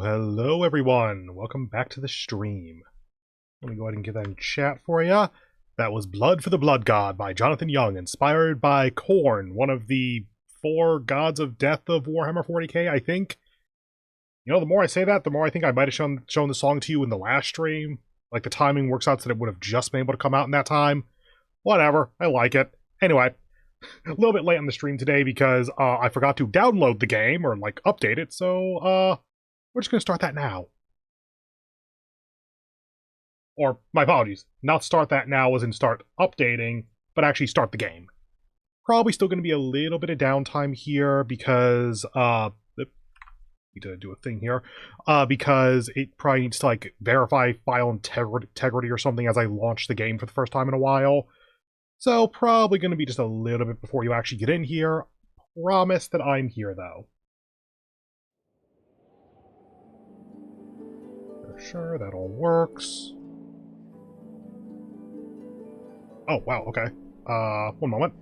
Hello everyone! Welcome back to the stream. Let me go ahead and get that in chat for you. That was Blood for the Blood God by Jonathan Young, inspired by Khorne, one of the 4 gods of death of Warhammer 40k, I think. You know, the more I say that, the more I think I might have shown the song to you in the last stream. Like, the timing works out so that it would have just been able to come out in that time. Whatever, I like it. Anyway, a little bit late on the stream today because I forgot to download the game, or, like, update it, so, we're just going to start that now. Or, my apologies, not start that now as in start updating, but actually start the game. Probably still going to be a little bit of downtime here because, need to do a thing here, because it probably needs to, like, verify file integrity or something as I launch the game for the first time in a while. So probably going to be just a little bit before you actually get in here. Promise that I'm here, though. For sure, that all works. Oh, wow, okay. One moment.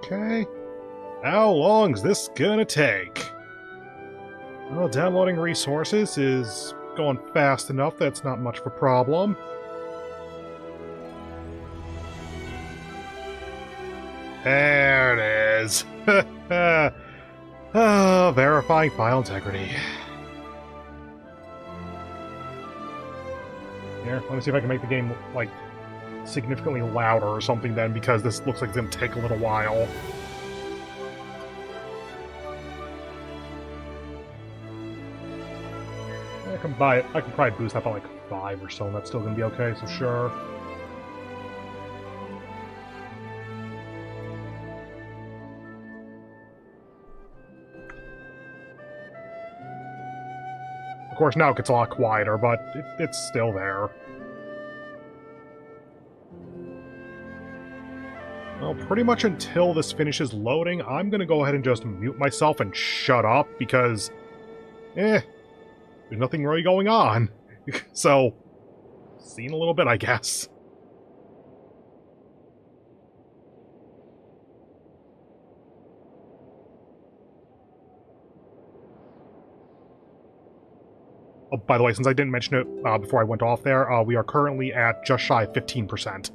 Okay. How long's this gonna take? Well, downloading resources is going fast enough that's not much of a problem. There it is. Verifying file integrity. Here, let me see if I can make the game, like, significantly louder or something then, because this looks like it's going to take a little while. I can probably boost that by like 5 or so, and that's still going to be okay, so sure. Of course, now it gets a lot quieter, but it's still there. Well, pretty much until this finishes loading, I'm going to go ahead and just mute myself and shut up, because, there's nothing really going on. So, see in a little bit, I guess. Oh, by the way, since I didn't mention it before I went off there, we are currently at just shy of 15%.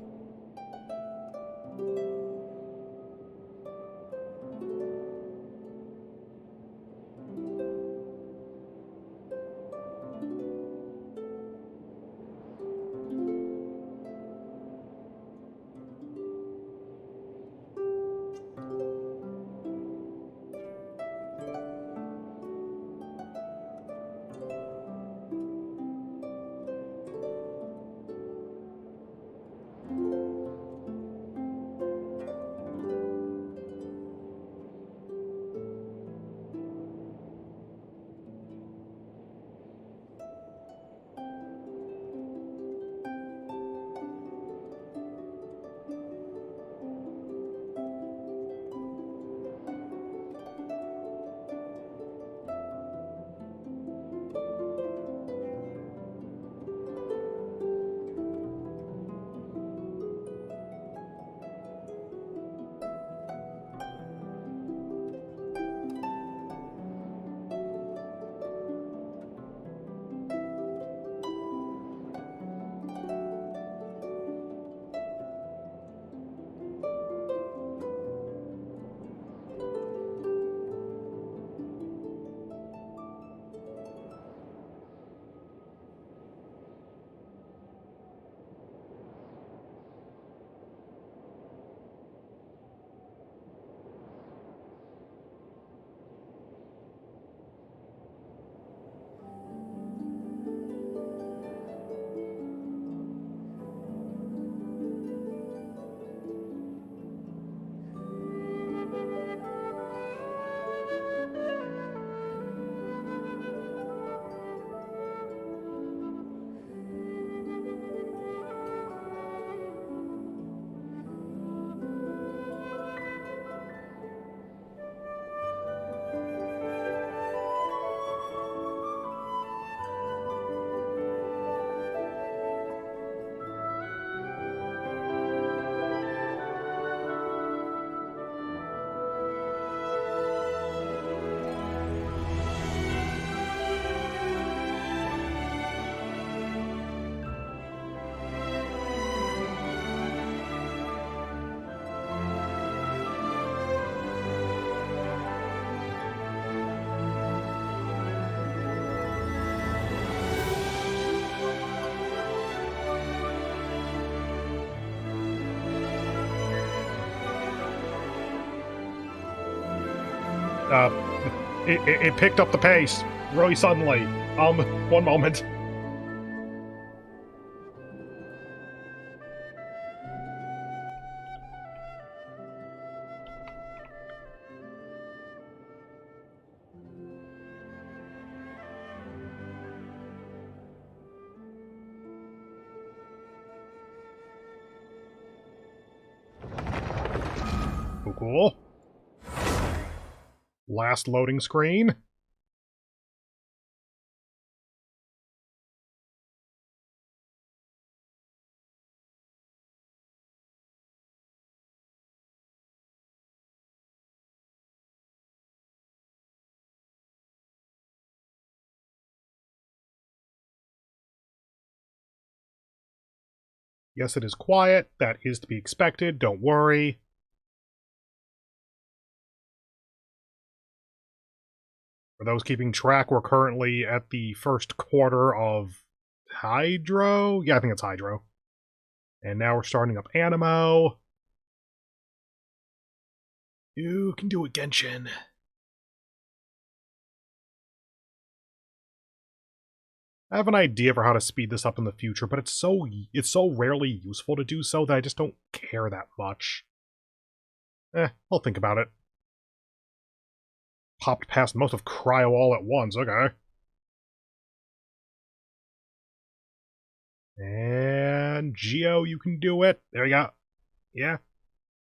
It picked up the pace. really suddenly. One moment. Cool. Last loading screen. Yes, it is quiet. That is to be expected. Don't worry. For those keeping track, we're currently at the first quarter of Hydro. Yeah, I think it's Hydro. And now we're starting up Animo. You can do it, Genshin. I have an idea for how to speed this up in the future, but it's so rarely useful to do so that I just don't care that much. I'll think about it. Popped past most of Cryo all at once, okay. And Geo, you can do it. There you go. Yeah.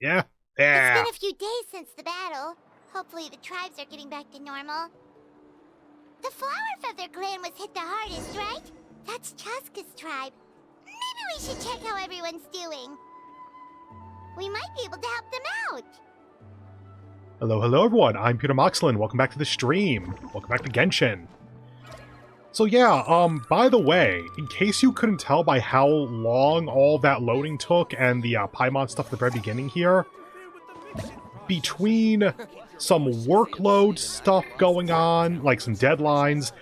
Yeah. Yeah. It's been a few days since the battle. Hopefully the tribes are getting back to normal. The Flower Feather clan was hit the hardest, right? That's Chaska's tribe. Maybe we should check how everyone's doing. We might be able to help them out. Hello everyone, I'm Peter Moxilin. Welcome back to the stream. Welcome back to Genshin. So yeah, by the way, in case you couldn't tell by how long all that loading took and the Paimon stuff at the very beginning here, between some workload stuff going on, like some deadlines,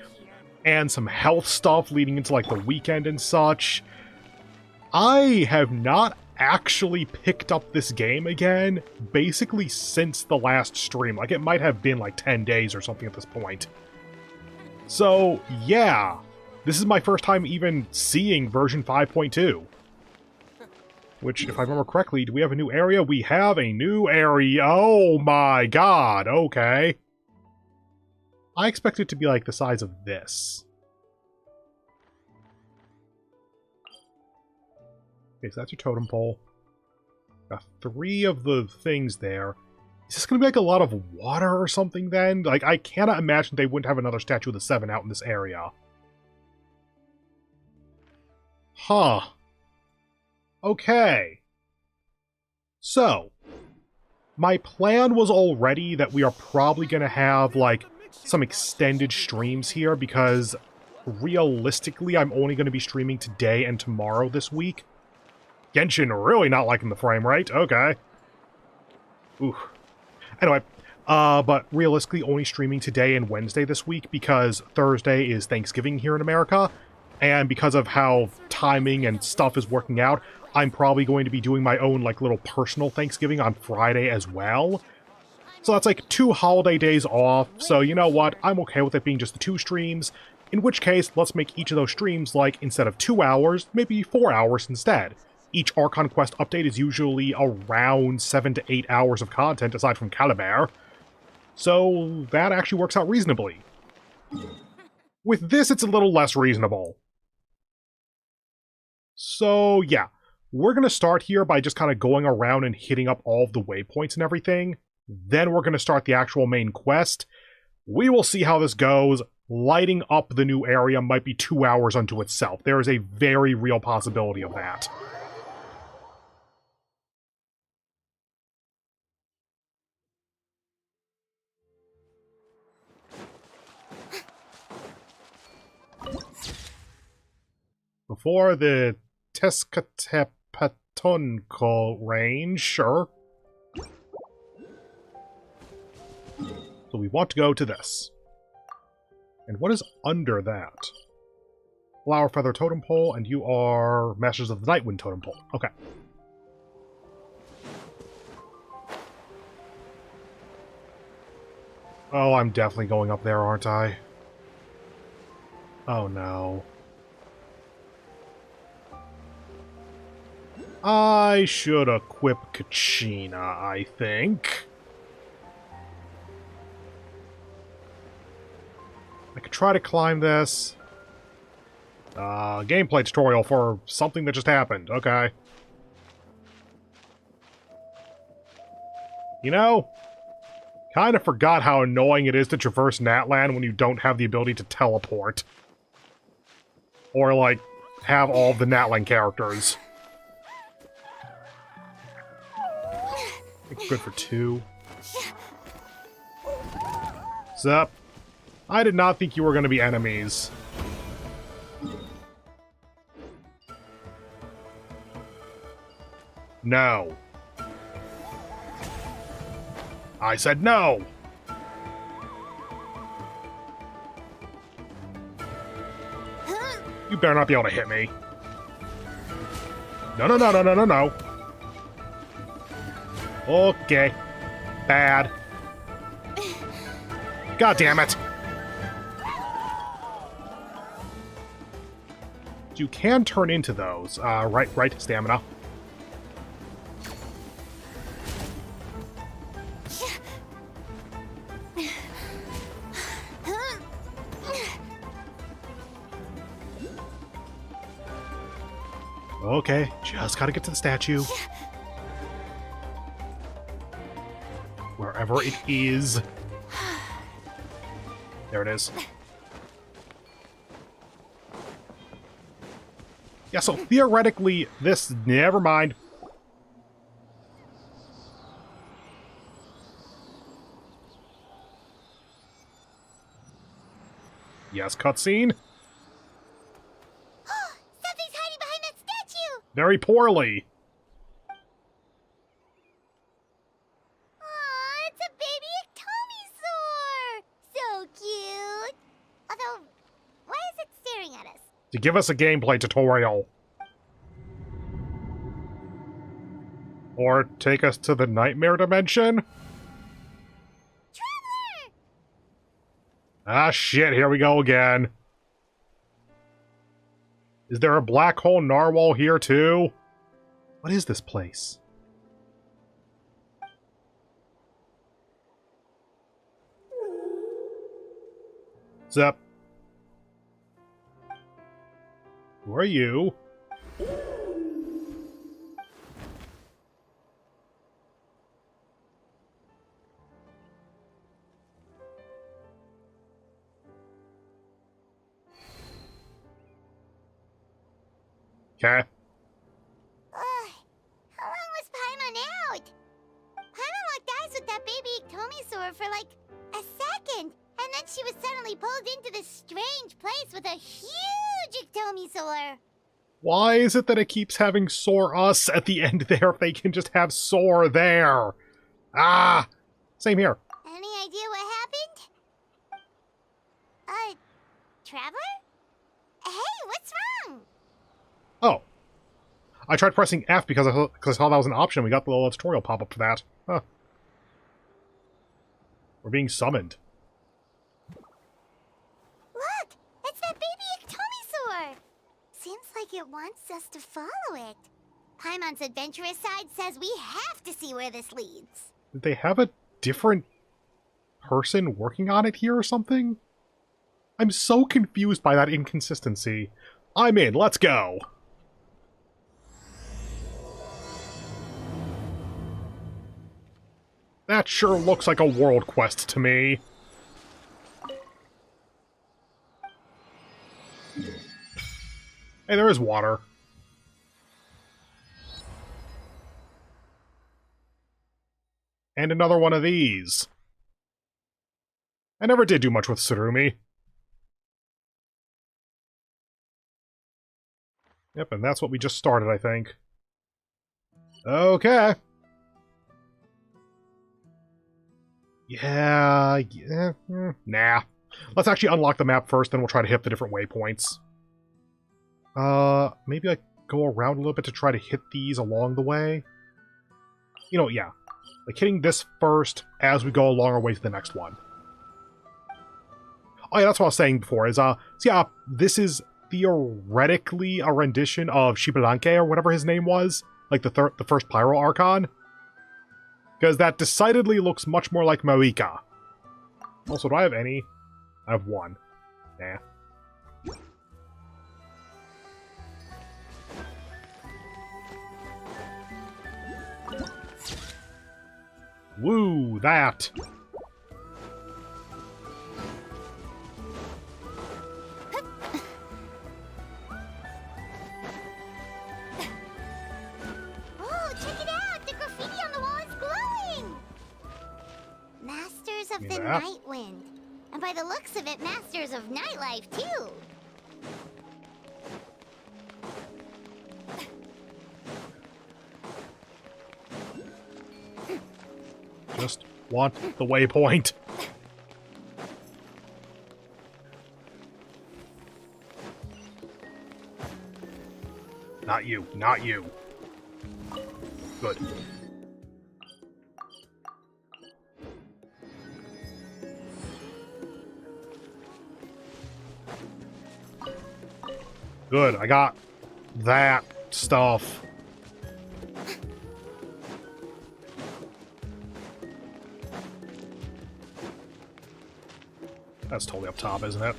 and some health stuff leading into like the weekend and such, I have not actually picked up this game again basically since the last stream. Like, it might have been like 10 days or something at this point. So, yeah, this is my first time even seeing version 5.2. Which, if I remember correctly, do we have a new area? We have a new area! Oh my god, okay. I expect it to be like the size of this. Okay, so that's your totem pole. Got 3 of the things there. Is this going to be like a lot of water or something then? Like, I cannot imagine they wouldn't have another Statue of the Seven out in this area. Huh. Okay. So, my plan was already that we are probably going to have, like, some extended streams here because, realistically, I'm only going to be streaming today and tomorrow this week. Genshin really not liking the frame rate. Okay. Ooh. Anyway, but realistically only streaming today and Wednesday this week because Thursday is Thanksgiving here in America, and because of how timing and stuff is working out, I'm probably going to be doing my own, like, little personal Thanksgiving on Friday as well. So that's like 2 holiday days off, so you know what, I'm okay with it being just the 2 streams, in which case, let's make each of those streams, like, instead of 2 hours, maybe 4 hours instead. Each Archon quest update is usually around 7 to 8 hours of content, aside from Caliber. So that actually works out reasonably. With this, it's a little less reasonable. So yeah, we're going to start here by just kind of going around and hitting up all of the waypoints and everything. Then we're going to start the actual main quest. We will see how this goes. Lighting up the new area might be 2 hours unto itself. There is a very real possibility of that. Before the Tezcatlipoca range, sure. So we want to go to this. And what is under that? Flower Feather Totem Pole, and you are Masters of the Nightwind Totem Pole. Okay. Oh, I'm definitely going up there, aren't I? Oh no. I should equip Kachina, I think. I could try to climb this. Gameplay tutorial for something that just happened. Okay. You know, kind of forgot how annoying it is to traverse Natlan when you don't have the ability to teleport. Or, like, have all of the Natlan characters. Good for 2. Zup. I did not think you were going to be enemies. No. I said no! You better not be able to hit me. No, no, no, no, no, no, no. Okay. Bad. God damn it. You can turn into those. Right, stamina. Okay, just gotta get to the statue. Wherever it is. There it is. Yeah, so theoretically, this... Never mind. Yes, cutscene. Something's hiding behind that statue! Very poorly. Aw, it's a baby Ectomisaur! So cute! Although, why is it staring at us? To give us a gameplay tutorial. Or take us to the nightmare dimension? Traveler! Ah, shit, here we go again. Is there a black hole narwhal here, too? What is this place? Zep. Who are you? Okay. How long was Paimon out? Paimon locked eyes with that baby Ectomisaur for like a second, and then she was suddenly pulled into this strange place with a huge Ectomisaur. Why is it that it keeps having Soar Us at the end there if they can just have Soar there? Ah! Same here. Any idea what happened? Traveler? Hey, what's wrong? Oh. I tried pressing F because I saw that was an option. We got the little tutorial pop-up for that. Huh. We're being summoned. Look! It's that baby Ectomisaur! Seems like it wants us to follow it. Paimon's adventurous side says we have to see where this leads. Did they have a different person working on it here or something? I'm so confused by that inconsistency. I'm in, let's go! That sure looks like a world quest to me. Hey, there is water. And another one of these. I never did do much with Tsurumi. Yep, and that's what we just started, I think. Okay. Yeah, nah. Let's actually unlock the map first, then we'll try to hit the different waypoints. Maybe I go around a little bit to try to hit these along the way. You know, yeah. Like hitting this first as we go along our way to the next one. Oh yeah, that's what I was saying before, is, so yeah, this is theoretically a rendition of Shibalanke, or whatever his name was, like the first Pyro Archon. Because that decidedly looks much more like Marika. Also, do I have any? I have one. Nah. Woo, that! Oh, check it out! The graffiti on the wall is glowing! Masters of the Night Wind. And by the looks of it, Masters of Nightlife, too! Just want the waypoint. Not you, not you. Good. Good, I got that stuff. That's totally up top, isn't it?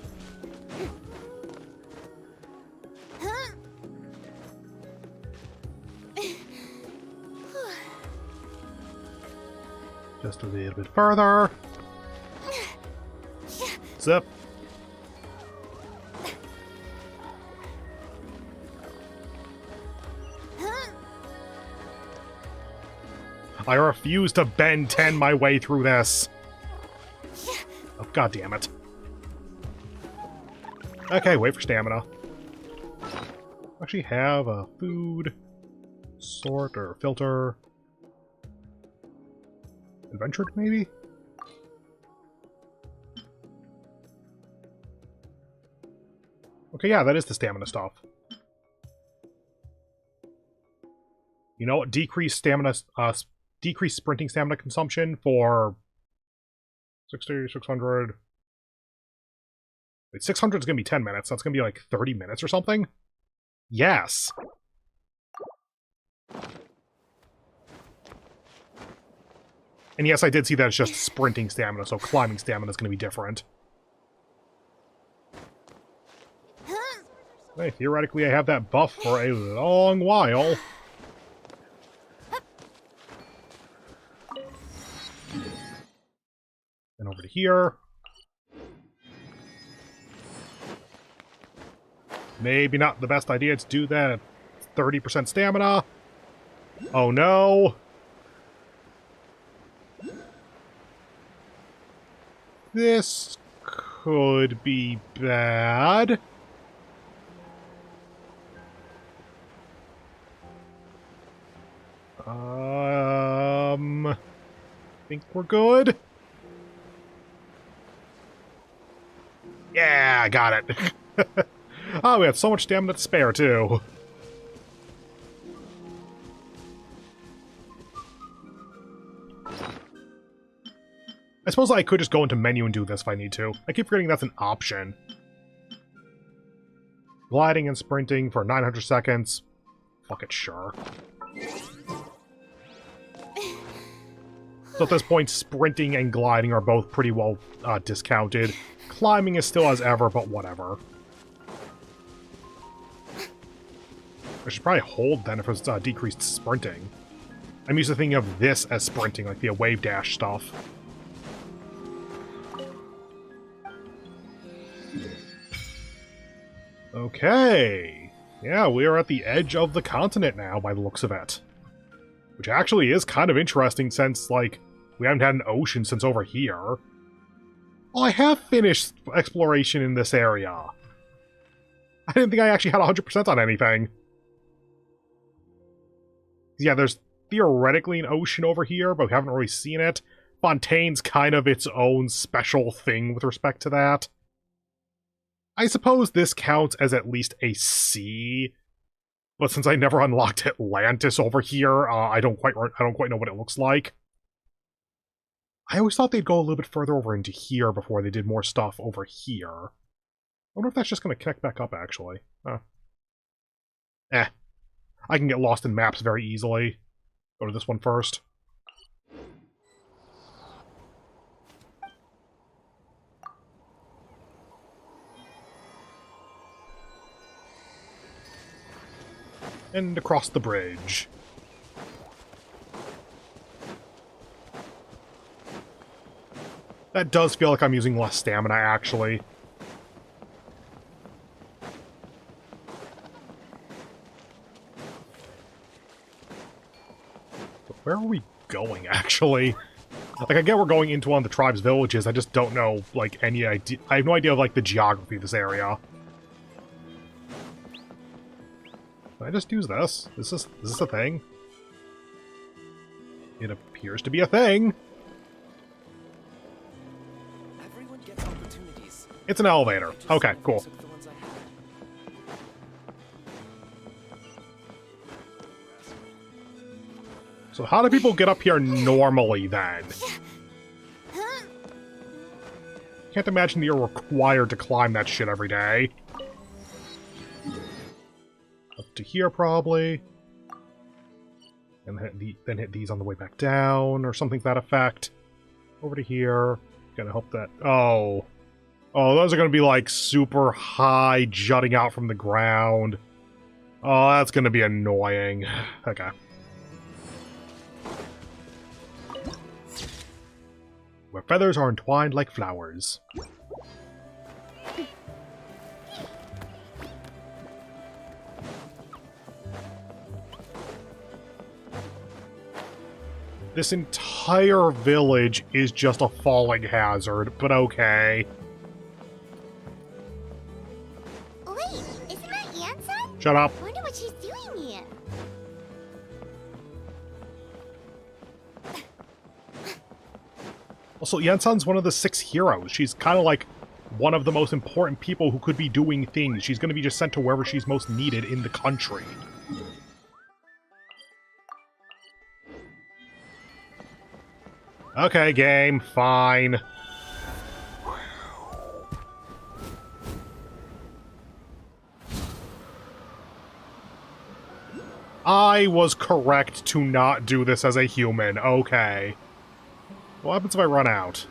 Just a little bit further. Zip. I refuse to Ben 10 my way through this. Oh, god damn it. Okay, wait for stamina. Actually have a food sort or filter. Adventured, maybe? Okay, yeah, that is the stamina stuff. You know what? Decreased stamina, decreased sprinting stamina consumption for 60, 600. Wait, 600 is going to be 10 minutes. That's going to be like 30 minutes or something? Yes! And yes, I did see that it's just sprinting stamina, so climbing stamina is going to be different. Hey, theoretically, I have that buff for a long while. And over to here. Maybe not the best idea to do that at 30% stamina. Oh no! This could be bad. Think we're good? Yeah, I got it. Oh, we have so much stamina to spare, too. I suppose I could just go into menu and do this if I need to. I keep forgetting that's an option. Gliding and sprinting for 900 seconds. Fuck it, sure. So at this point, sprinting and gliding are both pretty well discounted. Climbing is still as ever, but whatever. I should probably hold then if it's decreased sprinting. I'm used to thinking of this as sprinting, like the wave dash stuff. Okay. Yeah, we are at the edge of the continent now, by the looks of it. Which actually is kind of interesting since, like, we haven't had an ocean since over here. Well, I have finished exploration in this area. I didn't think I actually had 100% on anything. Yeah, there's theoretically an ocean over here, but we haven't really seen it. Fontaine's kind of its own special thing with respect to that. I suppose this counts as at least a sea, but since I never unlocked Atlantis over here, I don't quite know what it looks like. I always thought they'd go a little bit further over into here before they did more stuff over here. I wonder if that's just going to connect back up, actually. I can get lost in maps very easily. Go to this one first. And across the bridge. That does feel like I'm using less stamina, actually. But where are we going, actually? Like, I get we're going into one of the tribe's villages, I just don't know, like, any idea. I have no idea of, like, the geography of this area. Can I just use this? Is this a thing? It appears to be a thing. Everyone gets opportunities. It's an elevator. Okay, cool. So how do people get up here normally, then? Can't imagine that you're required to climb that shit every day. Up to here, probably. And then hit these on the way back down, or something to that effect. Over to here. Gonna hope that... Oh. Oh, those are gonna be, like, super high, jutting out from the ground. Oh, that's gonna be annoying. Okay. Where feathers are entwined like flowers. This entire village is just a falling hazard, but okay. Wait, isn't that Yansan? Shut up. I wonder what she's doing here. Also, Yansan's one of the 6 heroes. She's kind of like one of the most important people who could be doing things. She's going to be just sent to wherever she's most needed in the country. Okay, game. Fine. I was correct to not do this as a human. Okay. What happens if I run out?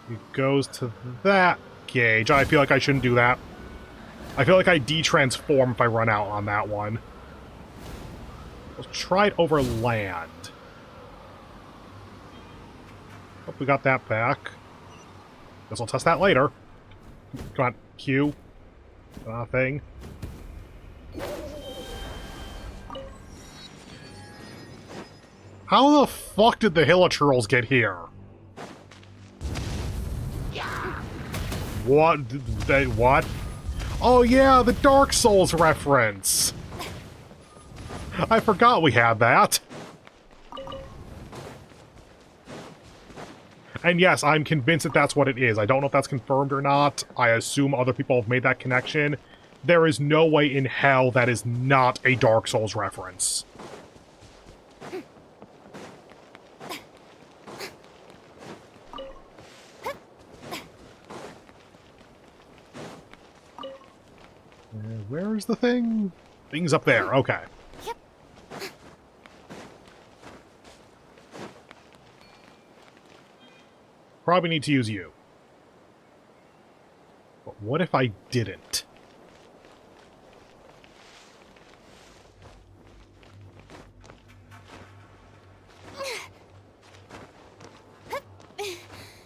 It goes to that gauge. I feel like I shouldn't do that. I feel like I de-transform if I run out on that one. Let's try it over land. Hope we got that back. Guess I'll test that later. Come on, Q. Thing. How the fuck did the Hilichurls get here? What? What? Oh yeah, the Dark Souls reference! I forgot we had that. And yes, I'm convinced that that's what it is. I don't know if that's confirmed or not. I assume other people have made that connection. There is no way in hell that is not a Dark Souls reference. Where's the thing? Thing's up there, okay. Yep. Probably need to use you. But what if I didn't?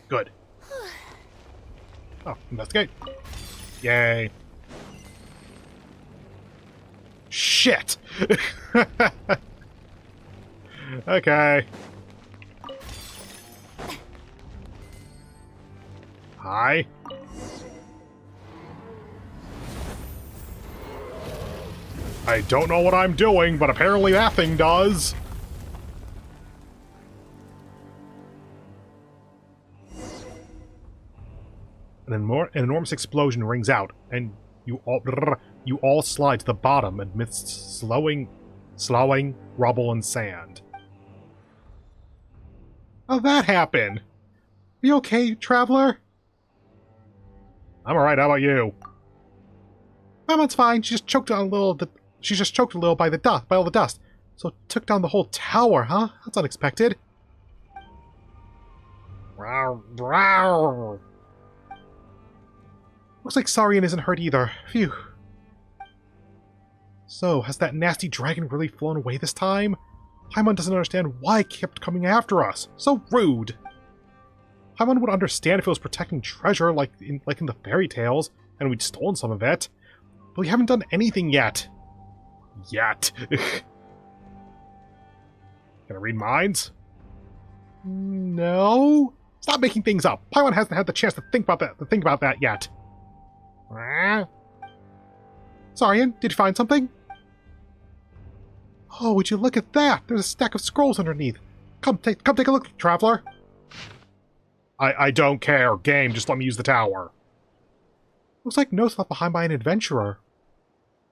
Good. Oh, investigate. Yay. Shit! Okay. Hi. I don't know what I'm doing, but apparently that thing does. An enormous explosion rings out, and you all slide to the bottom amidst slowing rubble and sand. How'd that happen? Are you okay, traveler? I'm alright, how about you? Mama's fine, she just choked on a little she's just choked a little by all the dust. So it took down the whole tower, huh? That's unexpected. Looks like Sarian isn't hurt either. Phew. So, has that nasty dragon really flown away this time? Paimon doesn't understand why it kept coming after us. So rude! Paimon would understand if it was protecting treasure like in the fairy tales, and we'd stolen some of it. But we haven't done anything yet. Yet. Can I read minds? No? Stop making things up. Paimon hasn't had the chance to think about that yet. Sarian, did you find something? Oh, would you look at that? There's a stack of scrolls underneath. Come take a look, traveler. I don't care. Game, just let me use the tower. Looks like notes left behind by an adventurer.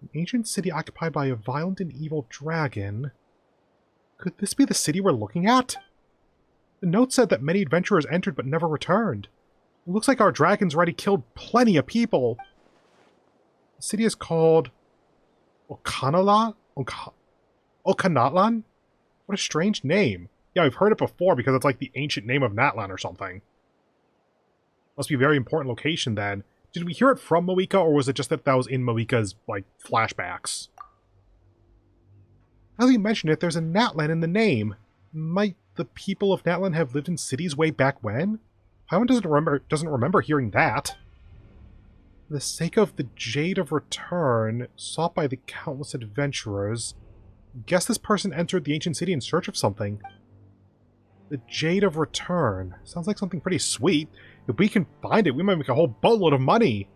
An ancient city occupied by a violent and evil dragon. Could this be the city we're looking at? The note said that many adventurers entered but never returned. It looks like our dragons already killed plenty of people. The city is called Okanala? Okanatlan? What a strange name. Yeah, I've heard it before because it's like the ancient name of Natlan or something. Must be a very important location then. Did we hear it from Moika, or was it just that was in Moika's, like, flashbacks? Now that you mention it, there's a Natlan in the name. Might the people of Natlan have lived in cities way back when? Paimon doesn't remember hearing that. For the sake of the Jade of Return, sought by the countless adventurers, guess this person entered the ancient city in search of something. The Jade of Return. Sounds like something pretty sweet. If we can find it, we might make a whole boatload of money.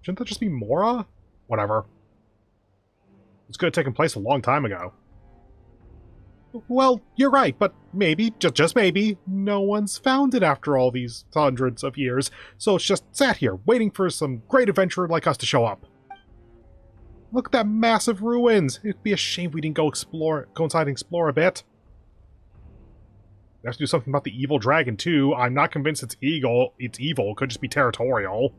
Shouldn't that just be Mora? Whatever. This could have taken place a long time ago. Well, you're right, but maybe, just maybe, no one's found it after all these hundreds of years, so it's just sat here, waiting for some great adventurer like us to show up. Look at that massive ruins! It'd be a shame we didn't go inside and explore a bit. We have to do something about the evil dragon, too. I'm not convinced it's evil. It could just be territorial.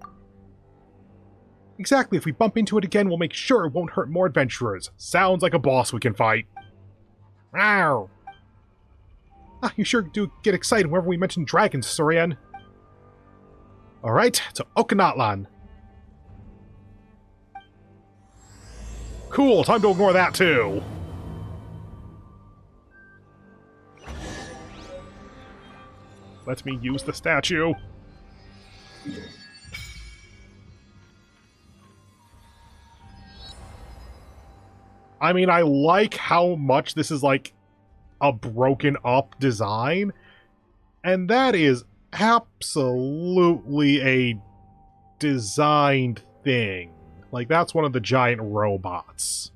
Exactly, if we bump into it again, we'll make sure it won't hurt more adventurers. Sounds like a boss we can fight. Ow! Ah, you sure do get excited whenever we mention dragons, Sarian. Alright, to Okanatlan. Cool, time to ignore that too. Let me use the statue. I mean, I like how much this is like a broken up design, and that is absolutely a designed thing. Like, that's one of the giant robots.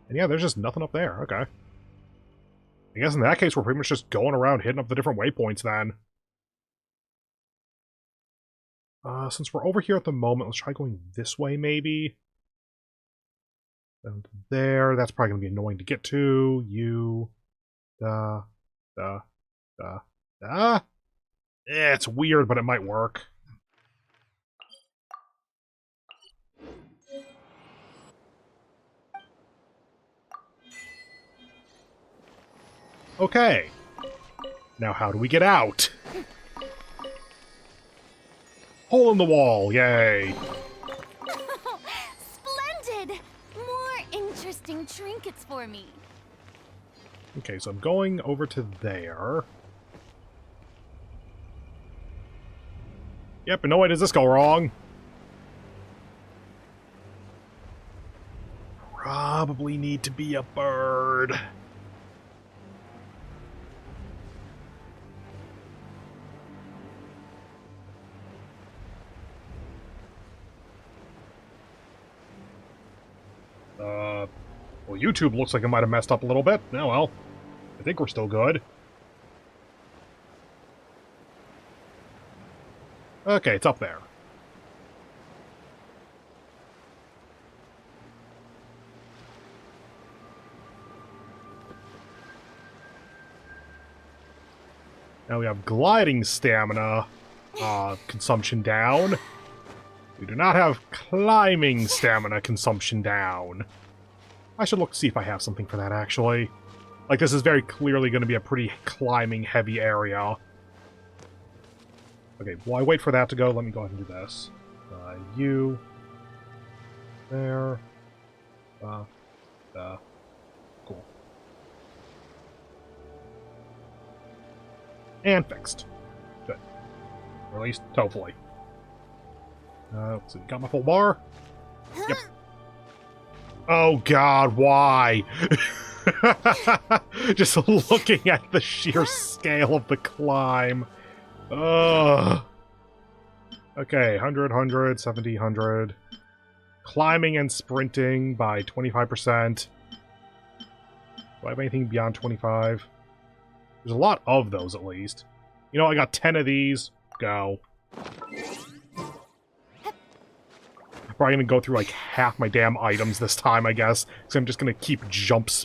And yeah, there's just nothing up there. Okay. I guess in that case, we're pretty much just going around hitting up the different waypoints then. Since we're over here at the moment, let's try going this way, maybe. Down to there. That's probably going to be annoying to get to. It's weird, but it might work. Okay. Now how do we get out? Hole in the wall, yay! Splendid! More interesting trinkets for me. Okay, so I'm going over to there. Yep, and no way does this go wrong. Probably need to be a bird. Well, YouTube looks like it might have messed up a little bit. Oh well. I think we're still good. Okay, it's up there. Now we have gliding stamina consumption down. We do not have climbing stamina consumption down. I should look to see if I have something for that, actually. Like, this is very clearly going to be a pretty climbing-heavy area. Okay, while I wait for that to go, let me go ahead and do this. You. There. Cool. And fixed. Good. Or at least, hopefully. Let's see, got my full bar? Yep. Oh god, why? Just looking at the sheer scale of the climb. Ugh. Okay, 100, 100, 70, 100. Climbing and sprinting by 25%. Do I have anything beyond 25? There's a lot of those, at least. You know, I got 10 of these. Go. I'm probably gonna go through, like, half my damn items this time, I guess. So I'm just gonna keep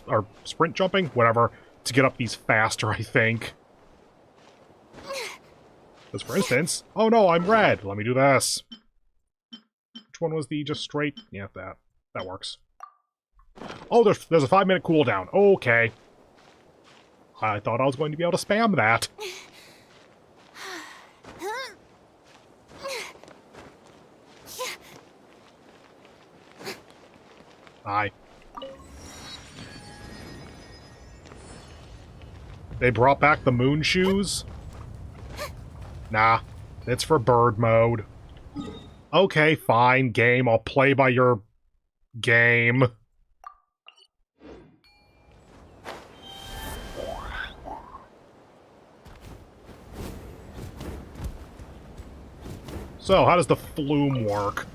or sprint jumping, whatever, to get up these faster, I think. Because, for instance... Oh no, I'm red! Let me do this. Which one was the just straight? Yeah, that. That works. Oh, there's a 5-minute cooldown. Okay. I thought I was going to be able to spam that. Hi. They brought back the moon shoes? Nah, it's for bird mode. Okay, fine, game. I'll play by your game. So, how does the flume work?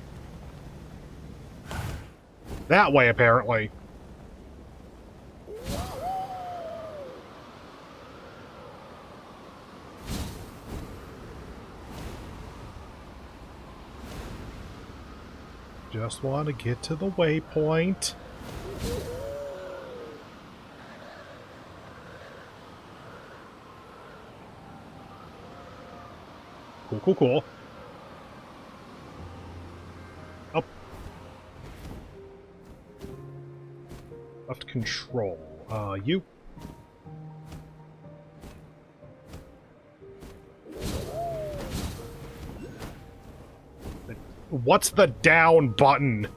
That way, apparently. Just want to get to the waypoint. Cool, cool, cool. Up. Left control. You. What's the down button?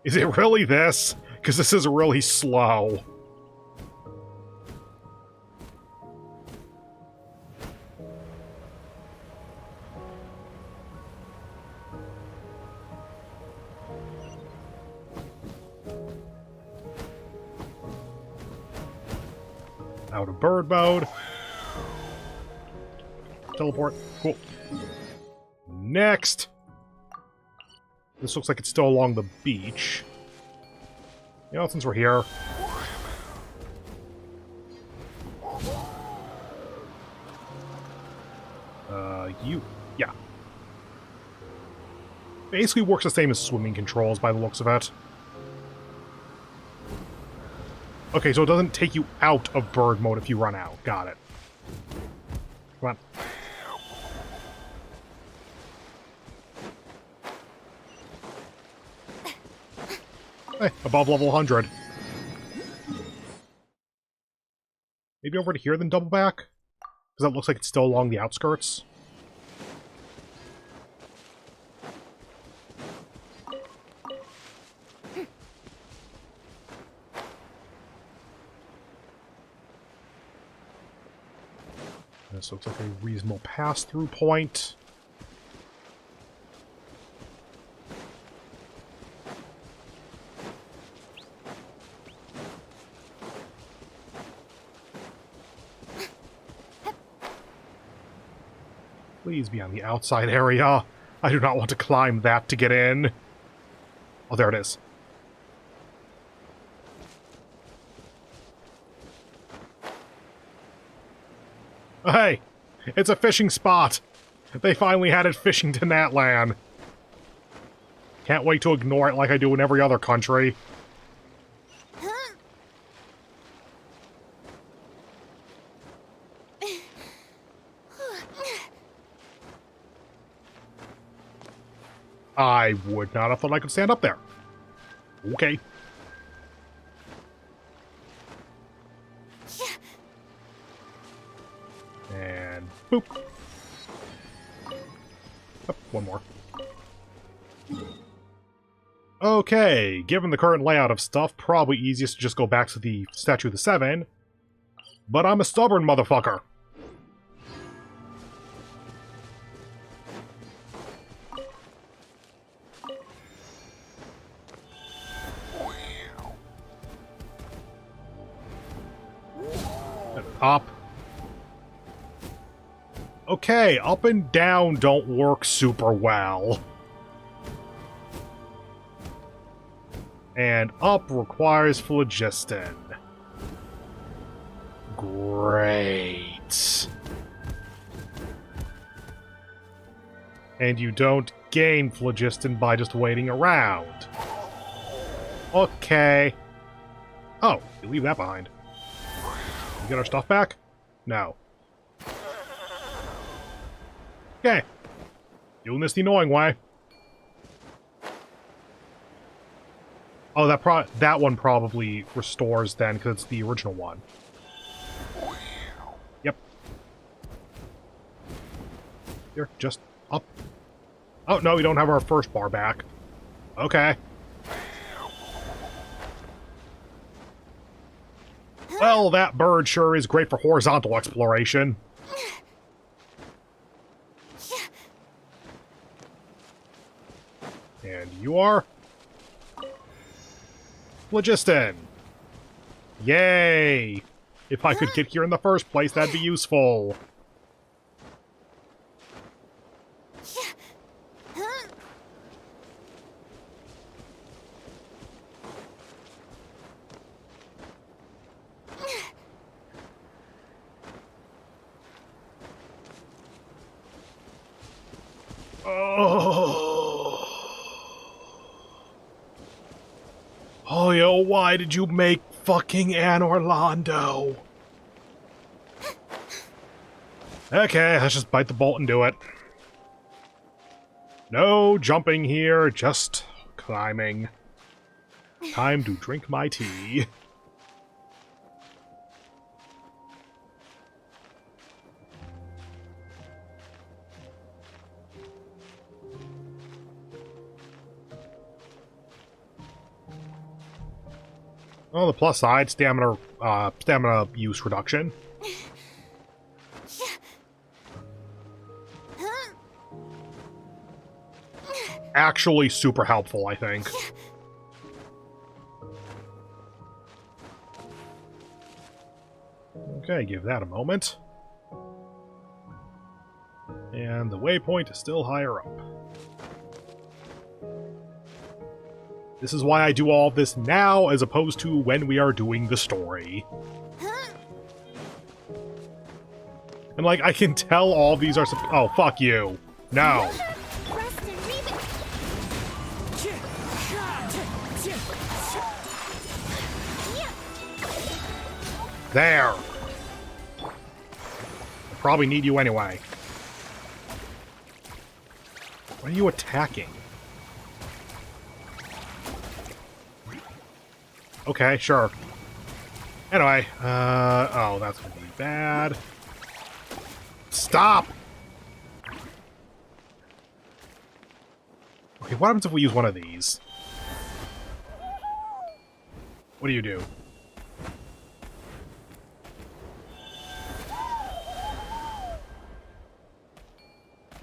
Is it really this? Because this is really slow. Out of bird mode. Teleport. Cool. Next! This looks like it's still along the beach. You know, since we're here... you. Yeah. Basically works the same as swimming controls by the looks of it. Okay, so it doesn't take you out of bird mode if you run out. Got it. Come on. Hey, above level 100. Maybe over to here, then double back? Because that looks like it's still along the outskirts. This looks like a reasonable pass-through point. Please be on the outside area. I do not want to climb that to get in. Oh, there it is. Hey! It's a fishing spot! They finally had it fishing to Natlan. Can't wait to ignore it like I do in every other country. I would not have thought I could stand up there. Okay. And boop. Oh, one more. Okay, given the current layout of stuff, probably easiest to just go back to the Statue of the Seven. But I'm a stubborn motherfucker. And up. Okay, up and down don't work super well. And up requires phlogiston. Great. And you don't gain phlogiston by just waiting around. Okay. Oh, you leave that behind. You get our stuff back? No. Okay. Doing this the annoying way. Oh, that one probably restores then, because it's the original one. Yep. Here, just up. Oh, no, we don't have our first bar back. Okay. Well, that bird sure is great for horizontal exploration. And you are? Phlogiston! Yay! If I could get here in the first place, that'd be useful. Oh, yo, why did you make fucking Anne Orlando? Okay, let's just bite the bolt and do it. No jumping here, just climbing. Time to drink my tea. Well, the plus side, stamina use reduction. Actually super helpful, I think. Okay, give that a moment. And the waypoint is still higher up. This is why I do all of this now, as opposed to when we are doing the story. And, like, I can tell all of these are... Oh, fuck you. No. There. I probably need you anyway. What are you attacking? Okay, sure. Anyway, oh, that's gonna be bad. Stop! Okay, what happens if we use one of these? What do you do?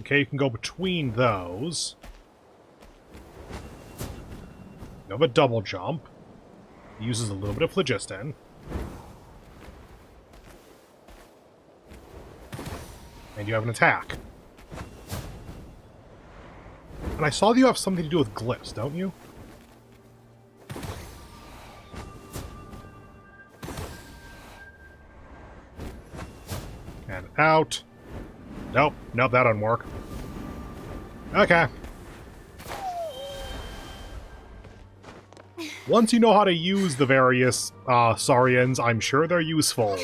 Okay, you can go between those. You have a double jump. Uses a little bit of phlogiston. And you have an attack. And I saw that you have something to do with glyphs, don't you? And out. Nope, nope, that doesn't work. Okay. Once you know how to use the various Saurians, I'm sure they're useful.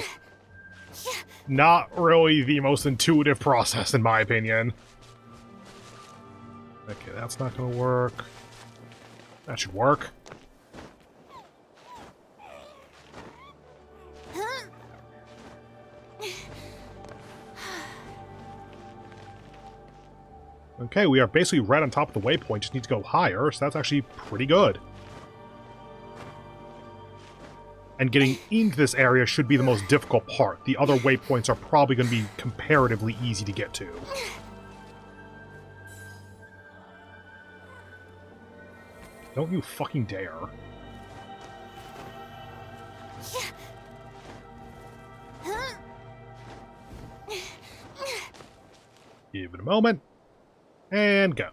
Not really the most intuitive process, in my opinion. Okay, that's not gonna work. That should work. Okay, we are basically right on top of the waypoint, just need to go higher, so that's actually pretty good. And getting into this area should be the most difficult part. The other waypoints are probably going to be comparatively easy to get to. Don't you fucking dare. Give it a moment. And go.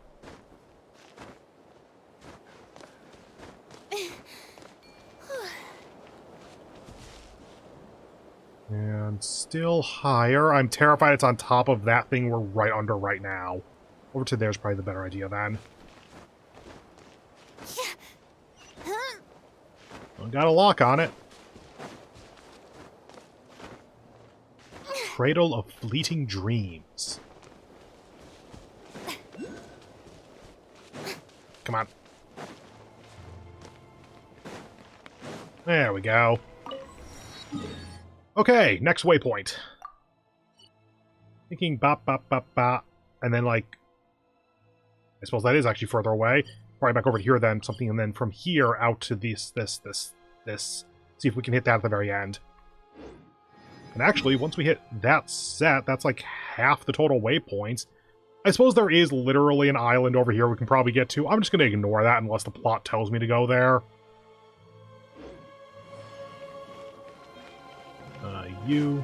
And still higher. I'm terrified it's on top of that thing we're right under right now. Over to there's probably the better idea then. Well, got a lock on it. Cradle of Fleeting Dreams. Come on. There we go. Okay, next waypoint. Thinking bop, bop, bop, bop. And then, like... I suppose that is actually further away. Probably back over here then, something, and then from here out to this. See if we can hit that at the very end. And actually, once we hit that set, that's like half the total waypoints. I suppose there is literally an island over here we can probably get to. I'm just going to ignore that unless the plot tells me to go there. You.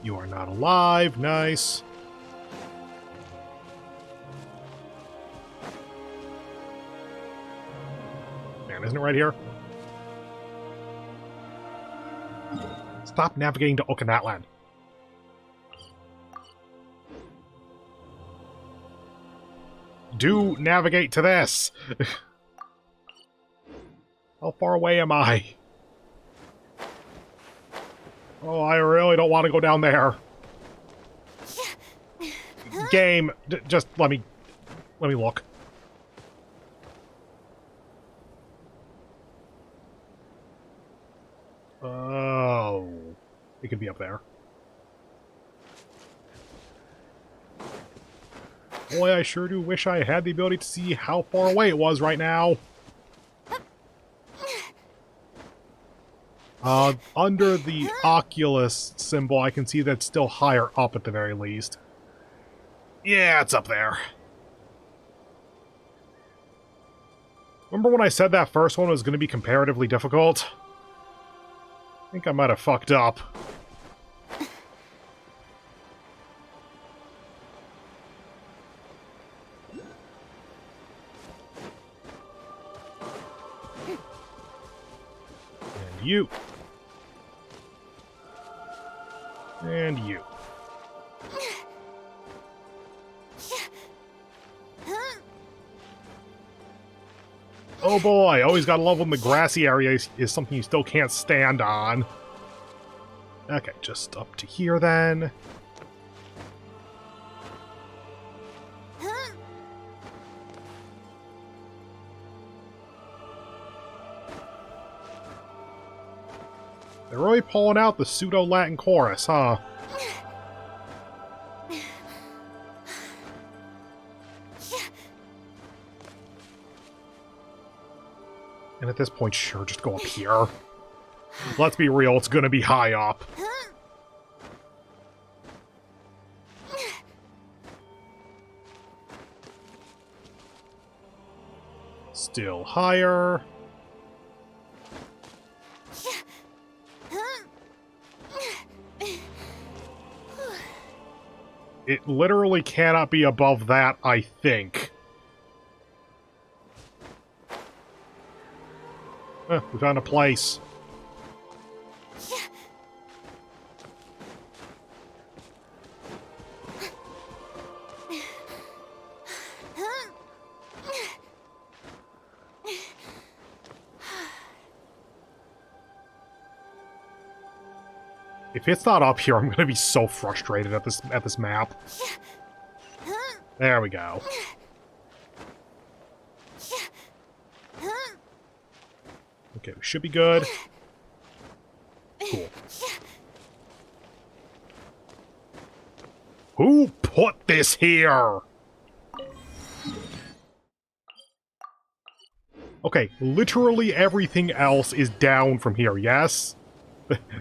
You are not alive. Nice. Man, isn't it right here? Stop navigating to Okanatland. Do navigate to this! How far away am I? Oh, I really don't want to go down there. Game, just let me look. Oh, it could be up there. Boy, I sure do wish I had the ability to see how far away it was right now. Under the Oculus symbol, I can see that it's still higher up at the very least. Yeah, it's up there. Remember when I said that first one was going to be comparatively difficult? I think I might have fucked up. And you. And you. Oh boy, always gotta love when the grassy area is something you still can't stand on. Okay, just up to here then. They're really pulling out the pseudo-Latin chorus, huh? And at this point, sure, just go up here. Let's be real, it's gonna be high up. Still higher. It literally cannot be above that, I think. We found a place. If it's not up here, I'm gonna be so frustrated at this map. There we go. Okay, we should be good. Cool. Who put this here? Okay, literally everything else is down from here, yes?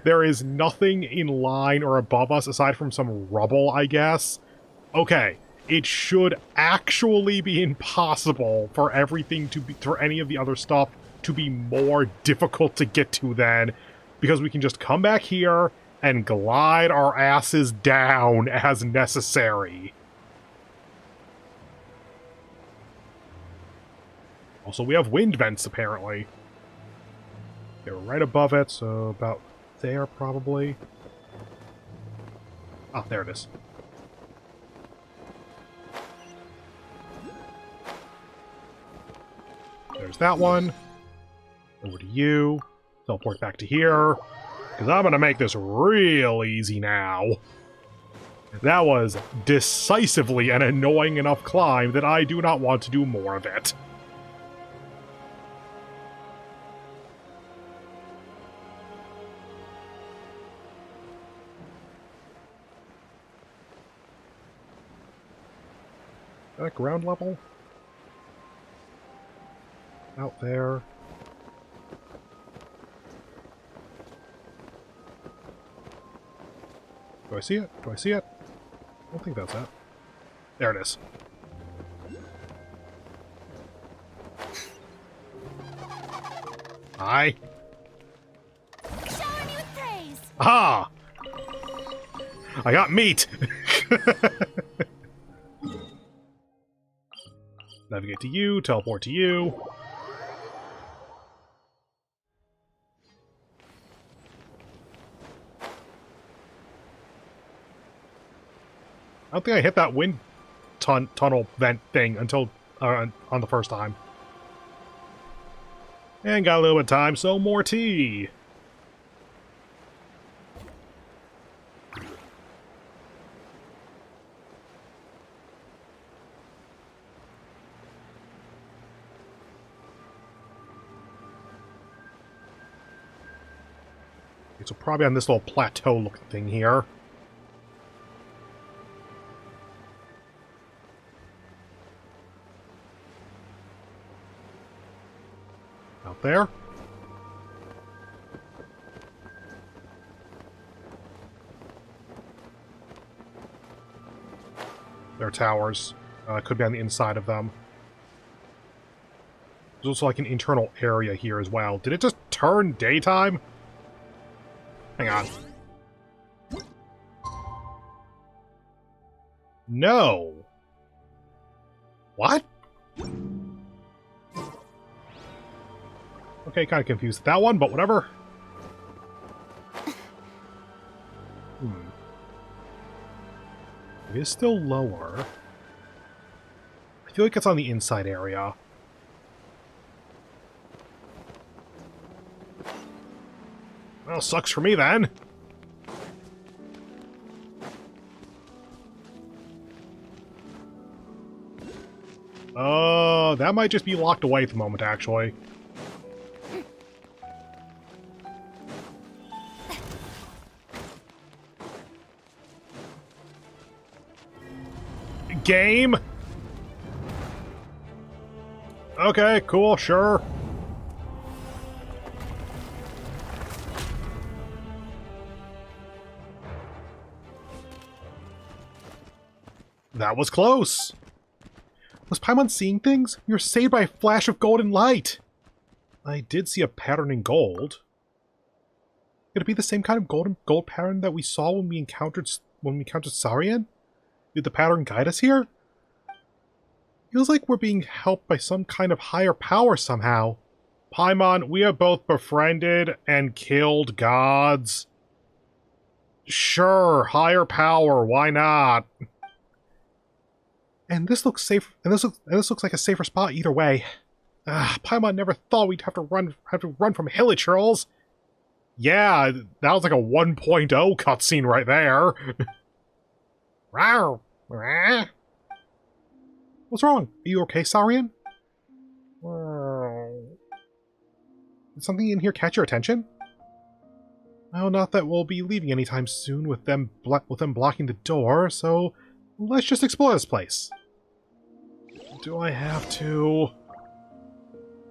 There is nothing in line or above us aside from some rubble, I guess. Okay, it should actually be impossible for everything to be, for any of the other stuff to be more difficult to get to then, because we can just come back here and glide our asses down as necessary. Also, we have wind vents, apparently. They're right above it, so about there, probably. Ah, there it is. There's that one. Over to you. Teleport back to here. Because I'm going to make this real easy now. That was decisively an annoying enough climb that I do not want to do more of it. Is that ground level? Out there. Do I see it? Do I see it? I don't think that's it. There it is. Hi. Shower me with praise. Aha! I got meat! Navigate to you, teleport to you. I don't think I hit that wind tunnel vent thing until on the first time. And got a little bit of time, so more tea. So probably on this little plateau looking thing here. Out there. There are towers. Could be on the inside of them. There's also like an internal area here as well. Did it just turn daytime? Hang on. No. What? Okay, kind of confused with that one, but whatever. It is still lower. I feel like it's on the inside area. Well, sucks for me then. That might just be locked away at the moment, actually. Game? Okay, cool, sure. That was close. Was Paimon seeing things? We were saved by a flash of golden light. I did see a pattern in gold. Could it be the same kind of gold pattern that we saw when we encountered Sarian? Did the pattern guide us here? Feels like we're being helped by some kind of higher power somehow. Paimon, we have both befriended and killed gods. Sure, higher power, why not? And this looks safe. And this looks like a safer spot either way. Paimon never thought we'd have to run from hilichurls. Yeah, that was like a 1.0 cutscene right there. Rawr. Rah. What's wrong? Are you okay, Saurian? Did something in here catch your attention? Oh, not that we'll be leaving anytime soon with them blocking the door, so let's just explore this place. Do I have to?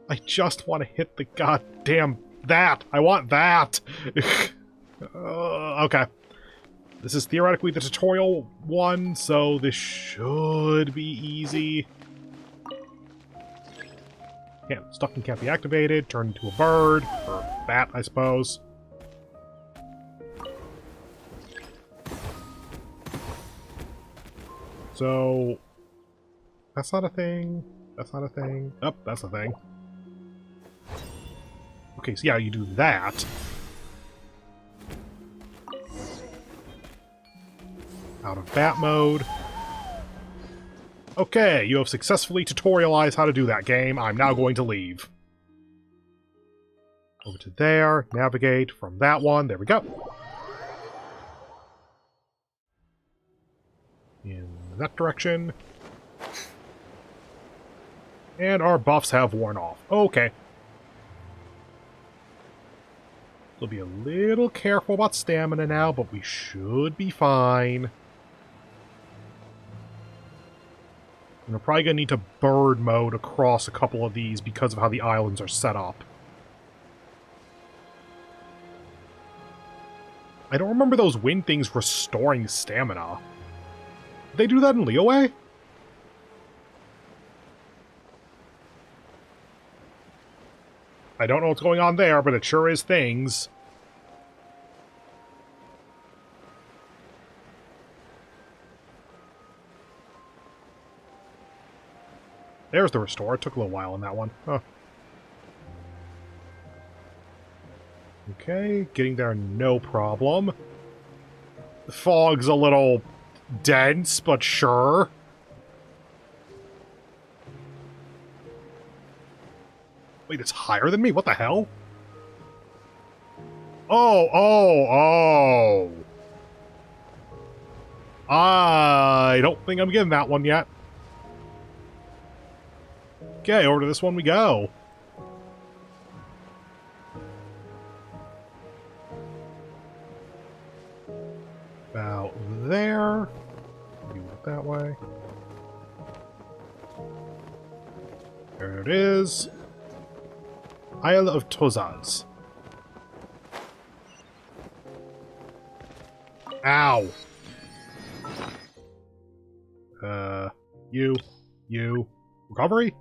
I just want to hit the goddamn that. I want that. Okay. This is theoretically the tutorial one, so this should be easy. Stuck and can't be activated. Turn into a bird. Or bat, I suppose. So... that's not a thing. That's not a thing. Oh, that's a thing. Okay, so yeah, you do that. Out of bat mode. Okay, you have successfully tutorialized how to do that game. I'm now going to leave. Over to there, navigate from that one. There we go. In that direction. And our buffs have worn off. Okay. We'll be a little careful about stamina now, but we should be fine. And we're probably going to need to bird mode across a couple of these because of how the islands are set up. I don't remember those wind things restoring stamina. Did they do that in Leeway? I don't know what's going on there, but it sure is things. There's the restore. It took a little while on that one. Huh. Okay, getting there no problem. The fog's a little dense, but sure. Wait, it's higher than me? What the hell? Oh. I don't think I'm getting that one yet. Okay, over to this one we go. About there. Do it that way. There it is. Isle of Tozaz. Ow. You. Recovery?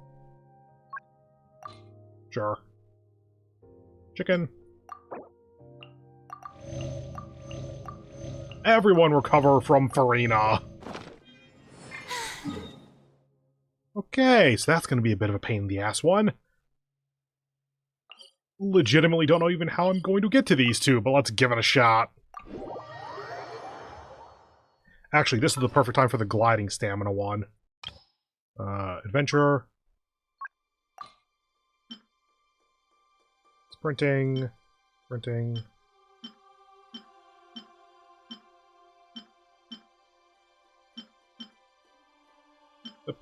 Sure. Chicken. Everyone recover from Farina. Okay, so that's going to be a bit of a pain in the ass one. Legitimately don't know even how I'm going to get to these two, but let's give it a shot. Actually, this is the perfect time for the gliding stamina one. Adventurer. Sprinting. Yep.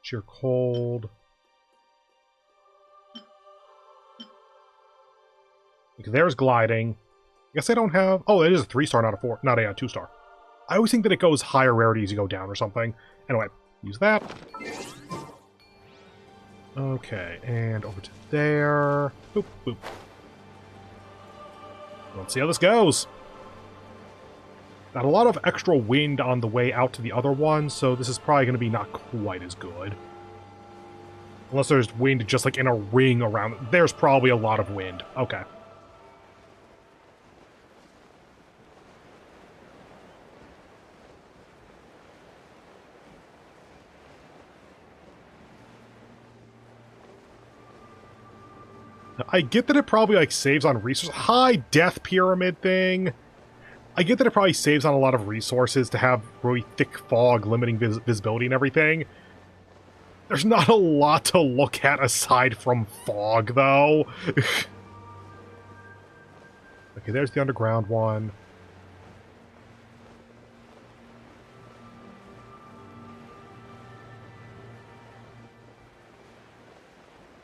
Sheer cold. Okay, there's gliding. I guess I don't have... oh, it is a 3-star, not a 4. Not a 2-star. I always think that it goes higher rarity as you go down or something. Anyway, use that. Okay, and over to there. Boop, boop. Let's see how this goes. Got a lot of extra wind on the way out to the other one, so this is probably going to be not quite as good. Unless there's wind just like in a ring around. There's probably a lot of wind. Okay. I get that it probably, like, saves on resources. High death pyramid thing. I get that it probably saves on a lot of resources to have really thick fog limiting visibility and everything. There's not a lot to look at aside from fog, though. Okay, there's the underground one.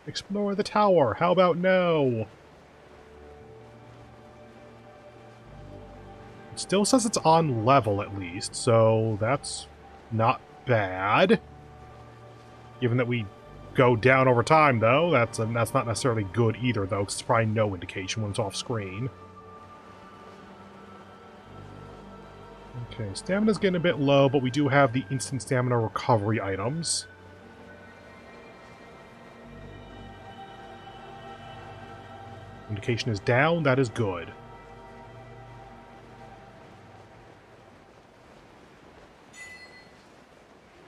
Explore the tower. How about no? It still says it's on level at least, so that's not bad. Given that we go down over time, though, that's not necessarily good either, though, because it's probably no indication when it's off screen. Okay, stamina's getting a bit low, but we do have the instant stamina recovery items. Indication is down, that is good.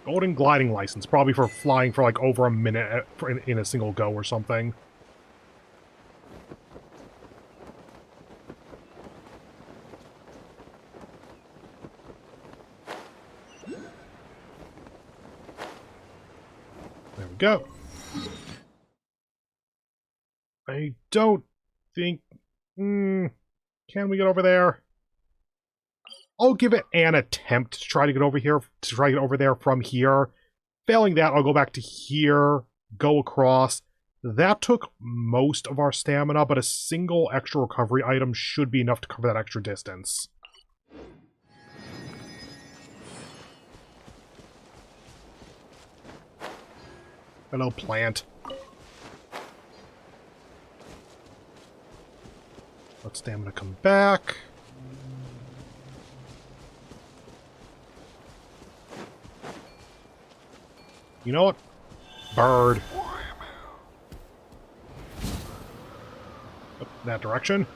Golden gliding license, probably for flying for like over a minute in a single go or something. There we go. I don't think... can we get over there? I'll give it an attempt to try to get over here, to try to get over there from here. Failing that, I'll go back to here, go across. That took most of our stamina, but a single extra recovery item should be enough to cover that extra distance. Hello, plant. Let stamina come back. You know what? Bird. Up that direction.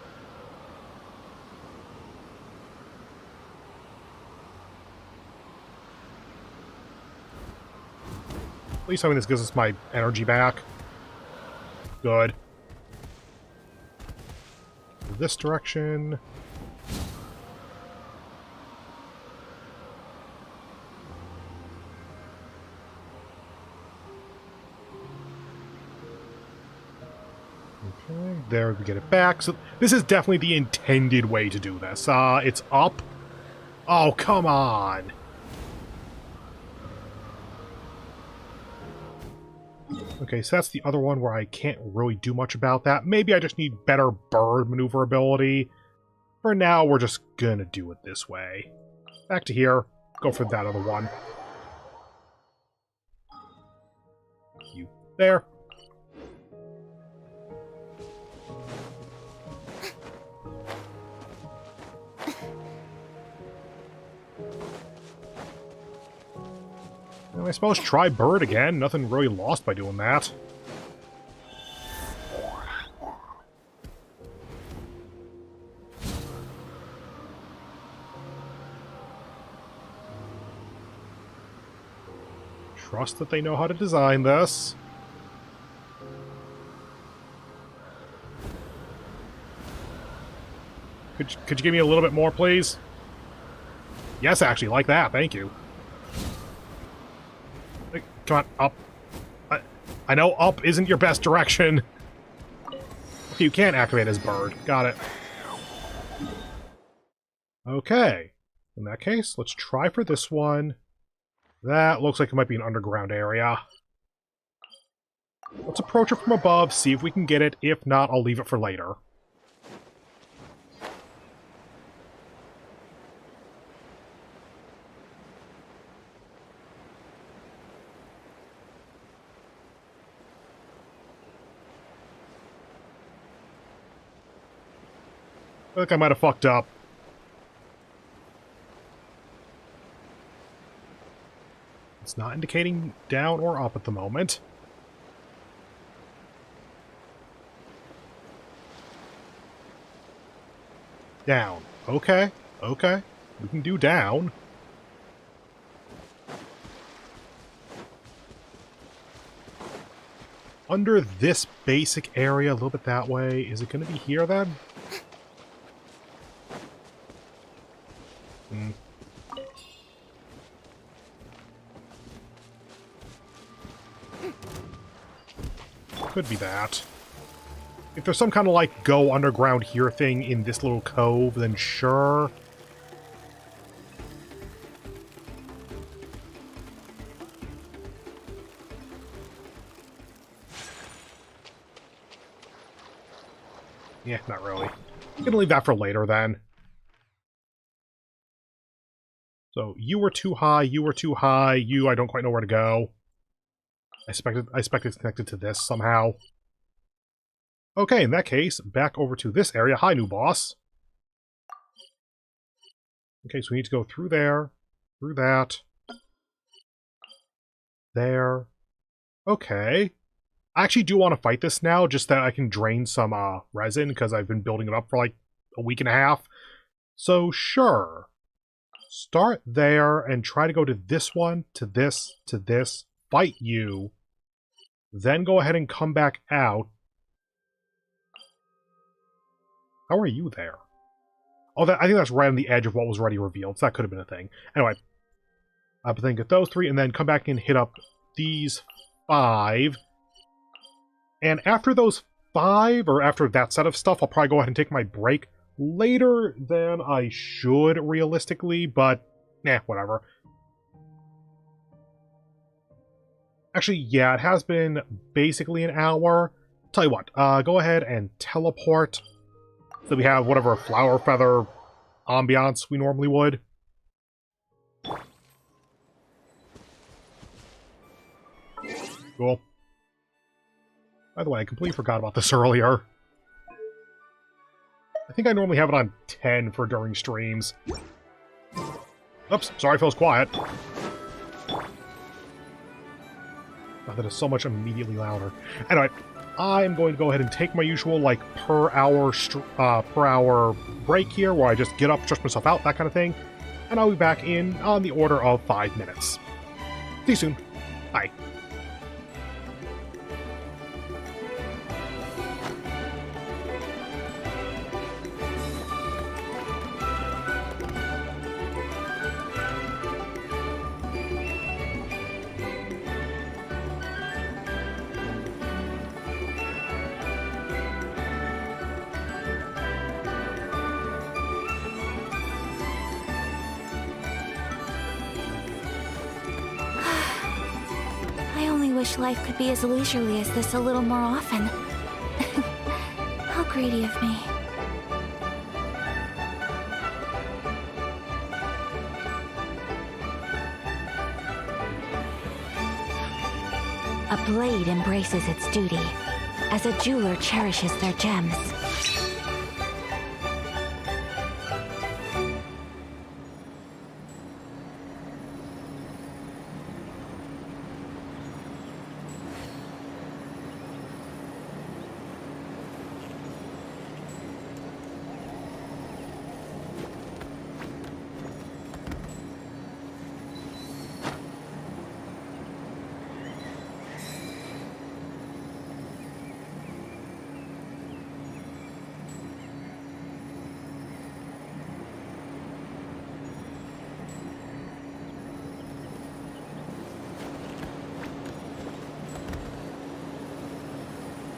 At least this gives us my energy back. Good. This direction. Okay, there we get it back. So this is definitely the intended way to do this. It's up. Oh, come on. Okay, so that's the other one where I can't really do much about that. Maybe I just need better bird maneuverability. For now, we're just gonna do it this way. Back to here. Go for that other one. You there. I suppose try bird again. Nothing really lost by doing that. Trust that they know how to design this. Could you give me a little bit more, please? Yes, actually, like that. Thank you. Come on, up. I know up isn't your best direction. Okay, you can't activate as bird. Got it. Okay. In that case, let's try for this one. That looks like it might be an underground area. Let's approach it from above, see if we can get it. If not, I'll leave it for later. I think I might have fucked up. It's not indicating down or up at the moment. Down. Okay. Okay. We can do down. Under this basic area, a little bit that way. Is it going to be here then? Could be that. If there's some kind of, like, go underground here thing in this little cove, then sure. Yeah, not really. I'm gonna leave that for later, then. So, you were too high, you were too high, you, I don't quite know where to go. I expect it's connected to this somehow. Okay, in that case, back over to this area. Hi, new boss. Okay, so we need to go through there, through that, there. Okay. I actually do want to fight this now, just that I can drain some resin, because I've been building it up for like a week and a half. So, sure. Start there and try to go to this one, to this, fight you. Then go ahead and come back out. How are you there? Oh, I think that's right on the edge of what was already revealed, so that could have been a thing. Anyway, but then get those 3, and then come back and hit up these 5. And after those 5, or after that set of stuff, I'll probably go ahead and take my break later than I should, realistically, but, whatever. Actually, yeah, it has been basically an hour. Tell you what, go ahead and teleport. So we have whatever flower feather ambiance we normally would. Cool. By the way, I completely forgot about this earlier. I think I normally have it on 10 for during streams. Oops, sorry if it was quiet. Oh, that is so much immediately louder. Anyway, I'm going to go ahead and take my usual, like, per hour break here, where I just get up, stretch myself out, that kind of thing. And I'll be back in on the order of 5 minutes. See you soon. Bye. Wish life could be as leisurely as this a little more often. How greedy of me. A blade embraces its duty, as a jeweler cherishes their gems.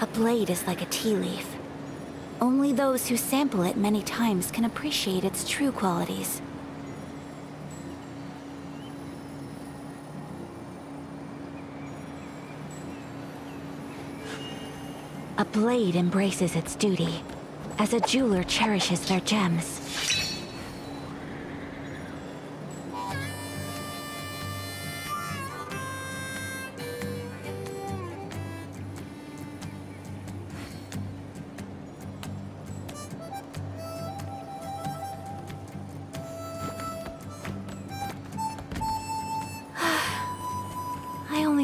A blade is like a tea leaf. Only those who sample it many times can appreciate its true qualities. A blade embraces its duty, as a jeweler cherishes their gems.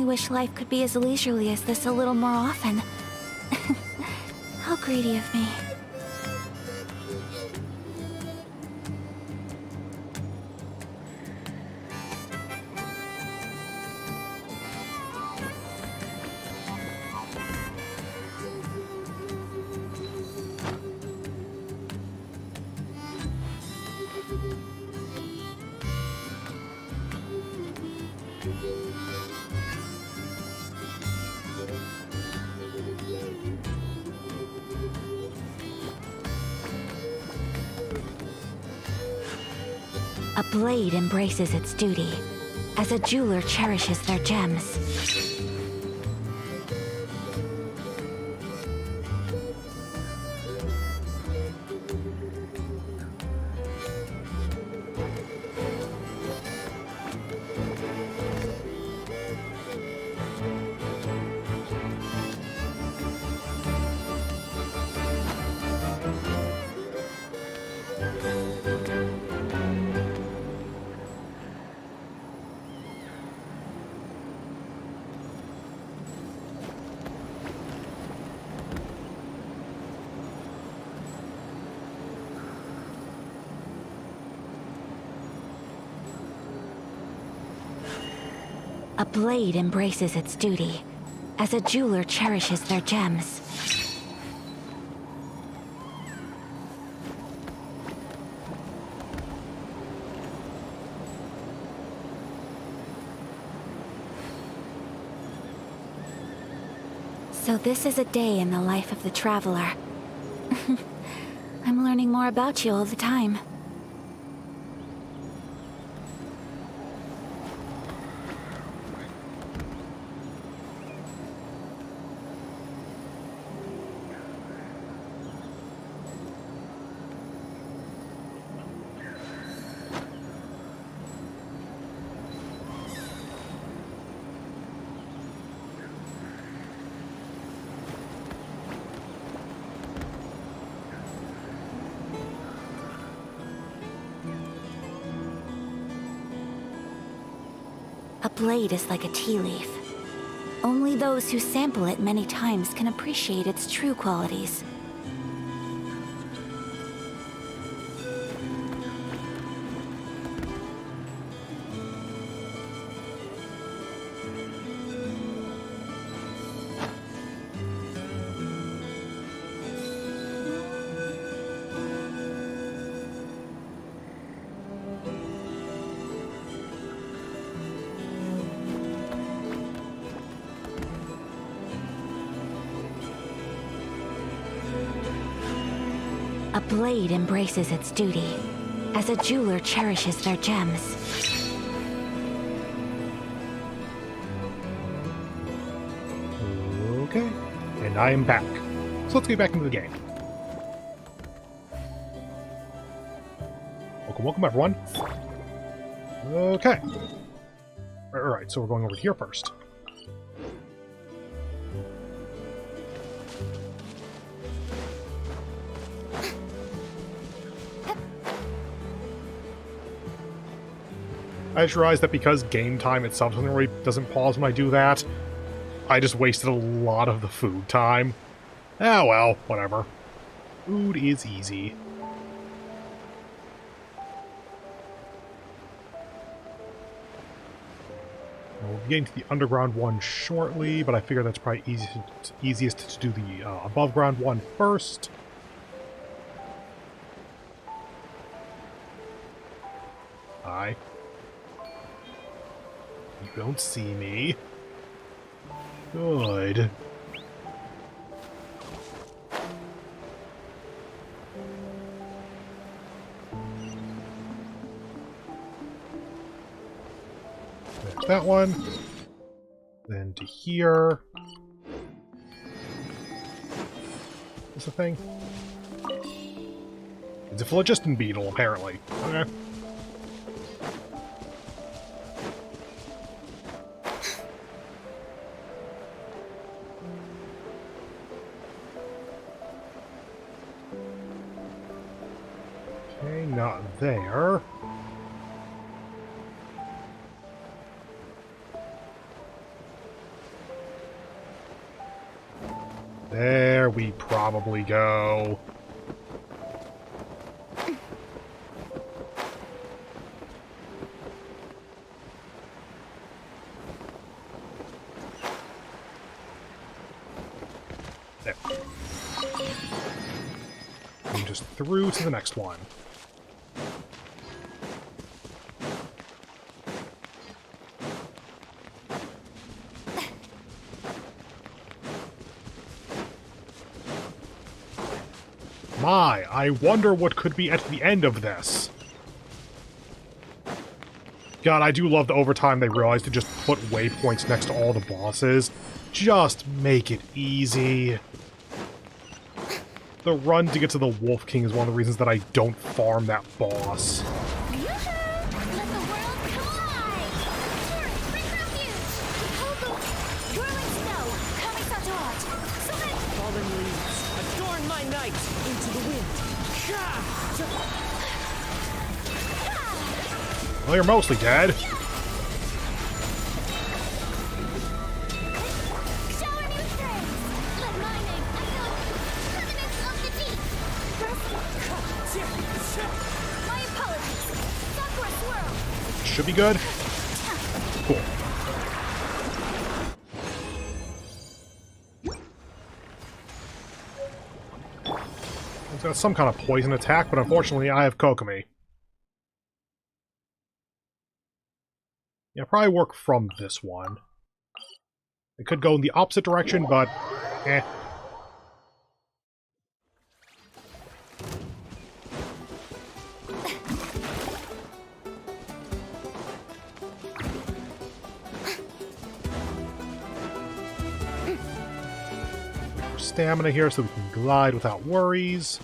Wish life could be as leisurely as this a little more often. How greedy of me. A blade embraces its duty, as a jeweler cherishes their gems. A blade embraces its duty, as a jeweler cherishes their gems. So this is a day in the life of the traveler. I'm learning more about you all the time. A blade is like a tea leaf. Only those who sample it many times can appreciate its true qualities. A blade embraces its duty, as a jeweler cherishes their gems. Okay, and I am back. So let's get back into the game. Welcome, everyone. Okay. Alright, so we're going over here first. I just realized that because game time itself doesn't pause when I do that, I just wasted a lot of the food time. Ah, well, whatever. Food is easy. We'll be getting to the underground one shortly, but I figure that's probably easiest to do the above ground one first. Hi. You don't see me. Good. There's that one. Then to here. What's the thing? It's a phlogiston beetle, apparently. Okay. Not there. There we probably go. There. And just through to the next one. My, I wonder what could be at the end of this. God, I do love the overtime they realized to just put waypoints next to all the bosses. Just make it easy. The run to get to the Wolf King is one of the reasons that I don't farm that boss. Well, you're mostly dead. Should be good. Cool. It's got some kind of poison attack, but unfortunately I have Kokomi. Yeah, probably work from this one. It could go in the opposite direction, but eh. Stamina here so we can glide without worries.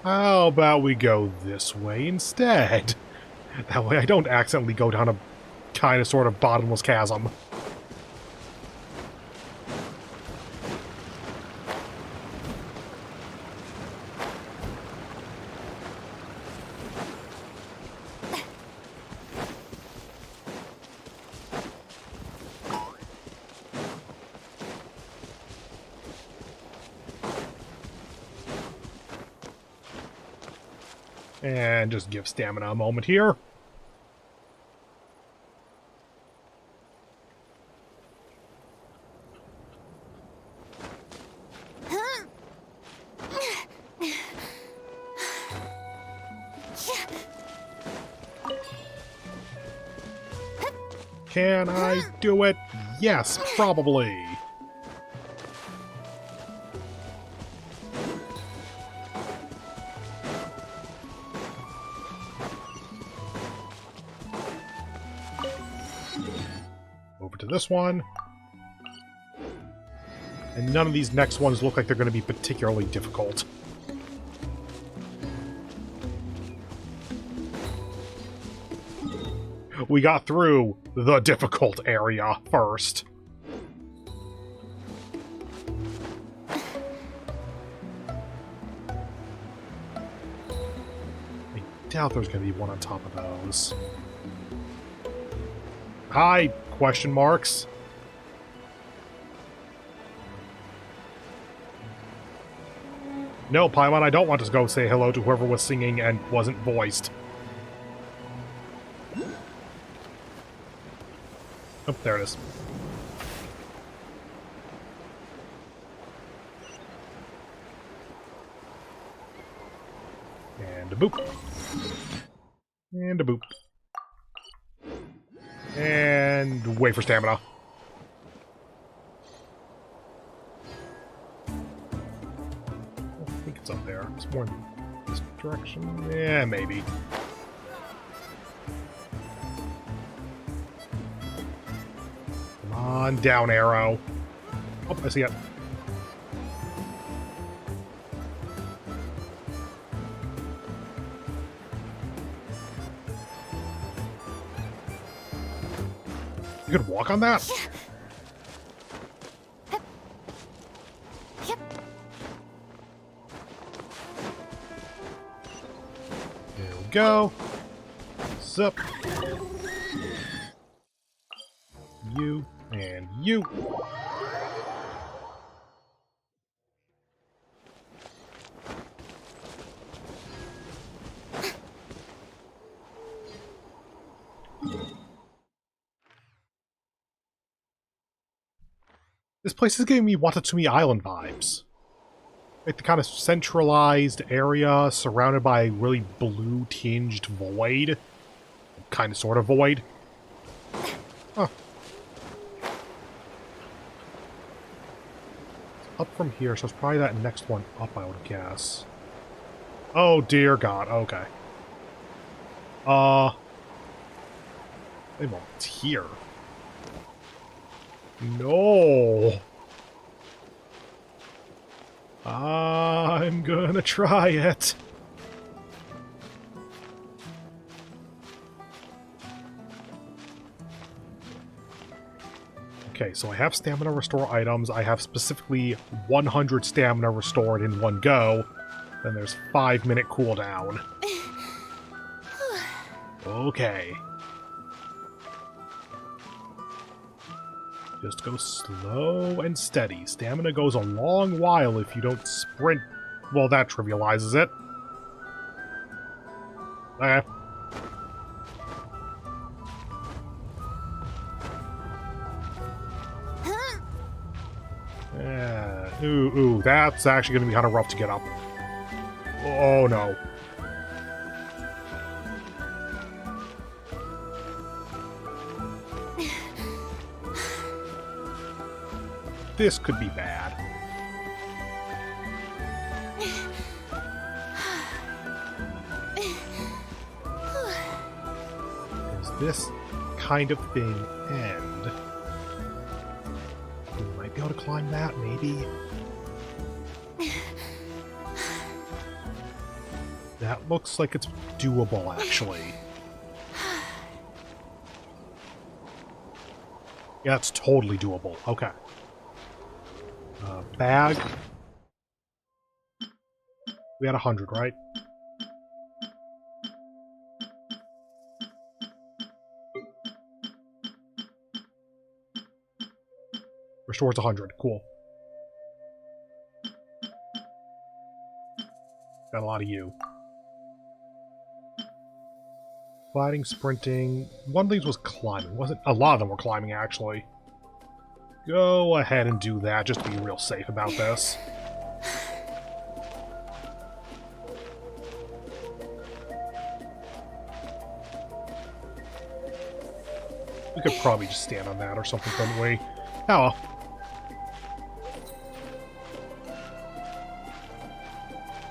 How about we go this way instead? That way I don't accidentally go down a kind of sort of bottomless chasm. And just give stamina a moment here. Can I do it? Yes, probably. Over to this one. And none of these next ones look like they're going to be particularly difficult. We got through the difficult area first. I doubt there's going to be one on top of those. Hi, question marks. No, Paimon, I don't want to go say hello to whoever was singing and wasn't voiced. Oh, there it is. And a boop. And a boop. And wait for stamina. I think it's up there. It's more in this direction. Yeah, maybe. Come on, down arrow. Oh, I see it. You could walk on that? There we go. Zip. You and you. This place is giving me Watatsumi Island vibes. Like the kind of centralized area surrounded by a really blue-tinged void. Kind of, sort of void. Huh. It's up from here, so it's probably that next one up, I would guess. Oh, dear God. Okay. They volunteer. No. I'm gonna try it. Okay, so I have stamina restore items. I have specifically 100 stamina restored in one go. Then there's 5-minute cooldown. Okay. Just go slow and steady. Stamina goes a long while if you don't sprint. Well, that trivializes it. Okay. Ooh, that's actually going to be kind of rough to get up. Oh, no. This could be bad. Does this kind of thing end? We might be able to climb that, maybe? That looks like it's doable, actually. Yeah, it's totally doable. Okay. Bag. We had 100, right? Restores 100. Cool. Got a lot of you. Gliding, sprinting. One of these was climbing, wasn't? A lot of them were climbing, actually. Go ahead and do that, just to be real safe about this. We could probably just stand on that or something, couldn't we? Oh well.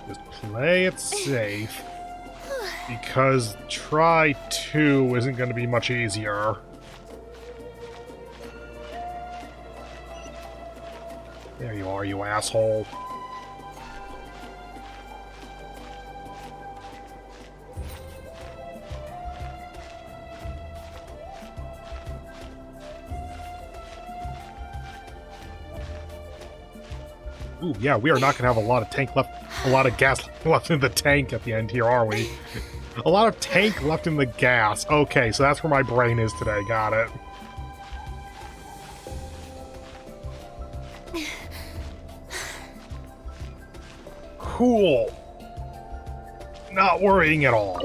Just play it safe. Because try 2 isn't going to be much easier. There you are, you asshole. Ooh, yeah, we are not going to have a lot of gas left in the tank at the end here, are we? A lot of tank left in the gas. Okay, so that's where my brain is today. Got it. Cool. Not worrying at all.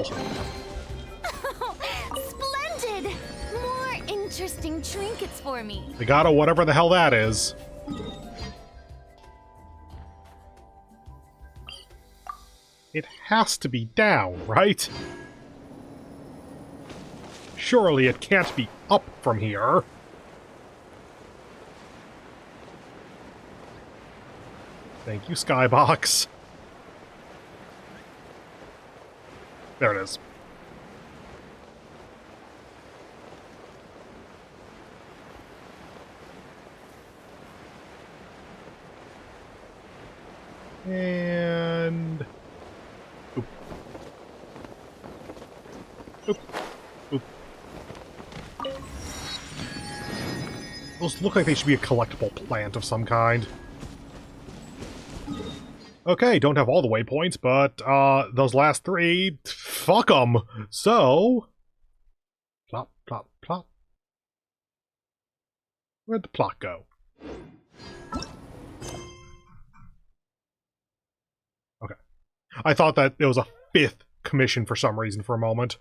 Oh, splendid! More interesting trinkets for me. They got whatever the hell that is. It has to be down, right? Surely it can't be up from here. Thank you, Skybox. There it is. And... Oop. Oop. Oop. Those look like they should be a collectible plant of some kind. Okay, don't have all the waypoints, but those last 3, fuck them. So, plop, plop, plop. Where'd the plot go? Okay. I thought that it was a 5th commission for some reason for a moment.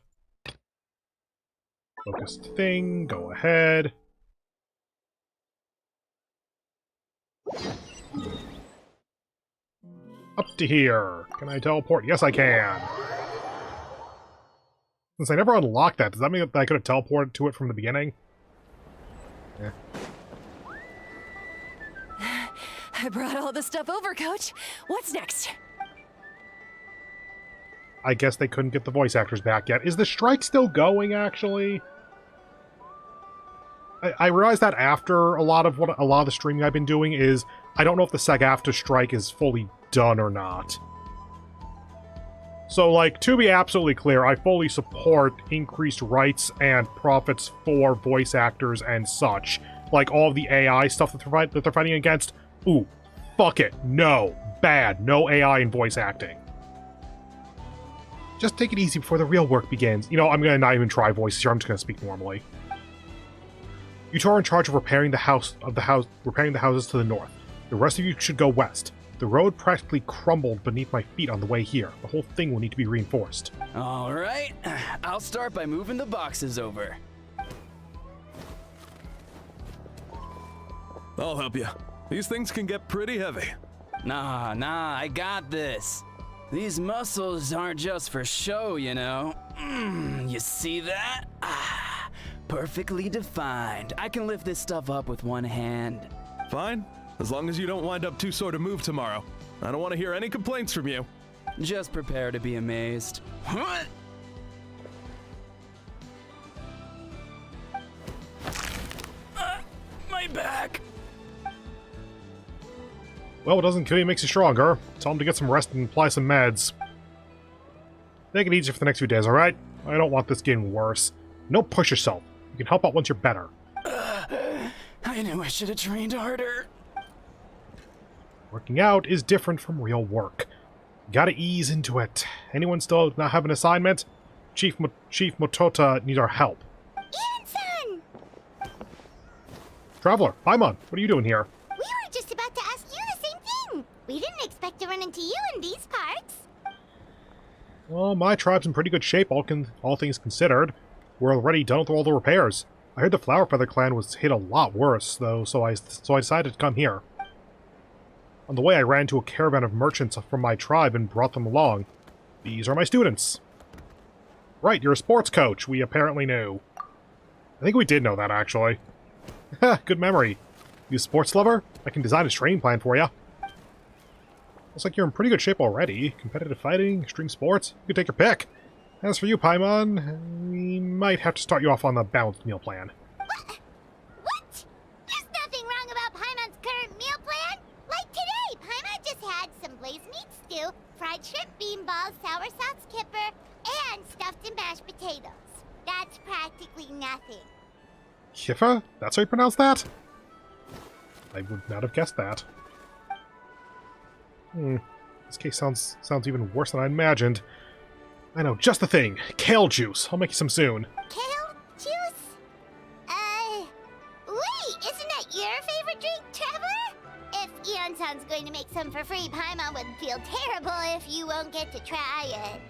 Focused thing, go ahead. Up to here. Can I teleport? Yes, I can. Since I never unlocked that, does that mean that I could have teleported to it from the beginning? Yeah. I brought all the stuff over, Coach. What's next? I guess they couldn't get the voice actors back yet. Is the strike still going, actually? I realized that after a lot of the streaming I've been doing is, I don't know if the SAG-AFTRA strike is fully done or not. So, like, to be absolutely clear, I fully support increased rights and profits for voice actors and such. Like, all of the AI stuff that they're fighting against. Ooh, fuck it. No. Bad. No AI in voice acting. Just take it easy before the real work begins. You know, I'm gonna not even try voices here. I'm just gonna speak normally. You two are in charge of repairing the houses to the north. The rest of you should go west. The road practically crumbled beneath my feet on the way here. The whole thing will need to be reinforced. All right, I'll start by moving the boxes over. I'll help you. These things can get pretty heavy. Nah, I got this. These muscles aren't just for show, you know. You see that? Perfectly defined. I can lift this stuff up with one hand. Fine, as long as you don't wind up too sore to move tomorrow. I don't want to hear any complaints from you. Just prepare to be amazed. My back. Well, what doesn't kill you makes you stronger. Tell him to get some rest and apply some meds. Take it easy for the next few days, alright? I don't want this getting worse. Don't push yourself. You can help out once you're better. I knew I should have trained harder. Working out is different from real work. Gotta ease into it. Anyone still not have an assignment? Chief Motota needs our help. Ian-san! Traveler, Paimon, what are you doing here? We were just about to ask you the same thing. We didn't expect to run into you in these parts. Well, my tribe's in pretty good shape, all things considered. We're already done with all the repairs. I heard the Flower Feather clan was hit a lot worse, though, so I decided to come here. On the way, I ran into a caravan of merchants from my tribe and brought them along. These are my students. Right, you're a sports coach, we apparently knew. I think we did know that, actually. Good memory. You a sports lover? I can design a training plan for you. Looks like you're in pretty good shape already. Competitive fighting, extreme sports, you can take your pick. As for you, Paimon, we might have to start you off on the balanced meal plan. What? There's nothing wrong about Paimon's current meal plan. Like today, Paimon just had some blazed meat stew, fried shrimp bean balls, sour sauce kipper, and stuffed and mashed potatoes. That's practically nothing. Kiffa? That's how you pronounce that? I would not have guessed that. This case sounds even worse than I imagined. I know, just the thing. Kale juice. I'll make you some soon. Kale juice? Wait, isn't that your favorite drink, Traveler? If Eon-san's going to make some for free, Paimon would feel terrible if you won't get to try it.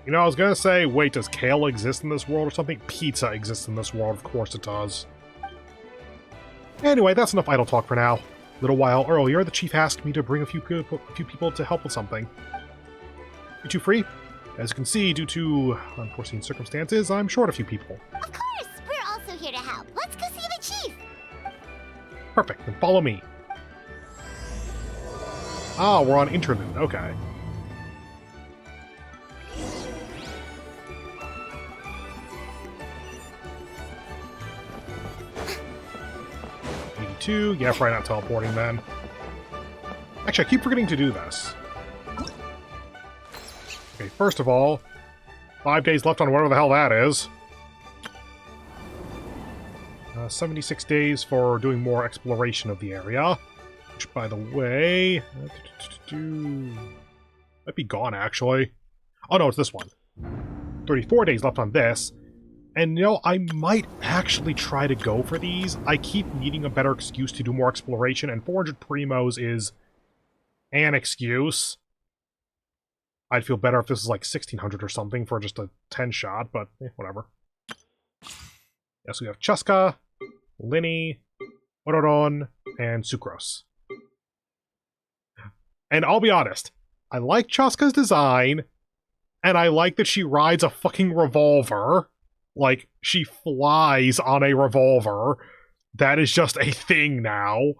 You know, I was gonna say, wait, does kale exist in this world or something? Pizza exists in this world, of course it does. Anyway, that's enough idle talk for now. A little while earlier, the chief asked me to bring a few people to help with something. You two free? As you can see, due to unforeseen circumstances, I'm short a few people. Of course, we're also here to help. Let's go see the chief. Perfect, then follow me. Ah, we're on interlude, okay. Yeah, probably not teleporting then. Actually, I keep forgetting to do this. Okay, first of all, 5 days left on whatever the hell that is. 76 days for doing more exploration of the area. Which, by the way... might be gone, actually. Oh no, it's this one. 34 days left on this. And, you know, I might actually try to go for these. I keep needing a better excuse to do more exploration, and 400 primos is an excuse. I'd feel better if this is like 1600 or something for just a 10-shot, but whatever. Yes, we have Chuska, Linny, Ororon, and Sucrose. And I'll be honest, I like Chuska's design, and I like that she rides a fucking revolver. Like, she flies on a revolver. That is just a thing now.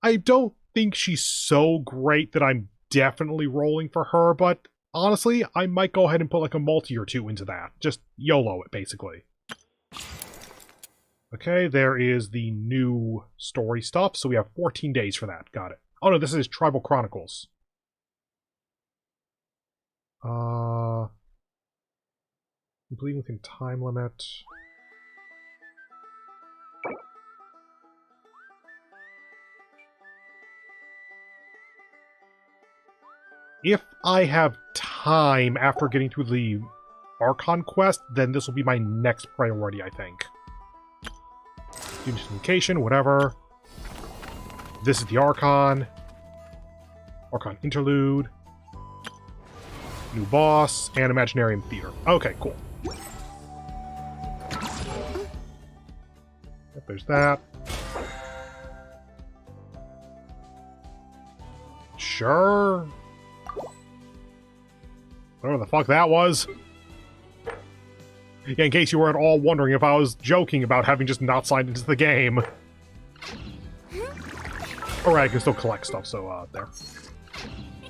I don't think she's so great that I'm definitely rolling for her, but honestly, I might go ahead and put like a multi or two into that. Just YOLO it, basically. Okay, there is the new story stuff, so we have 14 days for that. Got it. Oh no, this is Tribal Chronicles. Completing within time limit. If I have time after getting through the Archon quest, then this will be my next priority, I think. Communication, whatever. This is the Archon. Archon Interlude. New boss, and Imaginarium Theater. Okay, cool. Yep, there's that. Sure. Whatever the fuck that was. Yeah, in case you were at all wondering if I was joking about having just not signed into the game. Alright, I can still collect stuff, so, there.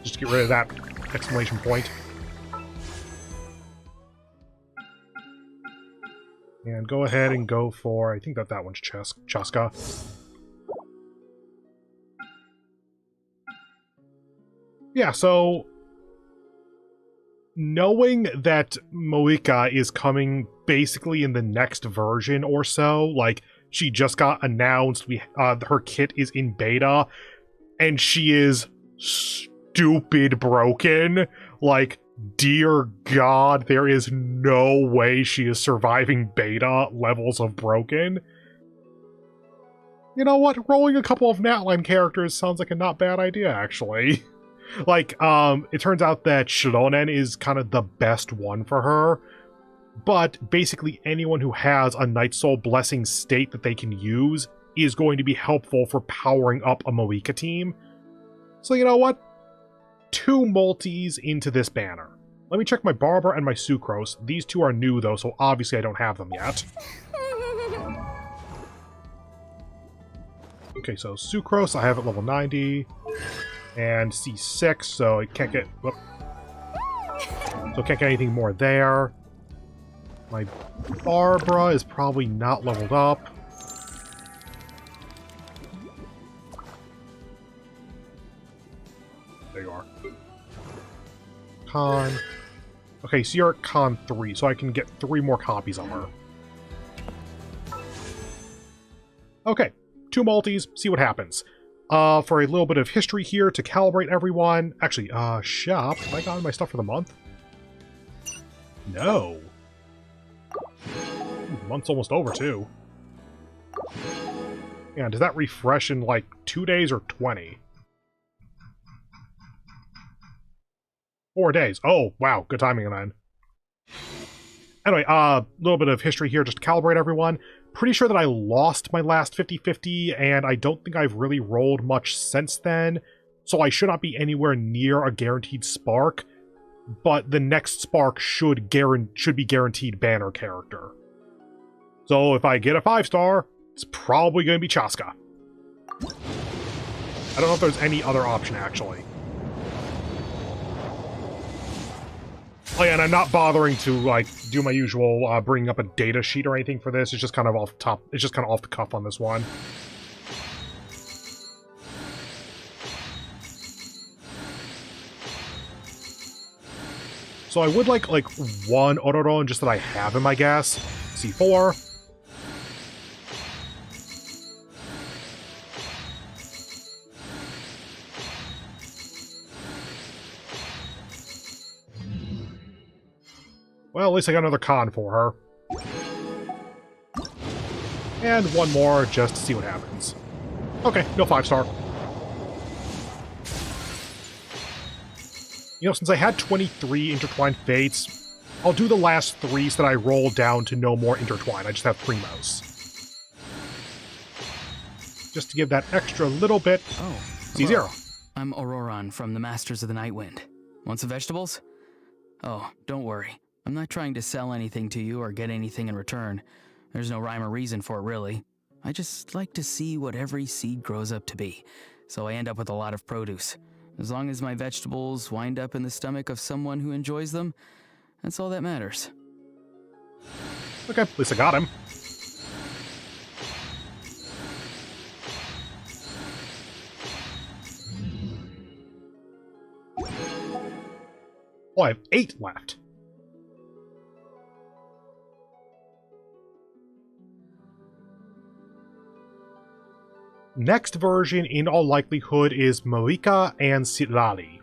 Just get rid of that exclamation point. And go ahead and go for, I think that one's Chaska. Yeah, so knowing that Moika is coming basically in the next version or so, like, she just got announced, her kit is in beta, and she is stupid broken. Like, dear God, there is no way she is surviving beta levels of broken. You know what? Rolling a couple of Natline characters sounds like a not bad idea, actually. Like, it turns out that Shironen is kind of the best one for her, but basically anyone who has a Night Soul Blessing state that they can use is going to be helpful for powering up a Moika team. So you know what? 2 multis into this banner. Let me check my Barbara and my Sucrose. These 2 are new though, so obviously I don't have them yet. Okay, so Sucrose I have at level 90. And C6, so it can't get... Whoop. So can't get anything more there. My Barbara is probably not leveled up. There you are. Con. Okay, so you're at Con 3, so I can get 3 more copies of her. Okay, 2 multis, see what happens. For a little bit of history here to calibrate everyone. Actually, shop. Have I gotten my stuff for the month? No. Ooh, the month's almost over, too. Yeah, does that refresh in, like, 2 days or 20? 4 days. Oh, wow. Good timing, then. Anyway, little bit of history here just to calibrate everyone. Pretty sure that I lost my last 50-50, and I don't think I've really rolled much since then, so I should not be anywhere near a guaranteed spark, but the next spark should be guaranteed banner character. So if I get a 5-star, it's probably going to be Chaska. I don't know if there's any other option, actually. Oh yeah, and I'm not bothering to, like, do my usual bringing up a data sheet or anything for this. It's just kind of off top. It's just kind of off the cuff on this one. So I would like one Ororon just that I have him, I guess. C4. Well, at least I got another con for her. And one more just to see what happens. Okay, no 5-star. You know, since I had 23 Intertwined Fates, I'll do the last 3 so that I roll down to no more Intertwine. I just have Primos. Just to give that extra little bit. Oh, C0. hello. I'm Auroron from the Masters of the Nightwind. Want some vegetables? Oh, don't worry. I'm not trying to sell anything to you or get anything in return. There's no rhyme or reason for it, really. I just like to see what every seed grows up to be, so I end up with a lot of produce. As long as my vegetables wind up in the stomach of someone who enjoys them, that's all that matters. Okay, at least I got him. Oh, I have 8 left. Next version, in all likelihood, is Marika and Sitlali.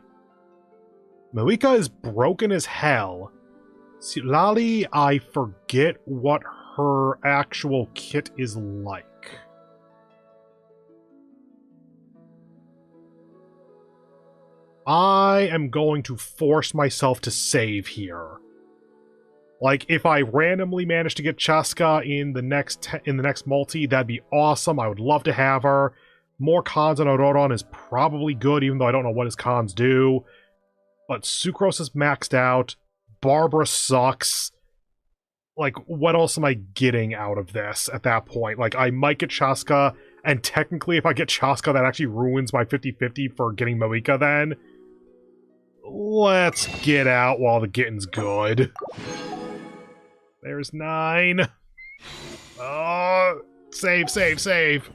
Marika is broken as hell. Sitlali, I forget what her actual kit is like. I am going to force myself to save here. Like, if I randomly manage to get Chaska in the next multi, that'd be awesome. I would love to have her. More cons on Auroron is probably good, even though I don't know what his cons do. But Sucrose is maxed out. Barbara sucks. Like, what else am I getting out of this at that point? Like, I might get Chaska, and technically if I get Chaska, that actually ruins my 50-50 for getting Marika then. Let's get out while the getting's good. There's 9. Oh, save, save, save.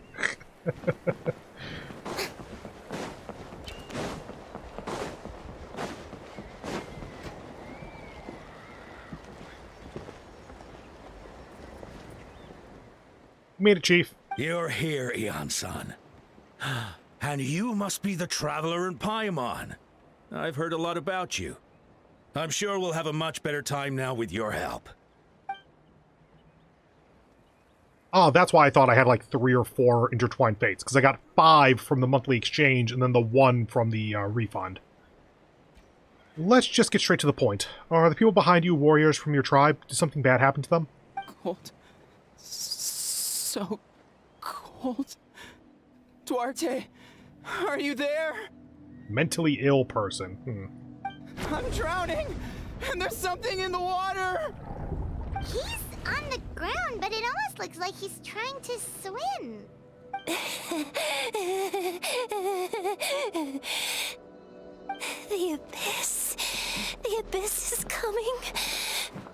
Made it, Chief. You're here, Eon-san. And you must be the traveler in Paimon. I've heard a lot about you. I'm sure we'll have a much better time now with your help. Oh, that's why I thought I had like 3 or 4 intertwined fates, because I got 5 from the monthly exchange and then the 1 from the refund. Let's just get straight to the point. Are the people behind you warriors from your tribe? Did something bad happen to them? Cold. So cold. Duarte, are you there? Mentally ill person. I'm drowning, and there's something in the water. He's on the ground, but it almost looks like he's trying to swim. The abyss. The abyss is coming.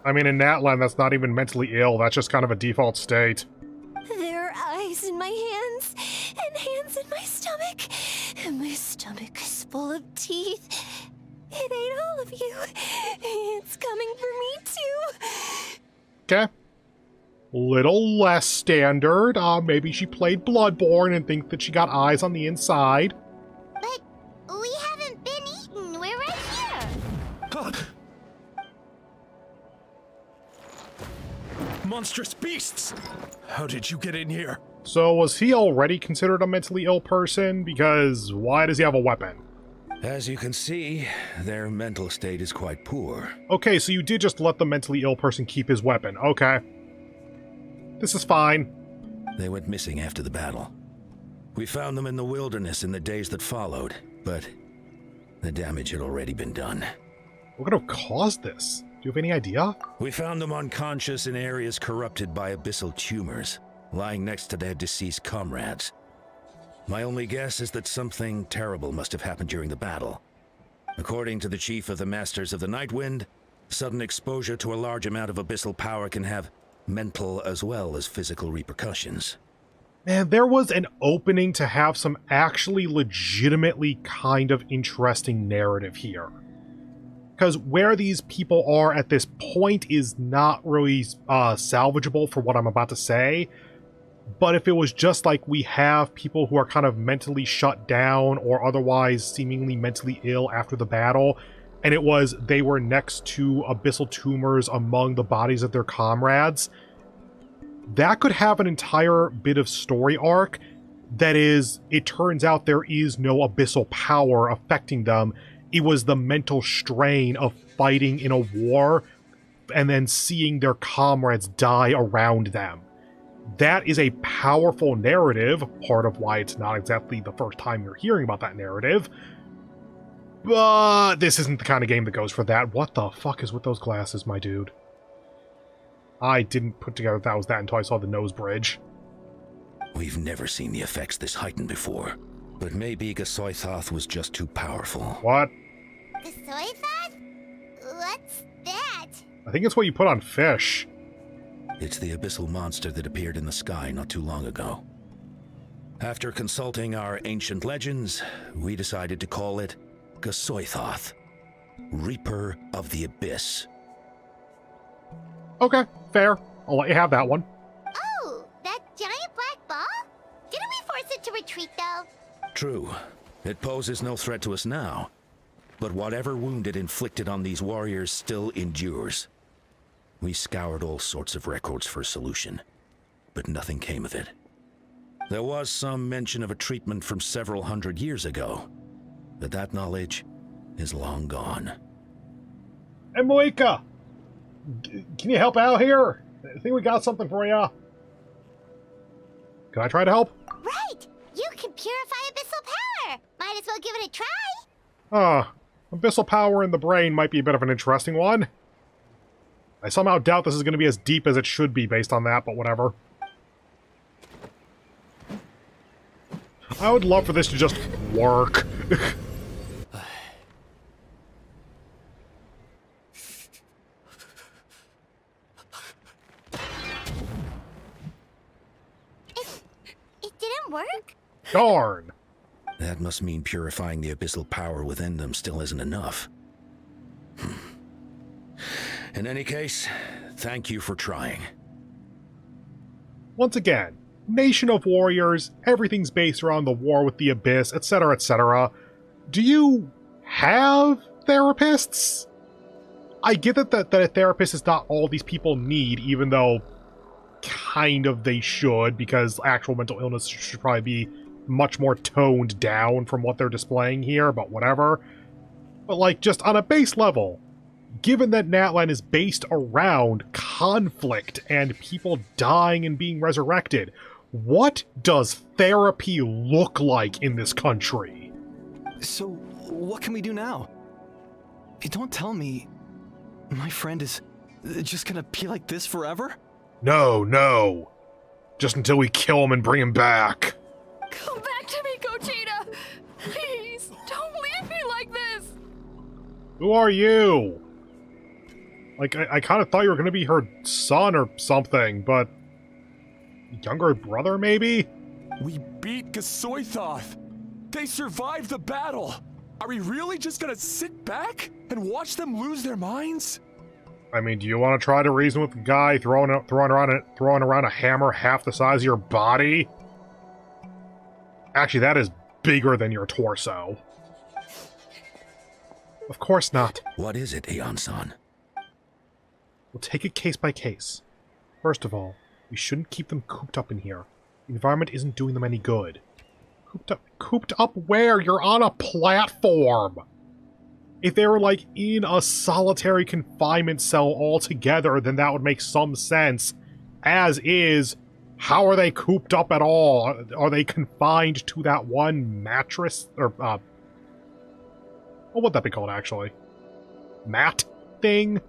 I mean, in that line, that's not even mentally ill. That's just kind of a default state. There are eyes in my hands, and hands in my stomach. And my stomach is full of teeth. It ate all of you. It's coming for me, too. Okay. Little less standard. Maybe she played Bloodborne and think that she got eyes on the inside. But we haven't been eaten. We're right here. Monstrous beasts! How did you get in here? So was he already considered a mentally ill person? Because why does he have a weapon? As you can see, their mental state is quite poor. Okay, so you did just let the mentally ill person keep his weapon. Okay. This is fine. They went missing after the battle. We found them in the wilderness in the days that followed, but the damage had already been done. What could have caused this? Do you have any idea? We found them unconscious in areas corrupted by abyssal tumors, lying next to their deceased comrades. My only guess is that something terrible must have happened during the battle. According to the chief of the Masters of the Nightwind, sudden exposure to a large amount of abyssal power can have mental as well as physical repercussions. Man, there was an opening to have some actually legitimately kind of interesting narrative here. Because where these people are at this point is not really salvageable for what I'm about to say. But if it was just like we have people who are kind of mentally shut down or otherwise seemingly mentally ill after the battle, and it was they were next to abyssal tumors among the bodies of their comrades, that could have an entire bit of story arc that is, it turns out there is no abyssal power affecting them. It was the mental strain of fighting in a war and then seeing their comrades die around them. That is a powerful narrative, part of why it's not exactly the first time you're hearing about that narrative. But this isn't the kind of game that goes for that. What the fuck is with those glasses, my dude? I didn't put together that was that until I saw the nose bridge. We've never seen the effects this heightened before, but maybe Gasoithoth was just too powerful. What? The soy sauce? What's that? I think it's what you put on fish. It's the abyssal monster that appeared in the sky not too long ago. After consulting our ancient legends, we decided to call it Gasoithoth, Reaper of the Abyss. Okay, fair. I'll let you have that one. Oh, that giant black ball? Didn't we force it to retreat, though? True. It poses no threat to us now. But whatever wound it inflicted on these warriors still endures. We scoured all sorts of records for a solution, but nothing came of it. There was some mention of a treatment from several hundred years ago, but that knowledge is long gone. Hey, Moika! Can you help out here? I think we got something for you. Can I try to help? Right! You can purify abyssal power! Might as well give it a try! Abyssal power in the brain might be a bit of an interesting one. I somehow doubt this is going to be as deep as it should be based on that, but whatever. I would love for this to just work. It didn't work? Darn. That must mean purifying the abyssal power within them still isn't enough. In any case, thank you for trying. Once again, nation of warriors, everything's based around the war with the abyss, etc., etc. Do you have therapists? I get that a therapist is not all these people need, even though kind of they should, because actual mental illness should probably be much more toned down from what they're displaying here, but whatever. But like, just on a base level, given that Natlan is based around conflict and people dying and being resurrected, what does therapy look like in this country? So, what can we do now? Don't tell me my friend is just gonna be like this forever? No. Just until we kill him and bring him back. Come back to me, Gogeta! Please, don't leave me like this! Who are you? Like, I kind of thought you were going to be her son or something, but... younger brother, maybe? We beat Gasoithoth! They survived the battle! Are we really just gonna sit back and watch them lose their minds? I mean, do you want to try to reason with the guy throwing around a hammer half the size of your body? Actually, that is bigger than your torso. Of course not. What is it, Aeon-san? We'll take it case by case. First of all, we shouldn't keep them cooped up in here. The environment isn't doing them any good. Cooped up where? You're on a platform! If they were, like, in a solitary confinement cell altogether, then that would make some sense. As is, how are they cooped up at all? Are they confined to that one mattress? Or, what would that be called, actually? Mat thing?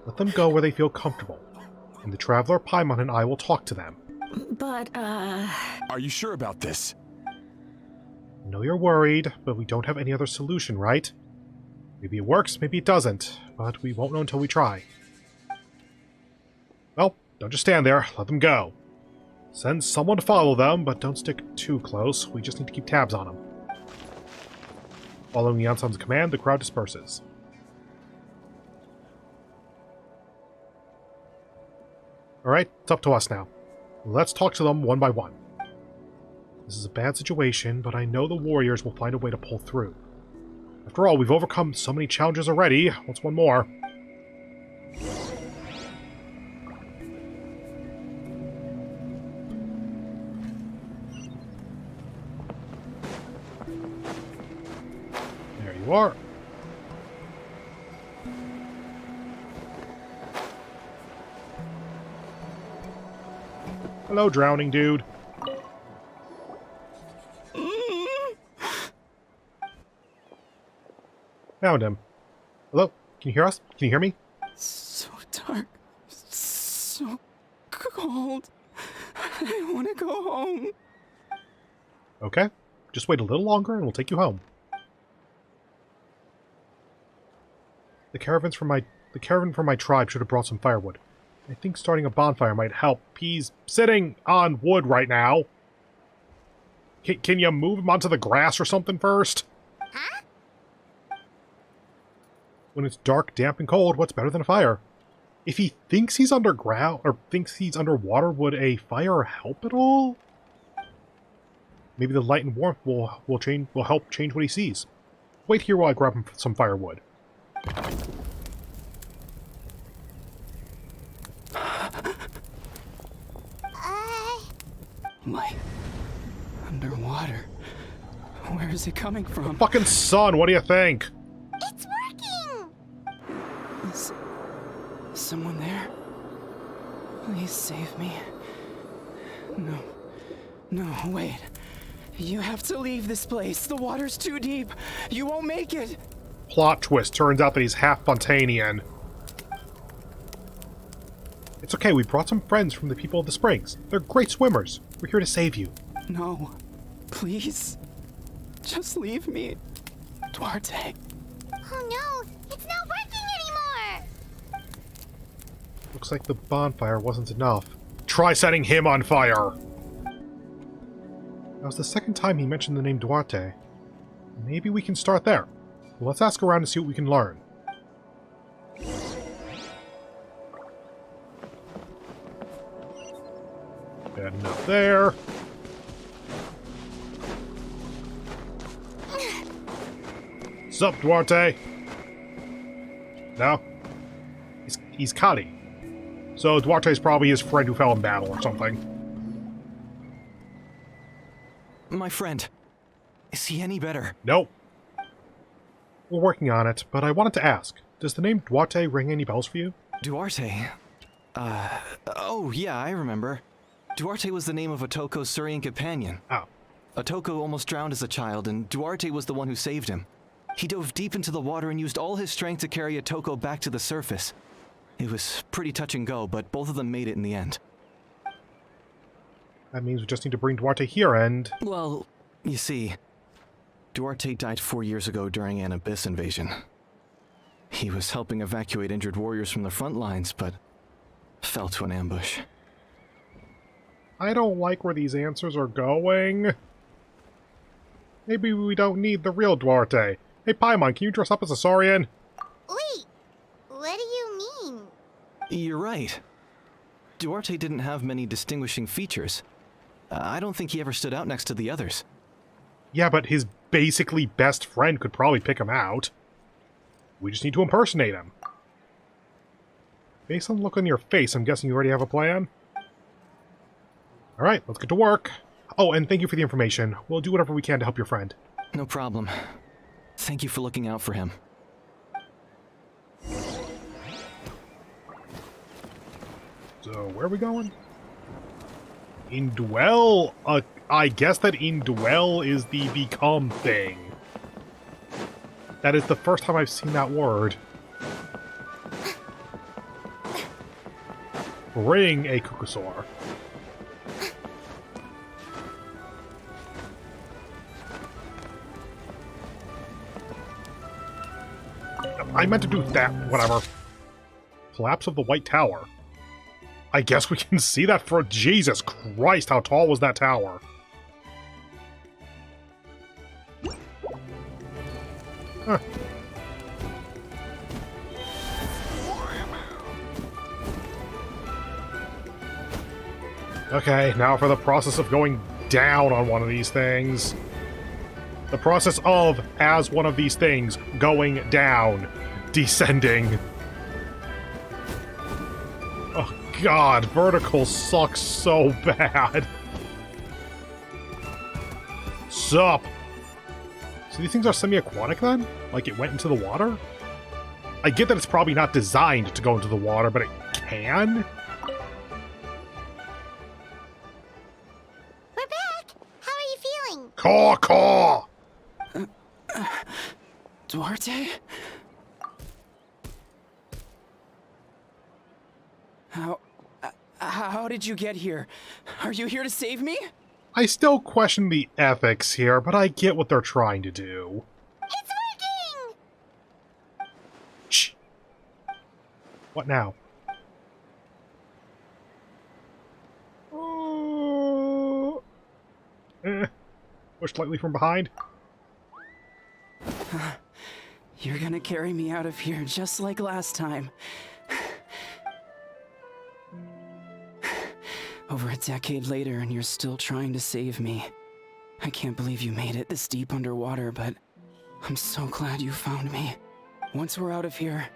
Let them go where they feel comfortable. And the Traveler Paimon and I will talk to them. But, Are you sure about this? I know you're worried, but we don't have any other solution, right? Maybe it works, maybe it doesn't, but we won't know until we try. Well, don't just stand there, let them go. Send someone to follow them, but don't stick too close. We just need to keep tabs on them. Following Yanson's command, the crowd disperses. Alright, it's up to us now. Let's talk to them one by one. This is a bad situation, but I know the warriors will find a way to pull through. After all, we've overcome so many challenges already. What's one more? There you are. Hello, drowning dude. Found him. Hello? Can you hear us? Can you hear me? So dark. So cold. I want to go home. Okay. Just wait a little longer and we'll take you home. The caravan from my tribe should have brought some firewood. I think starting a bonfire might help. He's sitting on wood right now. Can you move him onto the grass or something first? Huh? When it's dark, damp, and cold, what's better than a fire? If he thinks he's underground, or thinks he's underwater, would a fire help at all? Maybe the light and warmth will help change what he sees. Wait here while I grab him some firewood. Light. Underwater. Where is it coming from? Fucking sun, what do you think? It's working! Is someone there? Please save me. No. No, wait. You have to leave this place. The water's too deep. You won't make it. Plot twist. Turns out that he's half Fontanian. It's okay, we brought some friends from the people of the springs. They're great swimmers. We're here to save you. No. Please. Just leave me. Duarte. Oh no! It's not working anymore! Looks like the bonfire wasn't enough. Try setting him on fire! That was the second time he mentioned the name Duarte. Maybe we can start there. Well, let's ask around and see what we can learn. Bad enough there. Sup, Duarte? No? He's Kadi. So Duarte's probably his friend who fell in battle or something. My friend. Is he any better? Nope. We're working on it, but I wanted to ask. Does the name Duarte ring any bells for you? Duarte? Oh yeah, I remember. Duarte was the name of Otoko's Surian companion. Oh. Otoko almost drowned as a child, and Duarte was the one who saved him. He dove deep into the water and used all his strength to carry Otoko back to the surface. It was pretty touch and go, but both of them made it in the end. That means we just need to bring Duarte here and... Well, you see, Duarte died 4 years ago during an Abyss invasion. He was helping evacuate injured warriors from the front lines, but fell to an ambush. I don't like where these answers are going. Maybe we don't need the real Duarte. Hey, Paimon, can you dress up as a Saurian? Wait, what do you mean? You're right. Duarte didn't have many distinguishing features. I don't think he ever stood out next to the others. Yeah, but his basically best friend could probably pick him out. We just need to impersonate him. Based on the look on your face, I'm guessing you already have a plan? Alright, let's get to work. Oh, and thank you for the information. We'll do whatever we can to help your friend. No problem. Thank you for looking out for him. So, where are we going? Indwell? I guess that indwell is the become thing. That is the first time I've seen that word. Bring a Kukusaur. I meant to do that, whatever. Collapse of the White Tower. I guess we can see that for... Jesus Christ, how tall was that tower? Huh. Okay, now for the process of going down on one of these things. The process of, as one of these things, going down, descending. Oh god, vertical sucks so bad. Sup? So these things are semi-aquatic then? Like it went into the water? I get that it's probably not designed to go into the water, but it can? We're back! How are you feeling? Caw, caw! Duarte? How did you get here? Are you here to save me? I still question the ethics here, but I get what they're trying to do. It's working! Shh. What now? Push slightly from behind. You're gonna carry me out of here just like last time. Over a decade later, and you're still trying to save me. I can't believe you made it this deep underwater, but I'm so glad you found me. Once we're out of here,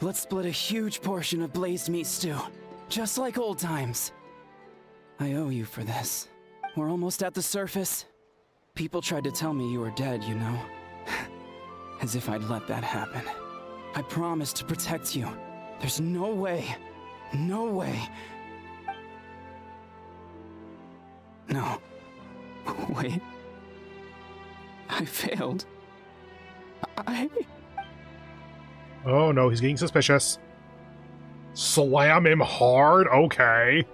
let's split a huge portion of blazed meat stew, just like old times. I owe you for this. We're almost at the surface. People tried to tell me you were dead, you know. As if I'd let that happen. I promised to protect you. There's no way. No way. No. Wait. I failed. Oh no, he's getting suspicious. Slam him hard? Okay.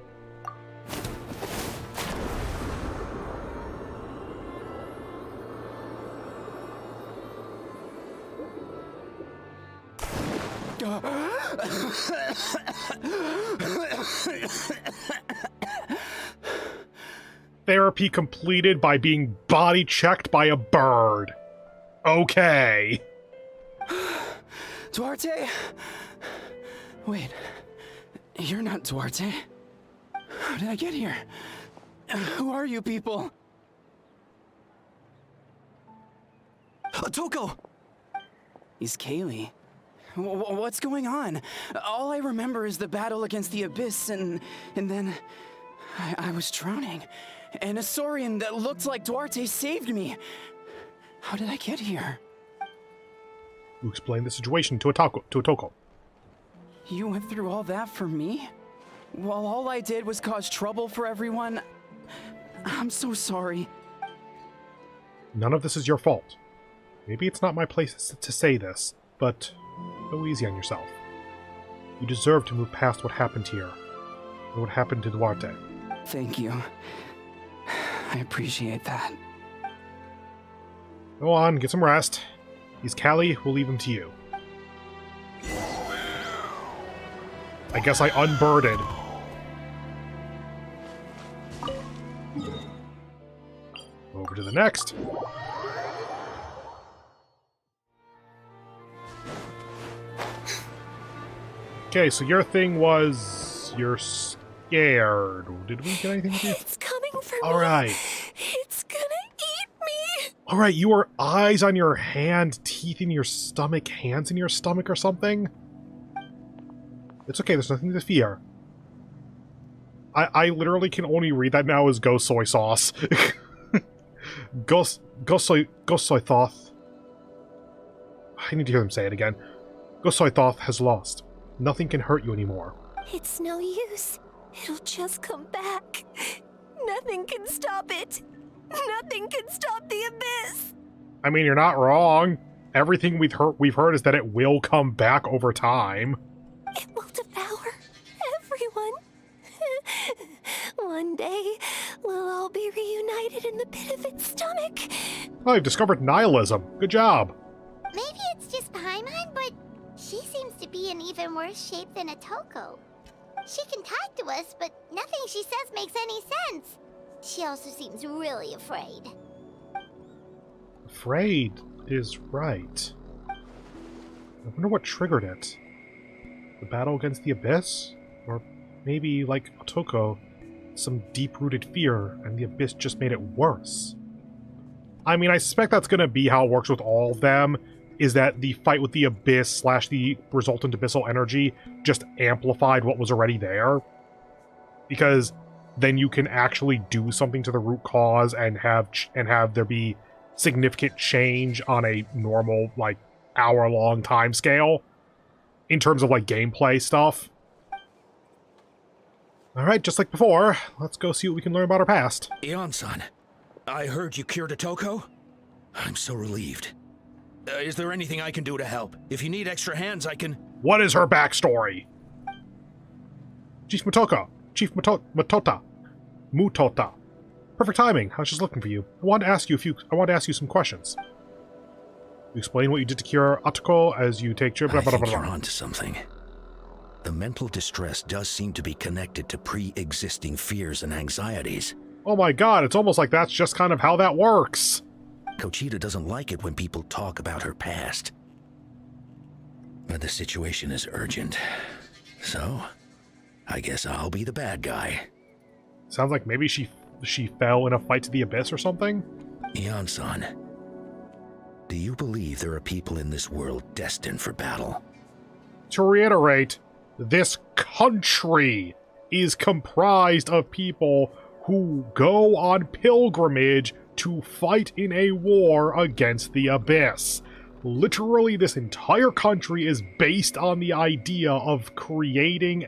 Therapy completed by being body checked by a bird. Okay. Duarte? Wait. You're not Duarte. How did I get here? Who are you people? Toko! He's Kaylee. What's going on? All I remember is the battle against the Abyss, and then I was drowning. And a Saurian that looked like Duarte saved me. How did I get here? You explained the situation to a Toko. You went through all that for me? While all I did was cause trouble for everyone? I'm so sorry. None of this is your fault. Maybe it's not my place to say this, but go easy on yourself. You deserve to move past what happened here, and what happened to Duarte. Thank you. I appreciate that. Go on, get some rest. He's Callie, we'll leave him to you. I guess I unbirded. Over to the next. Okay, so your thing was you're scared. Did we get anything to do? It's coming for me. All right. It's gonna eat me. All right, you were eyes on your hand, teeth in your stomach, hands in your stomach or something? It's okay, there's nothing to fear. I literally can only read that now as go soy sauce. Go soy thoth. I need to hear them say it again. Go soy thoth has lost. Nothing can hurt you anymore. It's no use. It'll just come back. Nothing can stop it. Nothing can stop the abyss. I mean, you're not wrong. Everything we've heard is that it will come back over time. It will devour everyone. One day, we'll all be reunited in the pit of its stomach. Oh, you've discovered nihilism. Good job. Maybe it's just Paimon, but she seems to be in even worse shape than a Toko. She can talk to us, but nothing she says makes any sense. She also seems really afraid. Afraid is right. I wonder what triggered it. The battle against the Abyss? Or maybe, like Otoko, some deep-rooted fear, and the Abyss just made it worse. I mean, I suspect that's going to be how it works with all of them, is that the fight with the Abyss / the resultant abyssal energy just amplified what was already there. Because then you can actually do something to the root cause and have there be significant change on a normal, like, hour-long time scale in terms of, like, gameplay stuff. Alright, just like before, let's go see what we can learn about our past. Ion-san, I heard you cured a Toko? I'm so relieved. Is there anything I can do to help? If you need extra hands, I can... What is her backstory? Chief Mutota. Perfect timing. I was just looking for you. I wanted to ask you some questions. You explain what you did to cure Archon as you take I think you're onto something. The mental distress does seem to be connected to pre-existing fears and anxieties. Oh my god, it's almost like that's just kind of how that works. Conchita doesn't like it when people talk about her past. But the situation is urgent. So, I guess I'll be the bad guy. Sounds like maybe she fell in a fight to the abyss or something? Ian-san, do you believe there are people in this world destined for battle? To reiterate, this country is comprised of people who go on pilgrimage to fight in a war against the abyss. Literally, this entire country is based on the idea of creating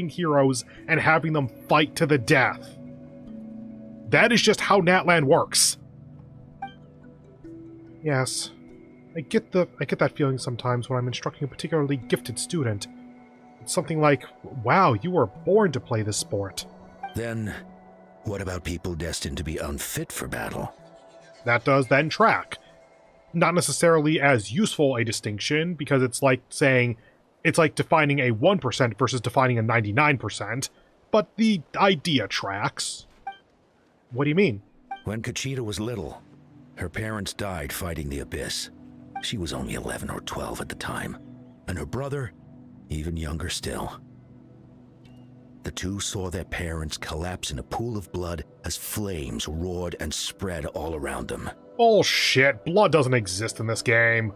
heroes and having them fight to the death. That is just how Natlan works. Yes, I get that feeling sometimes when I'm instructing a particularly gifted student. It's something like, wow, you were born to play this sport. Then, what about people destined to be unfit for battle? That does then track. Not necessarily as useful a distinction, because it's like defining a 1% versus defining a 99%, but the idea tracks. What do you mean? When Conchita was little, her parents died fighting the abyss. She was only 11 or 12 at the time, and her brother, even younger still. The two saw their parents collapse in a pool of blood as flames roared and spread all around them. Bullshit, blood doesn't exist in this game.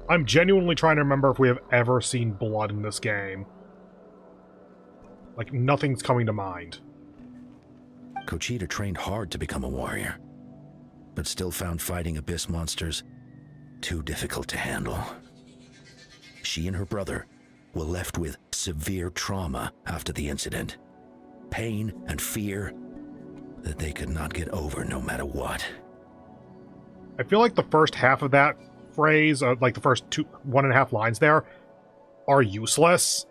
I'm genuinely trying to remember if we have ever seen blood in this game. Like, nothing's coming to mind. Conchita trained hard to become a warrior, but still found fighting abyss monsters too difficult to handle. She and her brother were left with severe trauma after the incident. Pain and fear that they could not get over no matter what. I feel like the first half of that phrase, like the first 1.5 lines there, are useless.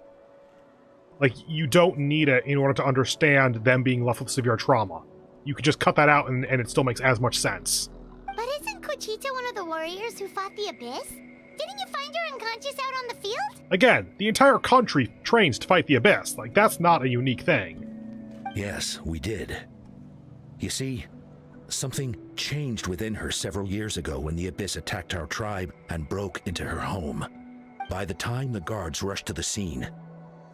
Like, you don't need it in order to understand them being left with severe trauma. You could just cut that out and it still makes as much sense. But isn't Conchita one of the warriors who fought the abyss? Didn't you find her unconscious out on the field? Again, the entire country trains to fight the abyss. Like, that's not a unique thing. Yes, we did. You see, something changed within her several years ago when the abyss attacked our tribe and broke into her home. By the time the guards rushed to the scene,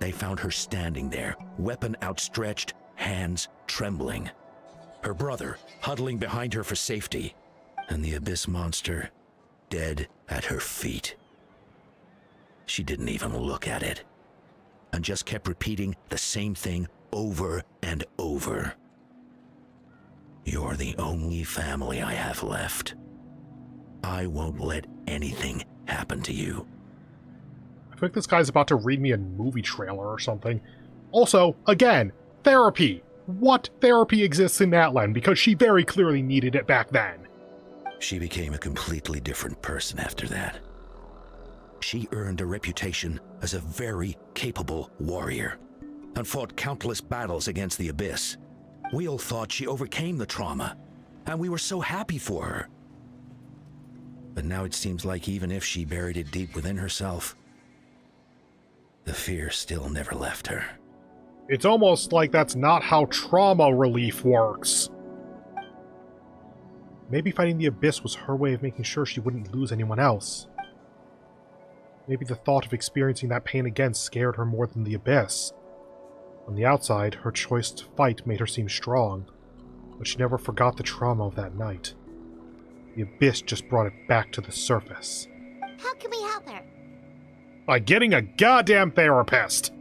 they found her standing there, weapon outstretched, hands trembling. Her brother huddling behind her for safety, and the abyss monster dead at her feet. She didn't even look at it, and just kept repeating the same thing over and over. You're the only family I have left. I won't let anything happen to you. I feel like this guy's about to read me a movie trailer or something. Also, again, therapy. What therapy exists in Natlan? Because she very clearly needed it back then. She became a completely different person after that. She earned a reputation as a very capable warrior and fought countless battles against the abyss. We all thought she overcame the trauma, and we were so happy for her. But now it seems like even if she buried it deep within herself, the fear still never left her. It's almost like that's not how trauma relief works. Maybe fighting the abyss was her way of making sure she wouldn't lose anyone else. Maybe the thought of experiencing that pain again scared her more than the abyss. On the outside, her choice to fight made her seem strong, but she never forgot the trauma of that night. The abyss just brought it back to the surface. How can we help her? By getting a goddamn therapist!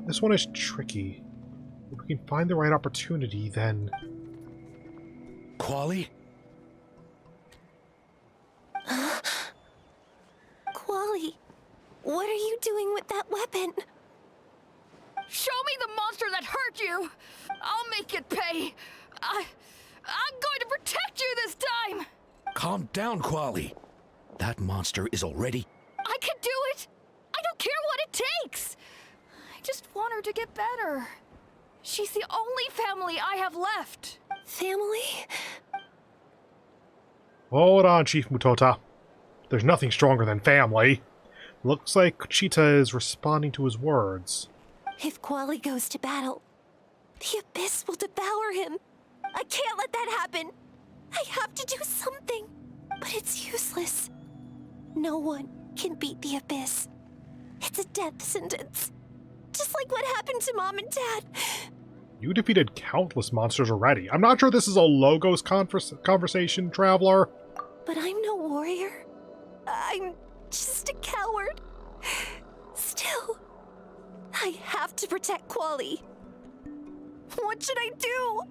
This one is tricky. If we can find the right opportunity, then... Quali? Quali, what are you doing with that weapon? Show me the monster that hurt you! I'll make it pay! I'm going to protect you this time! Calm down, Quali. That monster is already... I can do it! I don't care what it takes! I just want her to get better. She's the only family I have left. Family? Hold on, Chief Mutota. There's nothing stronger than family. Looks like Kuchita is responding to his words. If Quali goes to battle, the Abyss will devour him. I can't let that happen. I have to do something. But it's useless. No one can beat the Abyss. It's a death sentence. Just like what happened to Mom and Dad. You defeated countless monsters already. I'm not sure this is a Logos conversation, Traveler. But I'm no warrior. I'm just a coward. Still, I have to protect Quali. What should I do?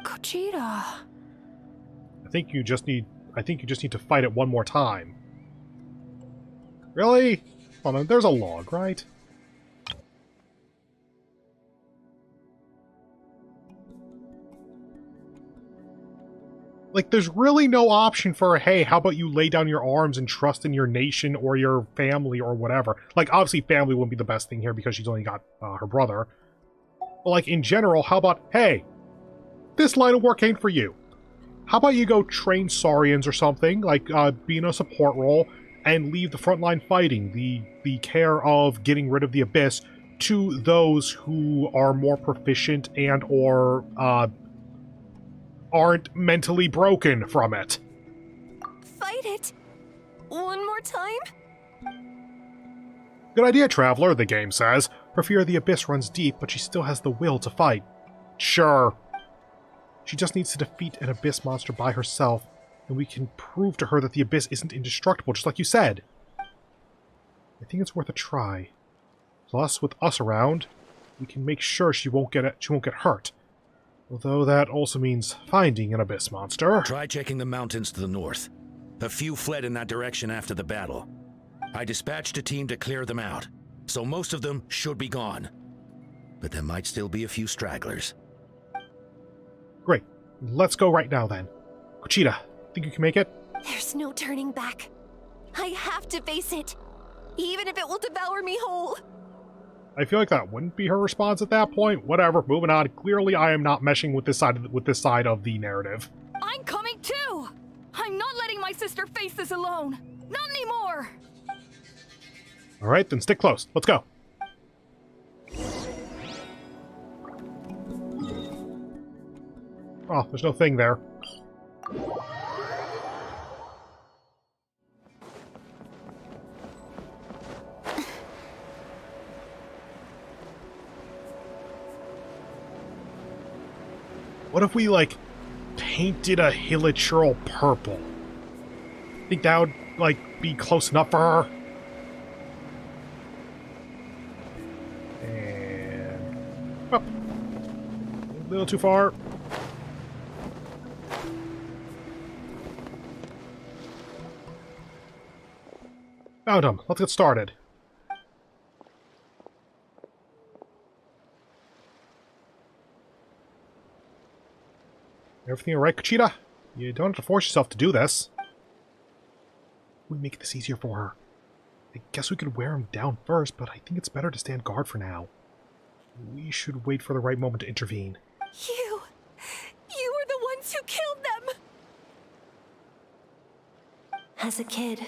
Kuchita. I think you just need to fight it one more time. Really? Hold on, there's a log, right? Like, there's really no option for, hey, how about you lay down your arms and trust in your nation or your family or whatever. Like, obviously family wouldn't be the best thing here because she's only got her brother. But, like, in general, how about, hey, this line of work ain't for you. How about you go train Saurians or something, like, be in a support role, and leave the frontline fighting, the care of getting rid of the Abyss, to those who are more proficient and or, aren't mentally broken from it. Fight it. One more time? Good idea, Traveler, the game says. Her fear of the Abyss runs deep, but she still has the will to fight. Sure. She just needs to defeat an Abyss monster by herself, and we can prove to her that the Abyss isn't indestructible, just like you said. I think it's worth a try. Plus, with us around, we can make sure she won't get hurt. Although that also means finding an Abyss monster. Try checking the mountains to the north. A few fled in that direction after the battle. I dispatched a team to clear them out, so most of them should be gone. But there might still be a few stragglers. Great. Let's go right now, then. Kuchita, think you can make it? There's no turning back. I have to face it, even if it will devour me whole. I feel like that wouldn't be her response at that point. Whatever, moving on. Clearly, I am not meshing with this side of the narrative. I'm coming too! I'm not letting my sister face this alone. Not anymore! Alright, then stick close. Let's go. Oh, there's no thing there. What if we, like, painted a hilichurl purple? Think that would, like, be close enough for her? And... up. A little too far. Found him. Let's get started. Everything alright, Kuchita? You don't have to force yourself to do this. We make this easier for her. I guess we could wear him down first, but I think it's better to stand guard for now. We should wait for the right moment to intervene. You were the ones who killed them! As a kid,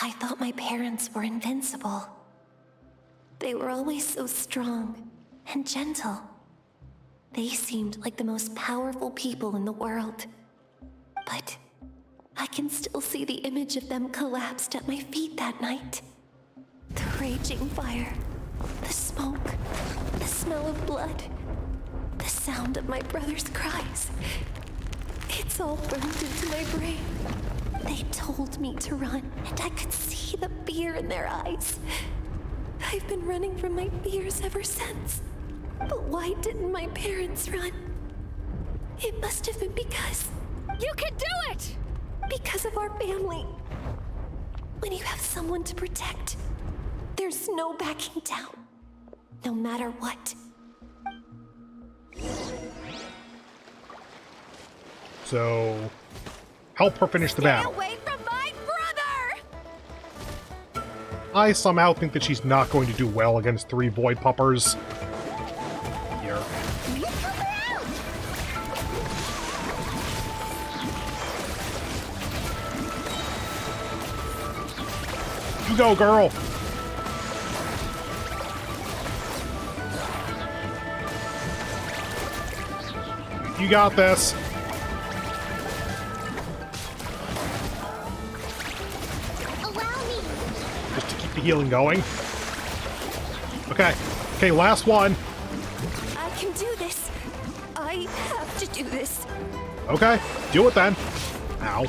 I thought my parents were invincible. They were always so strong and gentle. They seemed like the most powerful people in the world. But I can still see the image of them collapsed at my feet that night. The raging fire, the smoke, the smell of blood, the sound of my brother's cries. It's all burned into my brain. They told me to run, and I could see the fear in their eyes. I've been running from my fears ever since. But why didn't my parents run? It must have been because... You can do it! Because of our family. When you have someone to protect, there's no backing down. No matter what. So, help her finish the battle. Stay away from my brother! I somehow think that she's not going to do well against 3 void puppers. Here. go, girl! You got this. Allow me. Just to keep the healing going. Okay. Okay, last one. I can do this. I have to do this. Okay, do it then. Ow.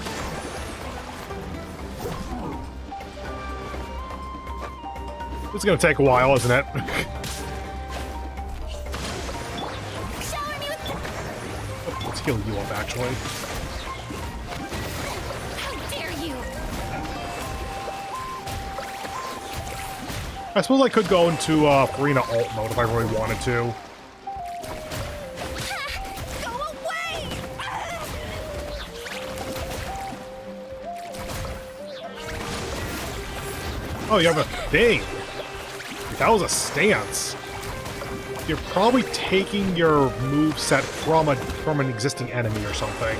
This is gonna take a while, isn't it? Shower me with Let's heal you up, actually. How dare you! I suppose I could go into Arena alt mode if I really wanted to. Go away! Oh, you have a thing. That was a stance. You're probably taking your moveset from an existing enemy or something.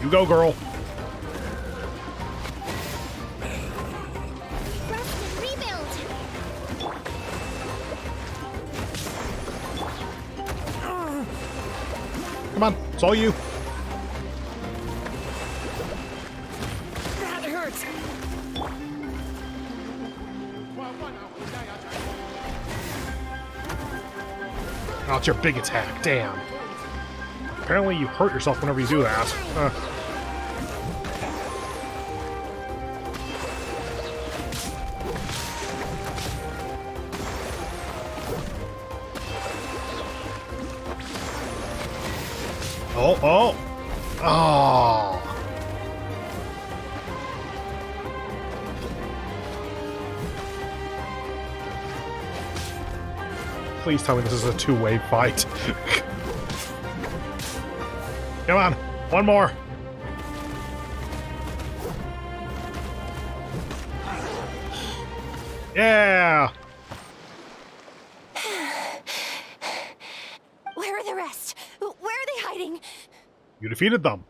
You go, girl. Rest and rebuild! Come on, it's all you. That hurts. Oh, it's your big attack. Damn. Apparently you hurt yourself whenever you do that. Oh, oh! Oh! Please tell me this is a two-way fight. Come on, one more. Yeah! Where are the rest? Where are they hiding? You defeated them.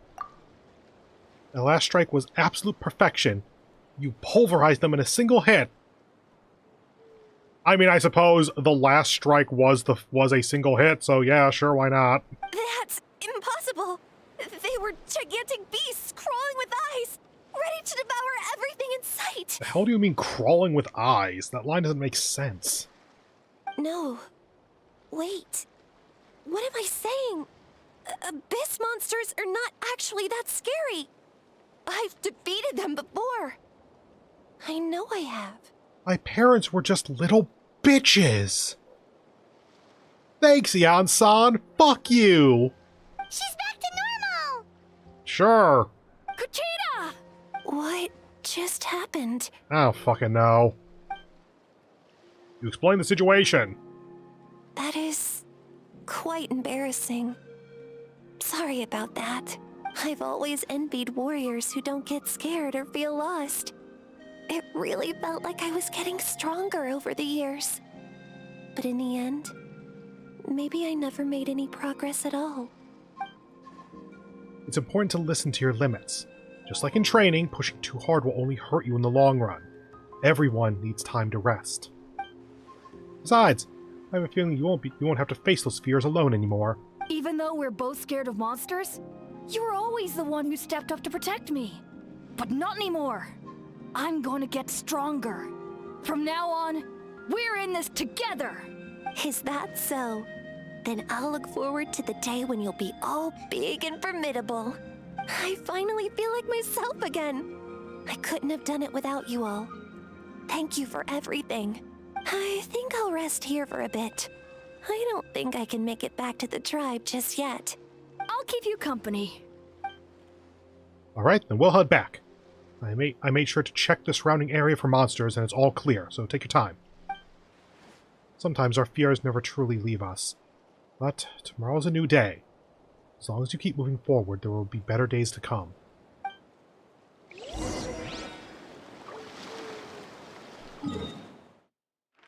The last strike was absolute perfection. You pulverized them in a single hit. I mean, I suppose the last strike was a single hit, so yeah, sure, why not? That's impossible. They were gigantic beasts crawling with eyes, ready to devour everything in sight. The hell do you mean crawling with eyes? That line doesn't make sense. No. Wait. What am I saying? Abyss monsters are not actually that scary. I've defeated them before. I know I have. My parents were just little bitches. Thanks, Yan-san. Fuck you. She's back to normal! Sure. Kuchita! What just happened? I don't fucking know. You explain the situation. That is quite embarrassing. Sorry about that. I've always envied warriors who don't get scared or feel lost. It really felt like I was getting stronger over the years. But in the end, maybe I never made any progress at all. It's important to listen to your limits. Just like in training, pushing too hard will only hurt you in the long run. Everyone needs time to rest. Besides, I have a feeling you won't have to face those fears alone anymore. Even though we're both scared of monsters, you were always the one who stepped up to protect me. But not anymore. I'm going to get stronger. From now on, we're in this together. Is that so? Then I'll look forward to the day when you'll be all big and formidable. I finally feel like myself again. I couldn't have done it without you all. Thank you for everything. I think I'll rest here for a bit. I don't think I can make it back to the tribe just yet. I'll keep you company. Alright, then we'll head back. I made sure to check the surrounding area for monsters, and it's all clear, so take your time. Sometimes our fears never truly leave us. But tomorrow's a new day. As long as you keep moving forward, there will be better days to come.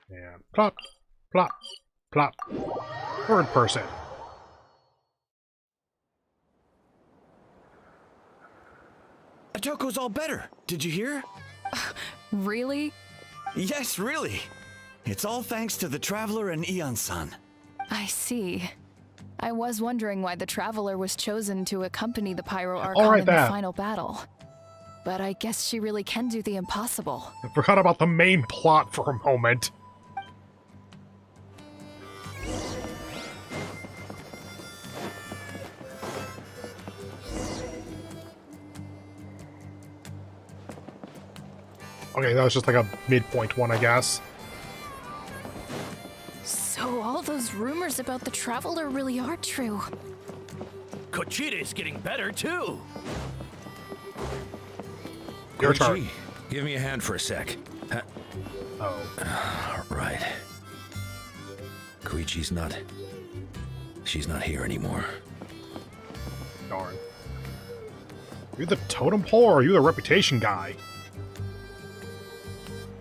And plop, plop, plop. Third person. Atoko's all better. Did you hear? Really? Yes, really. It's all thanks to the Traveler and Ion-san. I see. I was wondering why the Traveler was chosen to accompany the Pyro Archon Alright, in the that. final battle. But I guess she really can do the impossible. I forgot about the main plot for a moment. Okay, that was just like a midpoint one, I guess. So all those rumors about the Traveler really are true. Kochida's getting better too. Your Koichi, turn. give me a hand for a sec. Oh. Right. Koichi's not... She's not here anymore. Darn. Are you the totem pole or are you the reputation guy?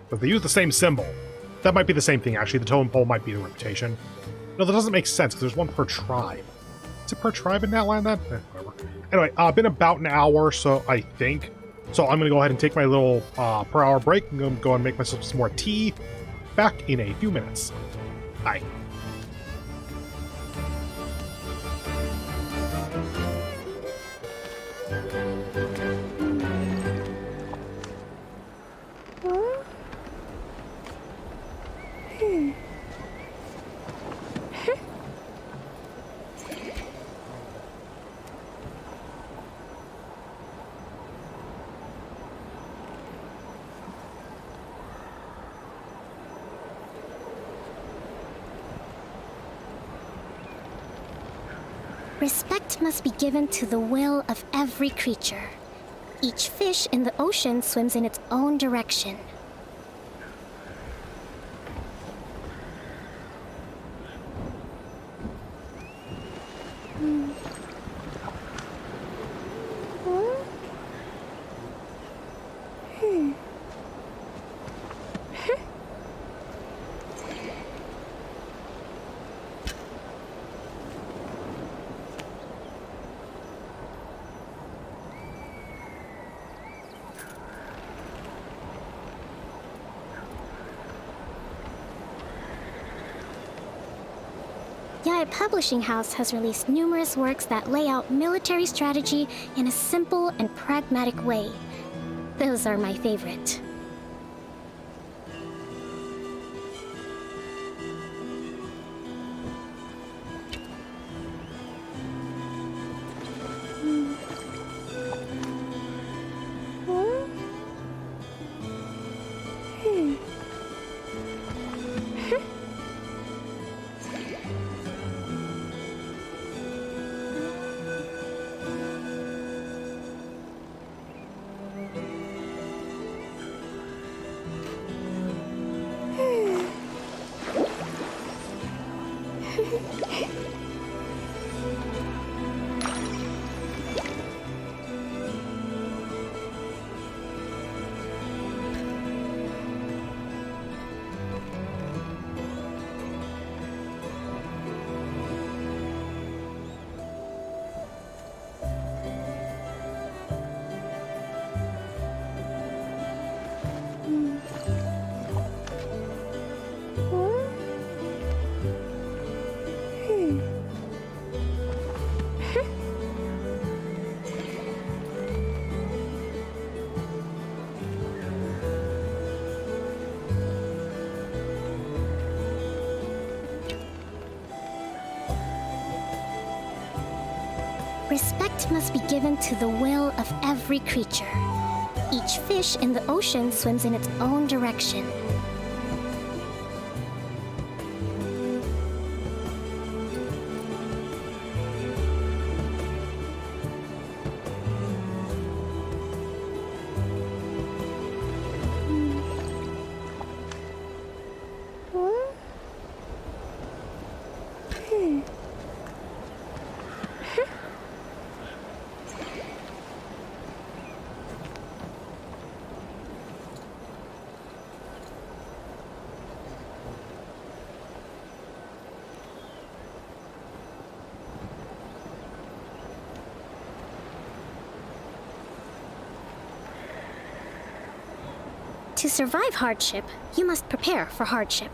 But they use the same symbol. That might be the same thing, actually. The totem pole might be the reputation. No, that doesn't make sense, because there's one per tribe. Is it per tribe in that land, then? Whatever. Anyway, been about an hour, so I think. So I'm going to go ahead and take my little per hour break. I'm going to go and make myself some more tea. Back in a few minutes. Bye. Respect must be given to the will of every creature. Each fish in the ocean swims in its own direction. Yaya Publishing House has released numerous works that lay out military strategy in a simple and pragmatic way. Those are my favorite. Respect must be given to the will of every creature. Each fish in the ocean swims in its own direction. To survive hardship, you must prepare for hardship.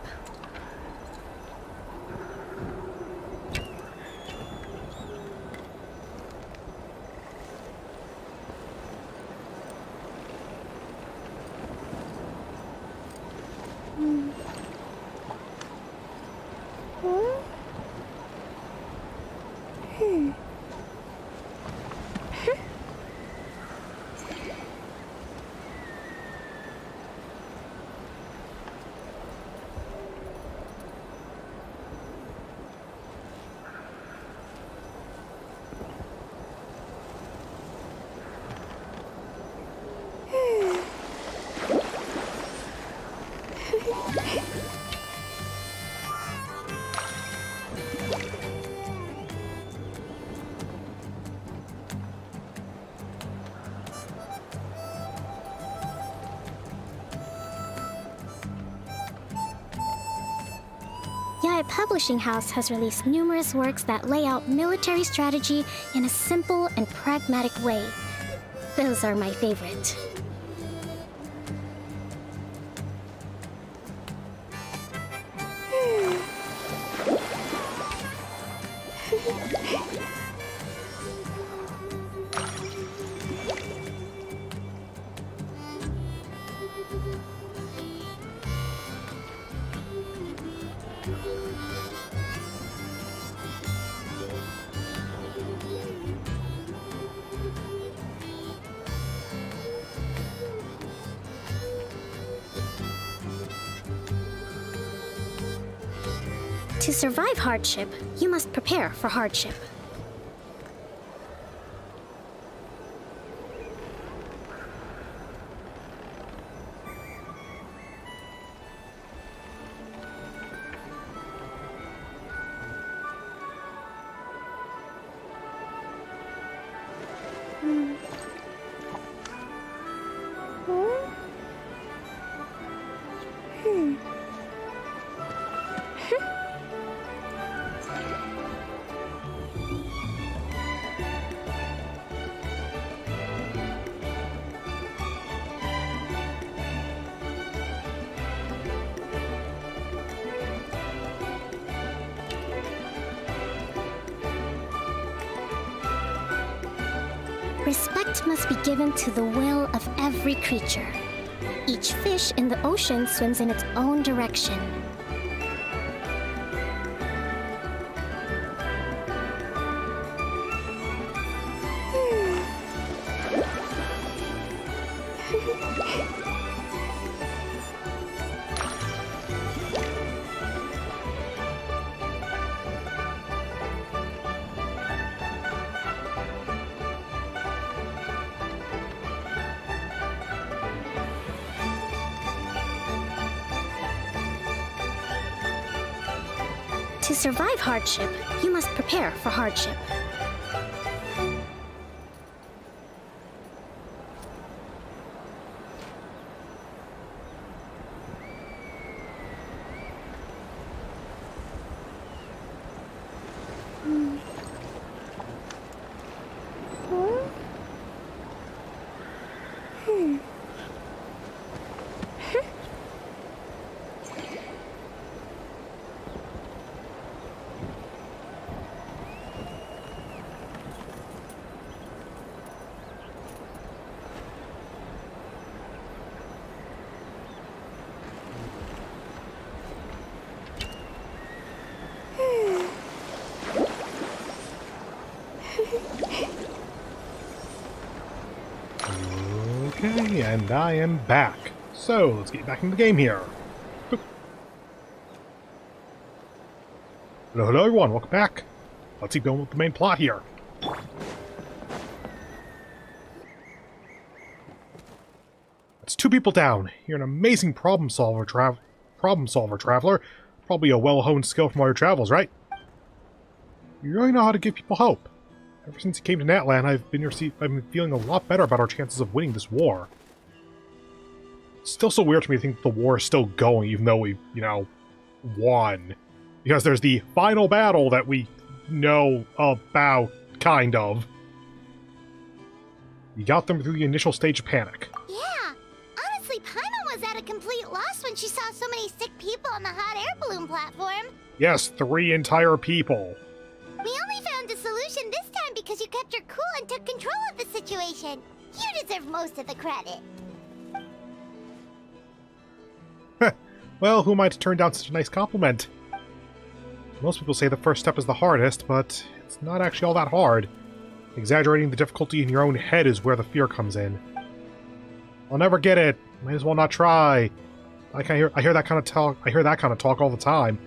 Yaya Publishing House has released numerous works that lay out military strategy in a simple and pragmatic way. Those are my favorite. To survive hardship, you must prepare for hardship. Respect must be given to the will of every creature. Each fish in the ocean swims in its own direction. To survive hardship, you must prepare for hardship. Okay, and I am back. So, let's get back into the game here. Hello everyone, welcome back. Let's keep going with the main plot here. That's 2 people down. You're an amazing problem solver, traveler. Probably a well-honed skill from all your travels, right? You really know how to give people hope. Ever since you came to Natlan, I've been feeling a lot better about our chances of winning this war. It's still so weird to me to think the war is still going, even though we, won. Because there's the final battle that we know about, kind of. You got them through the initial stage of panic. Yeah, honestly, Paimon was at a complete loss when she saw so many sick people on the hot air balloon platform. Yes, 3 entire people. We only found a solution this time because you kept your cool and took control of the situation. You deserve most of the credit. Well, who am I to turn down such a nice compliment? Most people say the first step is the hardest, but it's not actually all that hard. Exaggerating the difficulty in your own head is where the fear comes in. I'll never get it. Might as well not try. I hear that kind of talk all the time.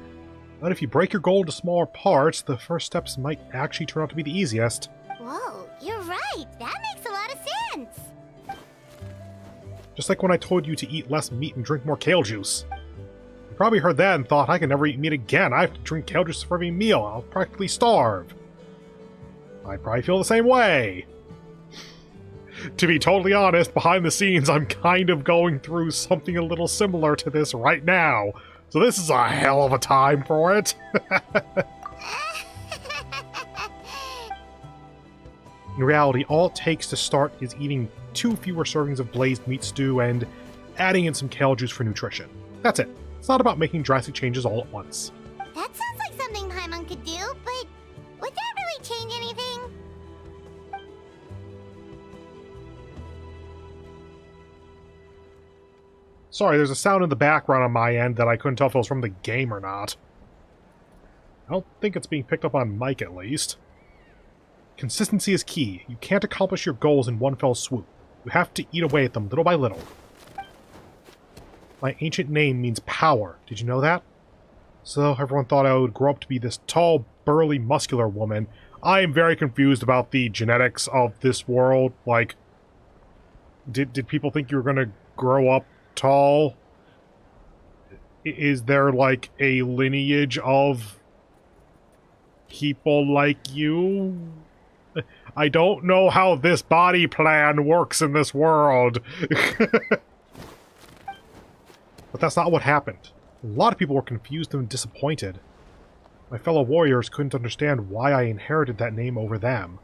But if you break your goal into smaller parts, the first steps might actually turn out to be the easiest. Whoa, you're right. That makes a lot of sense. Just like when I told you to eat less meat and drink more kale juice. You probably heard that and thought, I can never eat meat again. I have to drink kale juice for every meal. I'll practically starve. I probably feel the same way. To be totally honest, behind the scenes, I'm kind of going through something a little similar to this right now. So this is a hell of a time for it. In reality, all it takes to start is eating 2 fewer servings of glazed meat stew and adding in some kale juice for nutrition. That's it. It's not about making drastic changes all at once. That sounds like something Paimon could do, but would that really change anything? Sorry, there's a sound in the background on my end that I couldn't tell if it was from the game or not. I don't think it's being picked up on mic, at least. Consistency is key. You can't accomplish your goals in one fell swoop. You have to eat away at them little by little. My ancient name means power. Did you know that? So everyone thought I would grow up to be this tall, burly, muscular woman. I am very confused about the genetics of this world. Like, did people think you were going to grow up tall? Is there, like, a lineage of people like you? I don't know how this body plan works in this world. But that's not what happened. A lot of people were confused and disappointed. My fellow warriors couldn't understand why I inherited that name over them.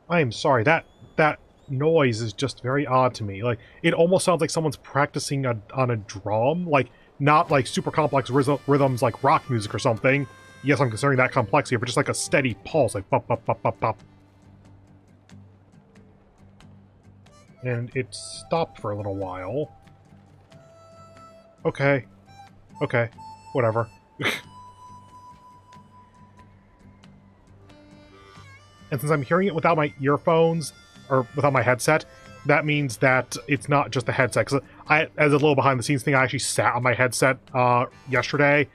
I am sorry, that noise is just very odd to me. Like, it almost sounds like someone's practicing on a drum, like, not like super complex rhythms like rock music or something. Yes, I'm considering that complex here, but just like a steady pulse, like pop, pop, pop, pop, pop. And it stopped for a little while. Okay. Okay. Whatever. And since I'm hearing it without my earphones, or without my headset, that means that it's not just the headset. Because as a little behind-the-scenes thing, I actually sat on my headset yesterday,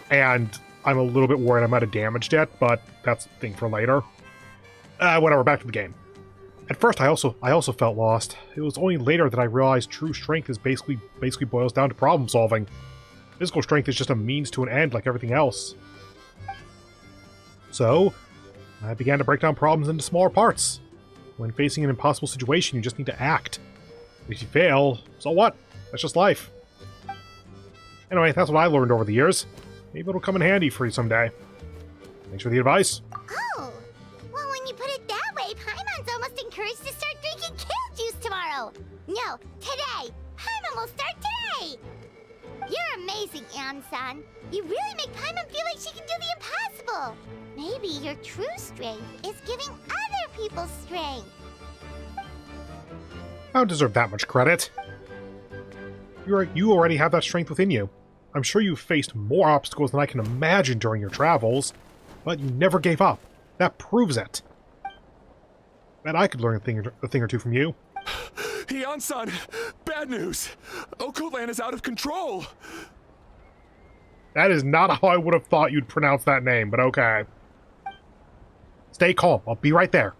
and I'm a little bit worried I might have damaged it, but that's a thing for later. Whatever, back to the game. At first, I also felt lost. It was only later that I realized true strength is basically boils down to problem solving. Physical strength is just a means to an end, like everything else. So, I began to break down problems into smaller parts. When facing an impossible situation, you just need to act. If you fail, so what? That's just life. Anyway, that's what I learned over the years. Maybe it'll come in handy for you someday. Thanks for the advice. Oh, well, when you put it that way, Paimon's almost encouraged to start drinking kale juice tomorrow. No, today. Paimon will start today. You're amazing, Ansan. You really make Paimon feel like she can do the impossible. Maybe your true strength is giving other people strength. I don't deserve that much credit. You already have that strength within you. I'm sure you've faced more obstacles than I can imagine during your travels, but you never gave up. That proves it. Bet I could learn a thing or two from you. Ansan, bad news. Okoland is out of control. That is not how I would have thought you'd pronounce that name, but okay. Stay calm. I'll be right there.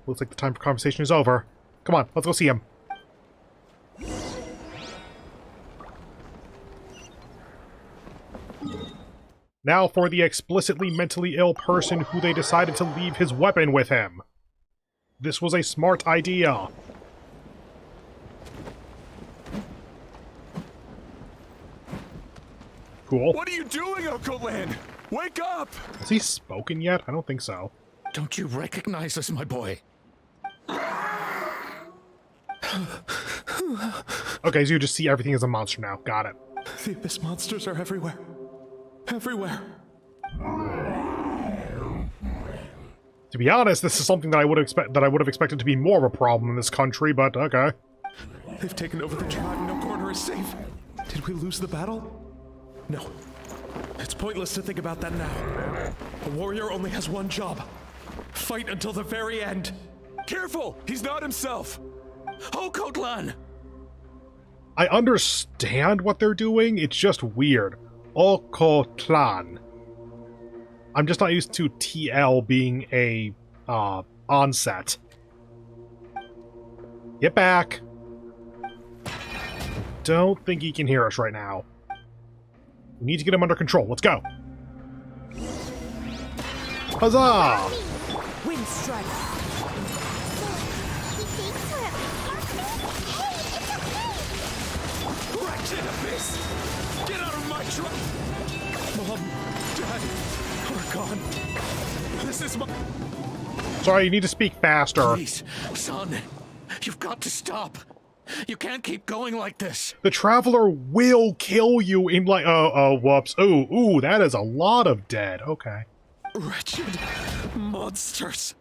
Looks like the time for conversation is over. Come on, let's go see him. Now for the explicitly mentally ill person who they decided to leave his weapon with him. This was a smart idea. Cool. What are you doing, Uncle Lin? Wake up! Has he spoken yet? I don't think so. Don't you recognize us, my boy? Okay, so you just see everything as a monster now. Got it. The abyss monsters are everywhere. Everywhere. To be honest, this is something that I would have expected to be more of a problem in this country, but okay. They've taken over the tribe. No corner is safe. Did we lose the battle? No. It's pointless to think about that now. A warrior only has one job. Fight until the very end. Careful! He's not himself! Okotlan! I understand what they're doing, it's just weird. Okotlan. I'm just not used to TL being a, onset. Get back! Don't think he can hear us right now. We need to get him under control. Let's go! Huzzah! Wind strike. Wretched abyss! Get out of my trap! Mom, Dad, are gone. This is my... Sorry, you need to speak faster. Please, son, you've got to stop. You can't keep going like this. The Traveler will kill you in like... whoops. Ooh, that is a lot of dead. Okay. Wretched monsters!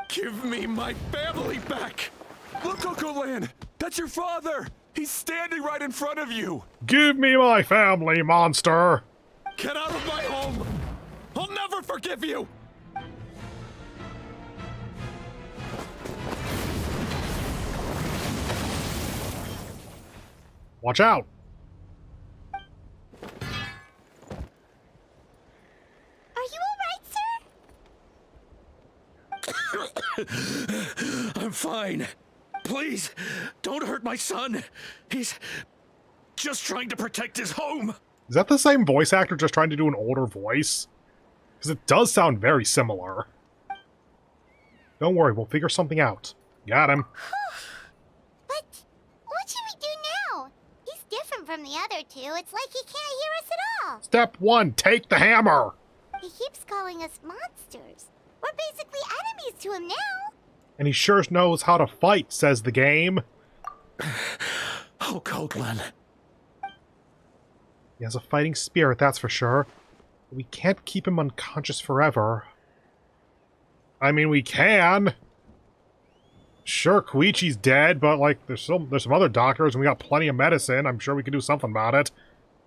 Give me my family back! Look, Uncle Lin! That's your father! He's standing right in front of you! Give me my family, monster! Get out of my home! I'll never forgive you! Watch out! Are you alright, sir? I'm fine. Please, don't hurt my son. He's just trying to protect his home. Is that the same voice actor just trying to do an older voice? Because it does sound very similar. Don't worry, we'll figure something out. Got him. But what should we do now? He's different from the other two. It's like he can't hear us at all. Step 1, take the hammer! He keeps calling us monsters. We're basically enemies to him now. And he sure knows how to fight, says the game. Oh, Kotlan. He has a fighting spirit, that's for sure. But we can't keep him unconscious forever. I mean, we can. Sure, Koichi's dead, but, like, there's some other doctors, and we got plenty of medicine. I'm sure we can do something about it.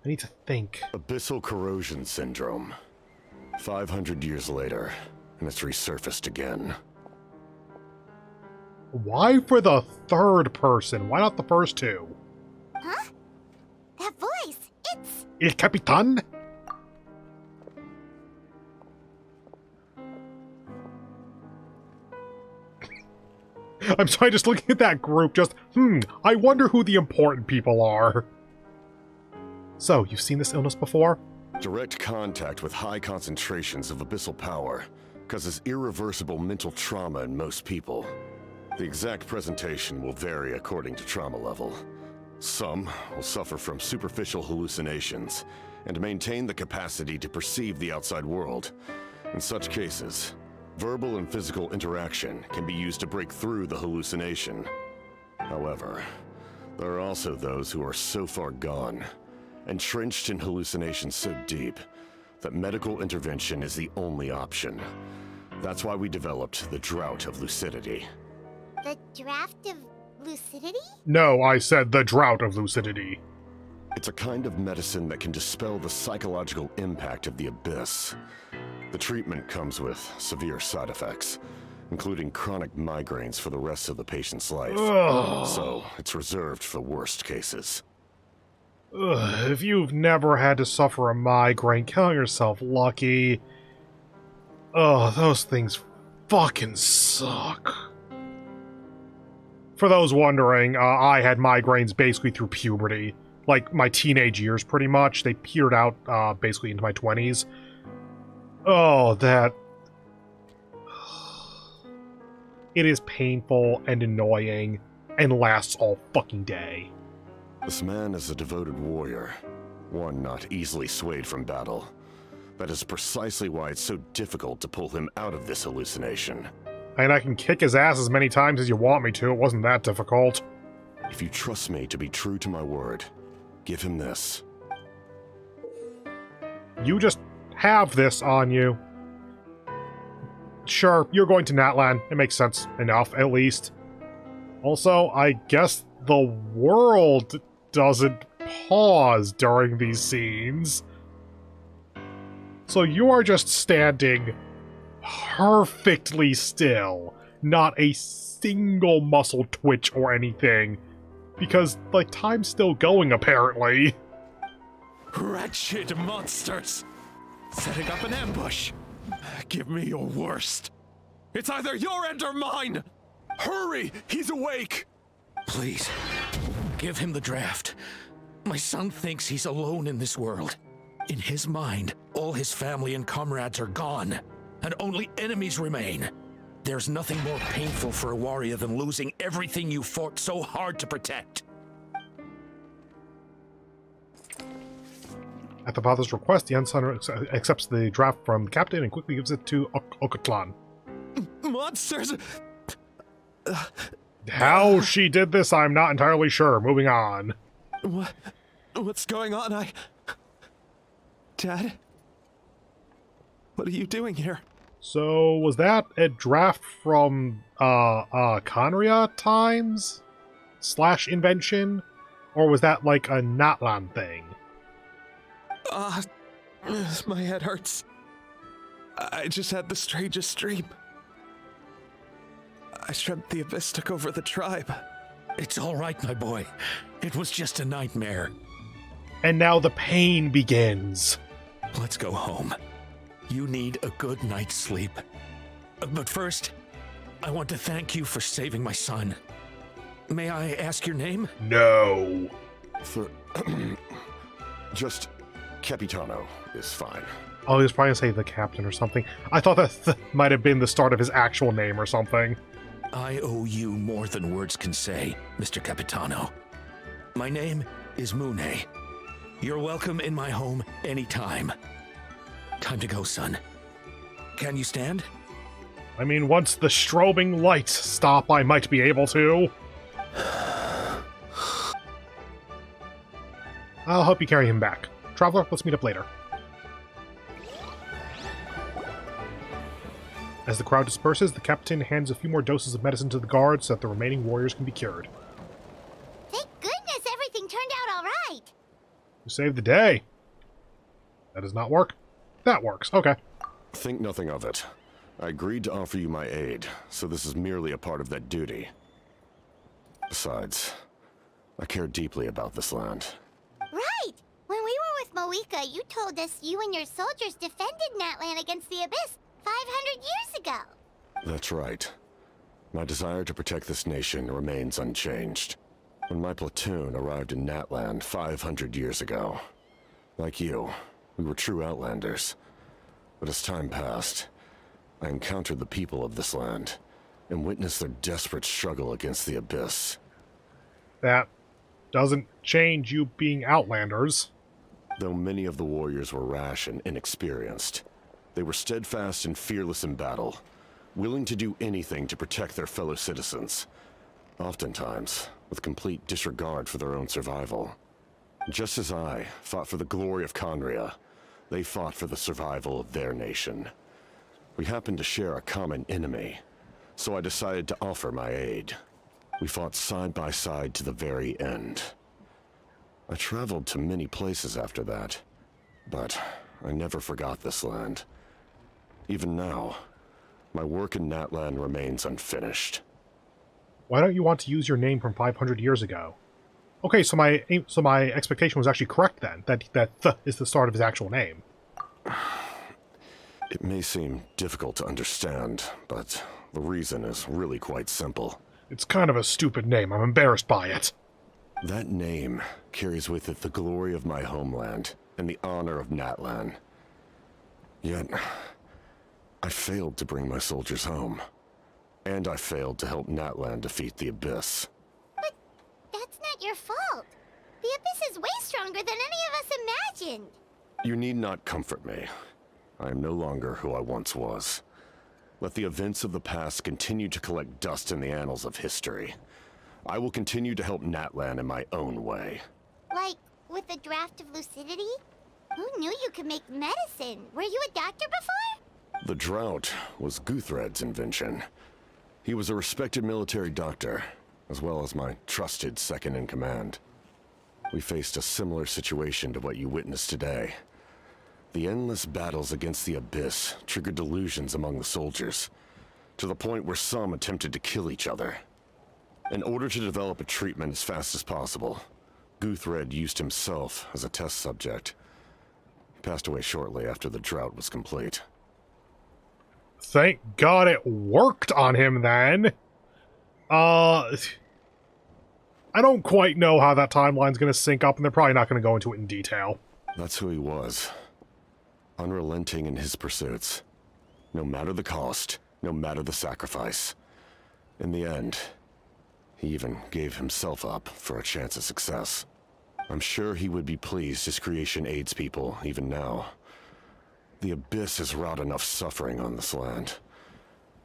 I need to think. Abyssal corrosion syndrome. 500 years later, and it's resurfaced again. Why for the third person? Why not the first two? Huh? That voice, it's... El Capitan? I'm sorry, just looking at that group, just, I wonder who the important people are. So, you've seen this illness before? Direct contact with high concentrations of abyssal power causes irreversible mental trauma in most people. The exact presentation will vary according to trauma level. Some will suffer from superficial hallucinations and maintain the capacity to perceive the outside world. In such cases, verbal and physical interaction can be used to break through the hallucination. However, there are also those who are so far gone, entrenched in hallucinations so deep, that medical intervention is the only option. That's why we developed the Drought of Lucidity. The draft of lucidity? No, I said the Drought of Lucidity. It's a kind of medicine that can dispel the psychological impact of the abyss. The treatment comes with severe side effects, including chronic migraines for the rest of the patient's life. Ugh. So, it's reserved for the worst cases. Ugh, if you've never had to suffer a migraine, count yourself lucky. Oh, those things fucking suck. For those wondering, I had migraines basically through puberty. Like, my teenage years, pretty much. They petered out, basically into my 20s. Oh, that... It is painful and annoying, and lasts all fucking day. This man is a devoted warrior. one not easily swayed from battle. That is precisely why it's so difficult to pull him out of this hallucination. And I can kick his ass as many times as you want me to. It wasn't that difficult. If you trust me to be true to my word, give him this. You just have this on you. Sure, you're going to Natlan. It makes sense enough, at least. Also, I guess the world doesn't pause during these scenes. So you are just standing perfectly still. Not a single muscle twitch or anything. Because, like, time's still going, apparently. Wretched monsters! Setting up an ambush! Give me your worst! It's either your end or mine! Hurry! He's awake! Please, give him the draft. My son thinks he's alone in this world. In his mind, all his family and comrades are gone, and only enemies remain. There's nothing more painful for a warrior than losing everything you fought so hard to protect. At the father's request, the young son accepts the draft from the captain and quickly gives it to Okatlan. Monsters! How she did this, I'm not entirely sure. Moving on. What's going on? Dad? What are you doing here? So, was that a draft from, Conria times? / invention? Or was that, like, a Natlan thing? My head hurts. I just had the strangest dream. I dreamt the Abyss took over the tribe. It's all right, my boy. It was just a nightmare. And now the pain begins. Let's go home. You need a good night's sleep. But first, I want to thank you for saving my son. May I ask your name? No. Just Capitano is fine. Oh, he was probably going to say the captain or something. I thought that might have been the start of his actual name or something. I owe you more than words can say, Mr. Capitano. My name is Mune. You're welcome in my home anytime. Time to go, son. Can you stand? I mean, once the strobing lights stop, I might be able to. I'll help you carry him back. Traveler, let's meet up later. As the crowd disperses, the captain hands a few more doses of medicine to the guards so that the remaining warriors can be cured. Thank goodness everything turned out all right. You saved the day. That does not work. That works. Okay. Think nothing of it. I agreed to offer you my aid, so this is merely a part of that duty. Besides, I care deeply about this land. Right! When we were with Moika, you told us you and your soldiers defended Natlan against the Abyss 500 years ago. That's right. My desire to protect this nation remains unchanged. When my platoon arrived in Natlan 500 years ago, like you, we were true outlanders. But as time passed, I encountered the people of this land and witnessed their desperate struggle against the Abyss. That doesn't change you being outlanders. Though many of the warriors were rash and inexperienced, they were steadfast and fearless in battle, willing to do anything to protect their fellow citizens, oftentimes with complete disregard for their own survival. Just as I fought for the glory of Conria, they fought for the survival of their nation. We happened to share a common enemy, so I decided to offer my aid. We fought side by side to the very end. I traveled to many places after that, but I never forgot this land. Even now, my work in Natlan remains unfinished. Why don't you want to use your name from 500 years ago? Okay, so my expectation was actually correct then. That th is the start of his actual name. It may seem difficult to understand, but the reason is really quite simple. It's kind of a stupid name. I'm embarrassed by it. That name carries with it the glory of my homeland and the honor of Natlan. Yet, I failed to bring my soldiers home. And I failed to help Natlan defeat the Abyss. But that's not your fault. The Abyss is way stronger than any of us legend. You need not comfort me. I am no longer who I once was. Let the events of the past continue to collect dust in the annals of history. I will continue to help Natlan in my own way. Like, with a draft of lucidity? Who knew you could make medicine? Were you a doctor before? The drought was Guthred's invention. He was a respected military doctor, as well as my trusted second-in-command. We faced a similar situation to what you witnessed today. The endless battles against the Abyss triggered delusions among the soldiers, to the point where some attempted to kill each other. In order to develop a treatment as fast as possible, Guthred used himself as a test subject. He passed away shortly after the drought was complete. Thank God it worked on him then. I don't quite know how that timeline's going to sync up, and they're probably not going to go into it in detail. That's who he was. Unrelenting in his pursuits. No matter the cost, no matter the sacrifice. In the end, he even gave himself up for a chance of success. I'm sure he would be pleased his creation aids people, even now. The Abyss has wrought enough suffering on this land.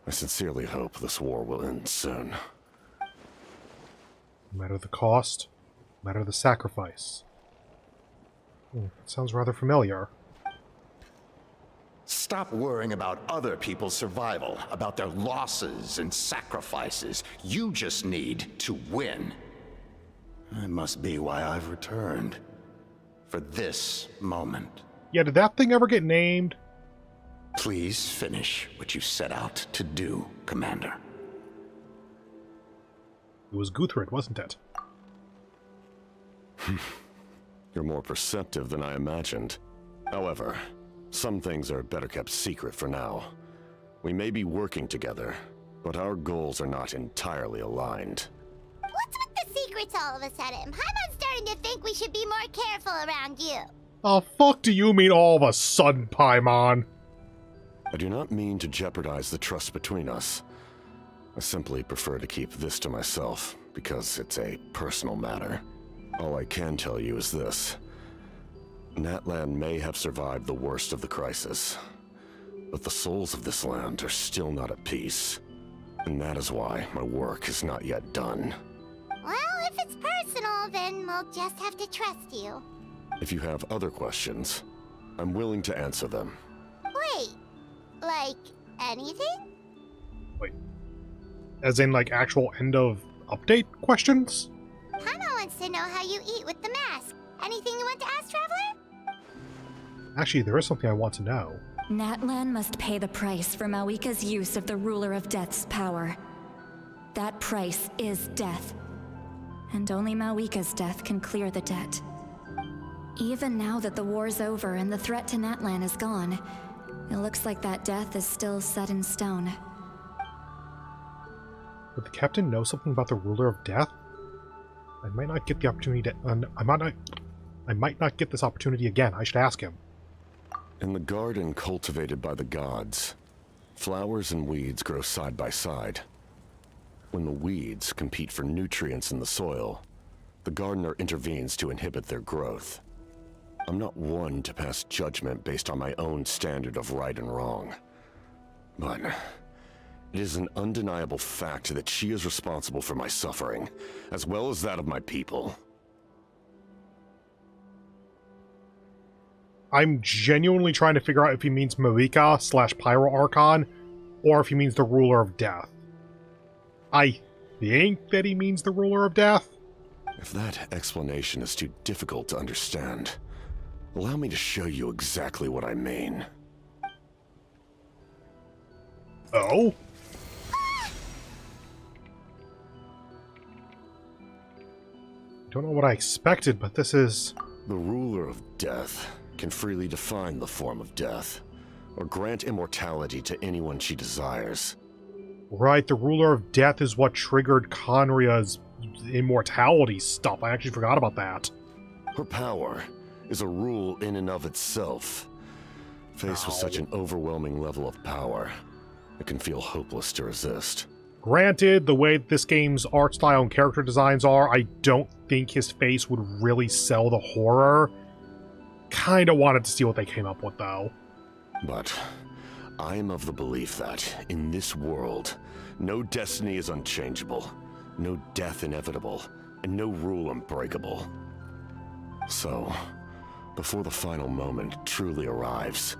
I sincerely hope this war will end soon. No matter the cost, no matter the sacrifice. Sounds rather familiar. Stop worrying about other people's survival, about their losses and sacrifices. You just need to win. That must be why I've returned. For this moment. Yeah, did that thing ever get named? Please finish what you set out to do, Commander. It was Guthred, wasn't it? You're more perceptive than I imagined. However, some things are better kept secret for now. We may be working together, but our goals are not entirely aligned. What's with the secrets all of a sudden? I'm starting to think we should be more careful around you. The fuck do you mean all of a sudden, Paimon? I do not mean to jeopardize the trust between us. I simply prefer to keep this to myself, because it's a personal matter. All I can tell you is this. Natlan may have survived the worst of the crisis, but the souls of this land are still not at peace. And that is why my work is not yet done. Well, if it's personal, then we'll just have to trust you. If you have other questions, I'm willing to answer them. Wait, like anything? Wait. As in, like, actual end of update questions? Paimon wants to know how you eat with the mask. Anything you want to ask, Traveler? Actually, there is something I want to know. Natlan must pay the price for Mawika's use of the Ruler of Death's power. That price is death. And only Mawika's death can clear the debt. Even now that the war's over and the threat to Natlan is gone, it looks like that death is still set in stone. Would the captain know something about the Ruler of Death? I might not get the opportunity to... I might not get this opportunity again. I should ask him. In the garden cultivated by the gods, flowers and weeds grow side by side. When the weeds compete for nutrients in the soil, the gardener intervenes to inhibit their growth. I'm not one to pass judgment based on my own standard of right and wrong. But it is an undeniable fact that she is responsible for my suffering, as well as that of my people. I'm genuinely trying to figure out if he means Mawika / Pyro Archon, or if he means the Ruler of Death. I think that he means the Ruler of Death. If that explanation is too difficult to understand, allow me to show you exactly what I mean. Oh? Don't know what I expected, but this is... The Ruler of Death can freely define the form of death, or grant immortality to anyone she desires. Right, the Ruler of Death is what triggered Conria's immortality stuff. I actually forgot about that. Her power is a rule in and of itself. Faced with such an overwhelming level of power, it can feel hopeless to resist. Granted, the way this game's art style and character designs are, I don't think his face would really sell the horror. kind of wanted to see what they came up with, though. But I am of the belief that, in this world, no destiny is unchangeable, no death inevitable, and no rule unbreakable. So, before the final moment truly arrives,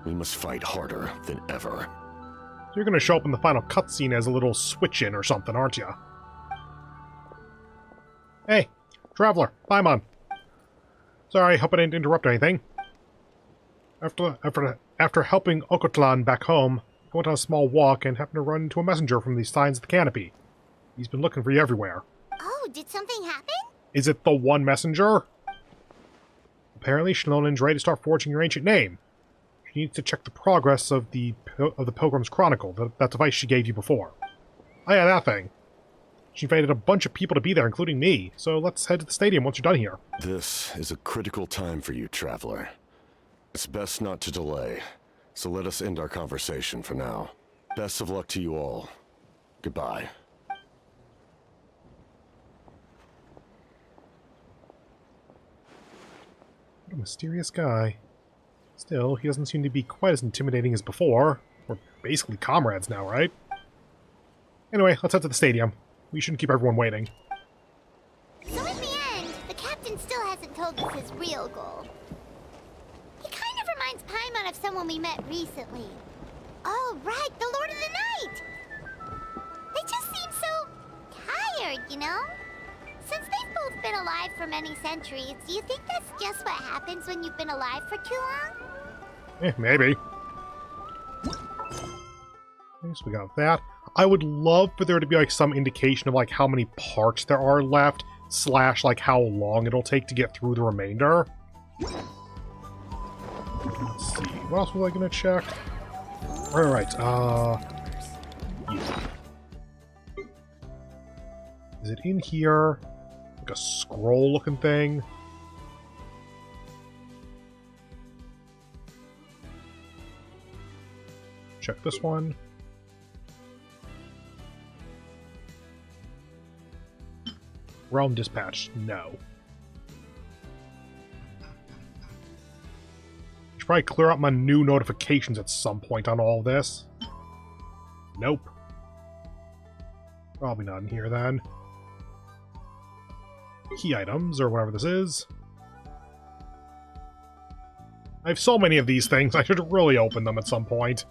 we must fight harder than ever. So you're going to show up in the final cutscene as a little switch-in or something, aren't you? Hey, Traveler, Paimon. Sorry, hope I didn't interrupt anything. After helping Okotlan back home, I went on a small walk and happened to run into a messenger from the Signs of the Canopy. He's been looking for you everywhere. Oh, did something happen? Is it the one messenger? Apparently, Shilonen's ready to start forging your ancient name. She needs to check the progress of the Pilgrim's Chronicle, that device she gave you before. Oh yeah, that thing. She invited a bunch of people to be there, including me, so let's head to the stadium once you're done here. This is a critical time for you, Traveler. It's best not to delay, so let us end our conversation for now. Best of luck to you all. Goodbye. What a mysterious guy. Still, he doesn't seem to be quite as intimidating as before. We're basically comrades now, right? Anyway, let's head to the stadium. We shouldn't keep everyone waiting. So in the end, the captain still hasn't told us his real goal. He kind of reminds Paimon of someone we met recently. Oh, right, the Lord of the Night! They just seem so tired, you know? Since they've both been alive for many centuries, do you think that's just what happens when you've been alive for too long? Maybe. Okay, so we got that. I would love for there to be like some indication of like how many parts there are left, / like how long it'll take to get through the remainder. Let's see. What else was I gonna check? Alright, yeah. Is it in here? Like a scroll looking thing? Check this one. Realm Dispatch, no. Should probably clear up my new notifications at some point on all this. Nope. Probably not in here then. Key items, or whatever this is. I have so many of these things, I should really open them at some point.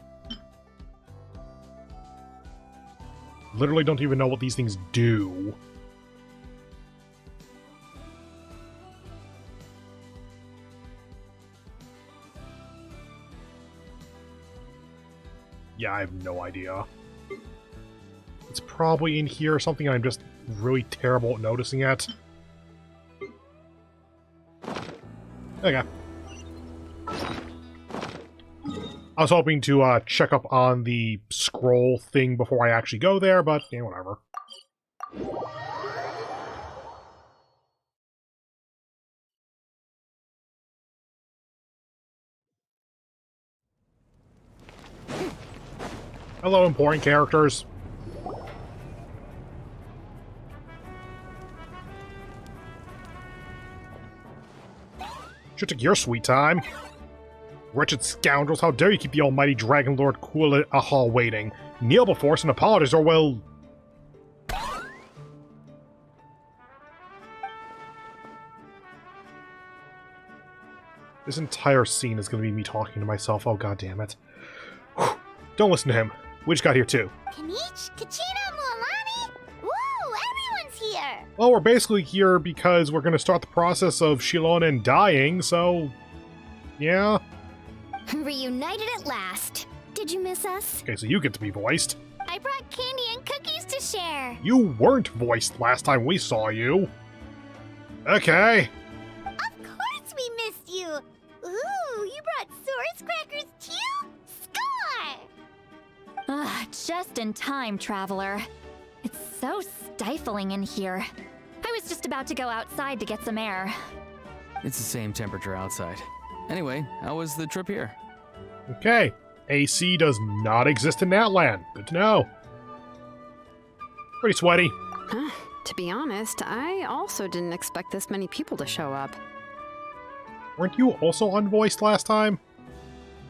Literally don't even know what these things do. Yeah, I have no idea. It's probably in here or something, I'm just really terrible at noticing it. Okay. I was hoping to check up on the scroll thing before I actually go there, but yeah, whatever. Hello, important characters. Sure took your sweet time. Wretched scoundrels, how dare you keep the almighty Dragon Lord Kuala Ahal waiting. Kneel before us and apologize, or will... This entire scene is going to be me talking to myself. Oh, god damn it. Whew. Don't listen to him. We just got here, too. Kanich, Kachina, Mualani? Woo, everyone's here! Well, we're basically here because we're going to start the process of Shilonen dying, so... yeah. Reunited at last. Did you miss us? Okay, so you get to be voiced. I brought candy and cookies to share. You weren't voiced last time we saw you. Okay. Of course we missed you. Ooh, you brought Source crackers too? Score! Ah, just in time, Traveler. It's so stifling in here. I was just about to go outside to get some air. It's the same temperature outside. Anyway, how was the trip here? Okay. AC does not exist in that land. Good to know. Pretty sweaty. Huh. To be honest, I also didn't expect this many people to show up. Weren't you also unvoiced last time?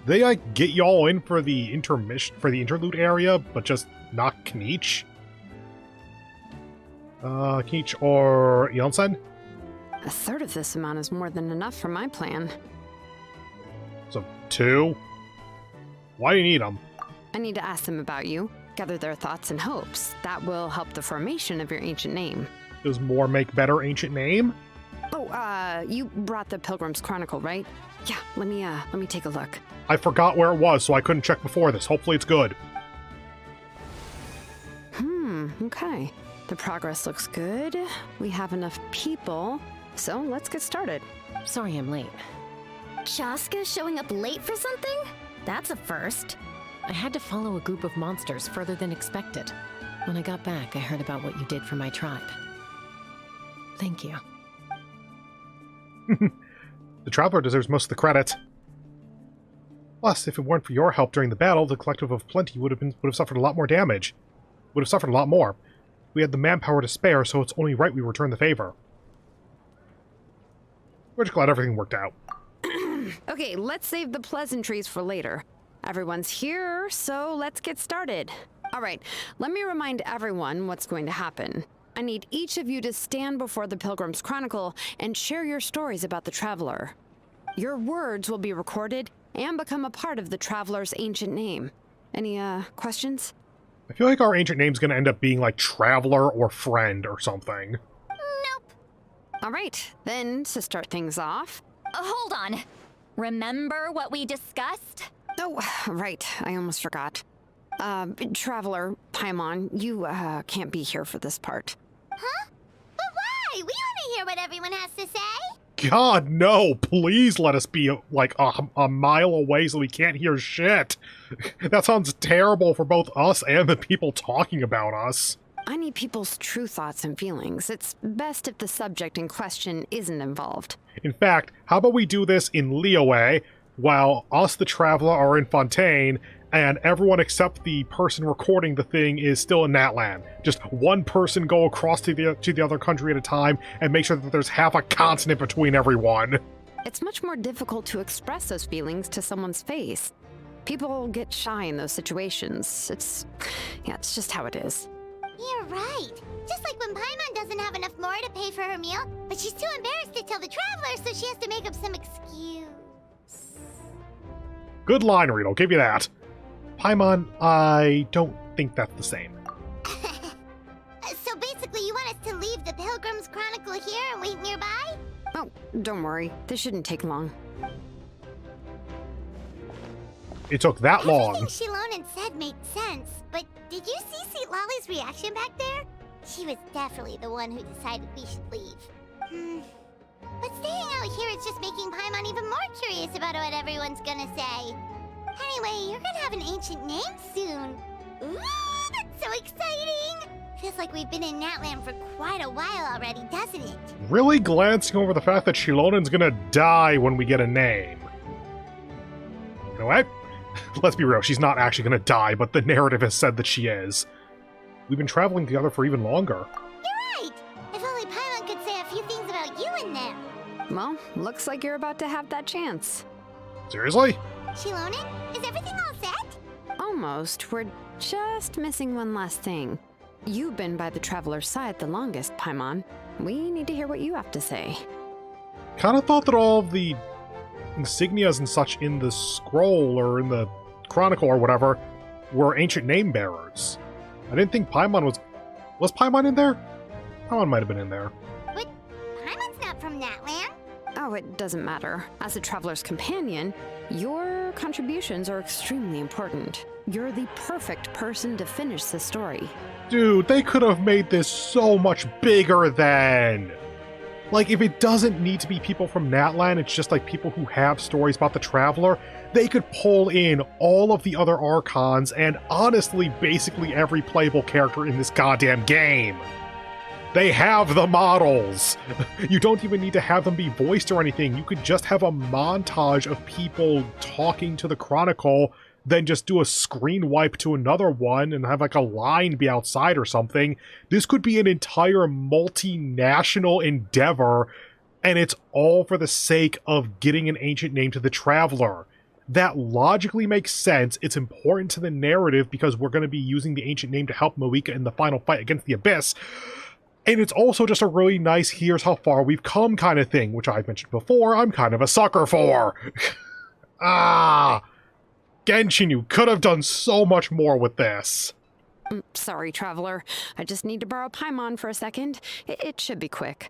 They like get y'all in for the interlude area, but just not Kniech? Kniech or Yeltsin? A third of this amount is more than enough for my plan. So 2? Why do you need them? I need to ask them about you, gather their thoughts and hopes. That will help the formation of your ancient name. Does more make better ancient name? Oh, you brought the Pilgrim's Chronicle, right? Yeah, let me take a look. I forgot where it was, so I couldn't check before this. Hopefully it's good. Okay. The progress looks good. We have enough people, so let's get started. Sorry I'm late. Chaska showing up late for something? That's a first. I had to follow a group of monsters further than expected. When I got back, I heard about what you did for my tribe. Thank you. The Traveler deserves most of the credit. Plus, if it weren't for your help during the battle, the Collective of Plenty would have suffered a lot more damage. Would have suffered a lot more. We had the manpower to spare, so it's only right we return the favor. We're just glad everything worked out. Okay, let's save the pleasantries for later. Everyone's here, so let's get started. All right, let me remind everyone what's going to happen. I need each of you to stand before the Pilgrim's Chronicle and share your stories about the Traveler. Your words will be recorded and become a part of the Traveler's ancient name. Any, questions? I feel like our ancient name's gonna end up being like Traveler or Friend or something. Nope. All right, then to start things off. Hold on. Remember what we discussed? Oh, right, I almost forgot. Traveler, Paimon, you, can't be here for this part. Huh? But why? We want to hear what everyone has to say. God, no! Please let us be, like, a mile away so we can't hear shit! That sounds terrible for both us and the people talking about us. I need people's true thoughts and feelings. It's best if the subject in question isn't involved. In fact, how about we do this in Liyue, while us, the Traveler, are in Fontaine, and everyone except the person recording the thing is still in Natlan. Just one person go across to the other country at a time and make sure that there's half a continent between everyone. It's much more difficult to express those feelings to someone's face. People get shy in those situations. It's just how it is. You're right. Just like when Paimon doesn't have enough more to pay for her meal, but she's too embarrassed to tell the Traveler, so she has to make up some excuse. Good line, Reed, I'll give you that. Paimon, I don't think that's the same. So basically you want us to leave the Pilgrim's Chronicle here and wait nearby? Oh, don't worry. This shouldn't take long. It took that long. Everything Shilonen said made sense, but did you see St. Lolly's reaction back there? She was definitely the one who decided we should leave. But staying out here is just making Paimon even more curious about what everyone's gonna say. Anyway, you're gonna have an ancient name soon. Ooh, that's so exciting! Feels like we've been in Natlan for quite a while already, doesn't it? Really glancing over the fact that Shilonen's gonna die when we get a name. You know what? Let's be real, she's not actually gonna die, but the narrative has said that she is. We've been traveling together for even longer. You're right! If only Paimon could say a few things about you in there. Well, looks like you're about to have that chance. Seriously? Shilonen, is everything all set? Almost. We're just missing one last thing. You've been by the Traveler's side the longest, Paimon. We need to hear what you have to say. Kinda thought that all of the insignias and such in the scroll or in the chronicle or whatever were ancient name bearers. I didn't think Paimon was... Was Paimon in there? Paimon might have been in there. But Paimon's not from Natlan. Oh, it doesn't matter. As a Traveler's companion, your contributions are extremely important. You're the perfect person to finish the story. Dude, they could have made this so much bigger then! Like, if it doesn't need to be people from Natlan, it's just like people who have stories about the Traveler, they could pull in all of the other Archons and honestly basically every playable character in this goddamn game. They have the models! You don't even need to have them be voiced or anything, you could just have a montage of people talking to the Chronicle, then just do a screen wipe to another one and have like a line be outside or something. This could be an entire multinational endeavor And it's all for the sake of getting an ancient name to the Traveler. That logically makes sense. It's important to the narrative because we're going to be using the ancient name to help Moeka in the final fight against the Abyss. And it's also just a really nice here's how far we've come kind of thing, which I've mentioned before I'm kind of a sucker for. Genshin, you could have done so much more with this. Sorry, Traveler. I just need to borrow Paimon for a second. It should be quick.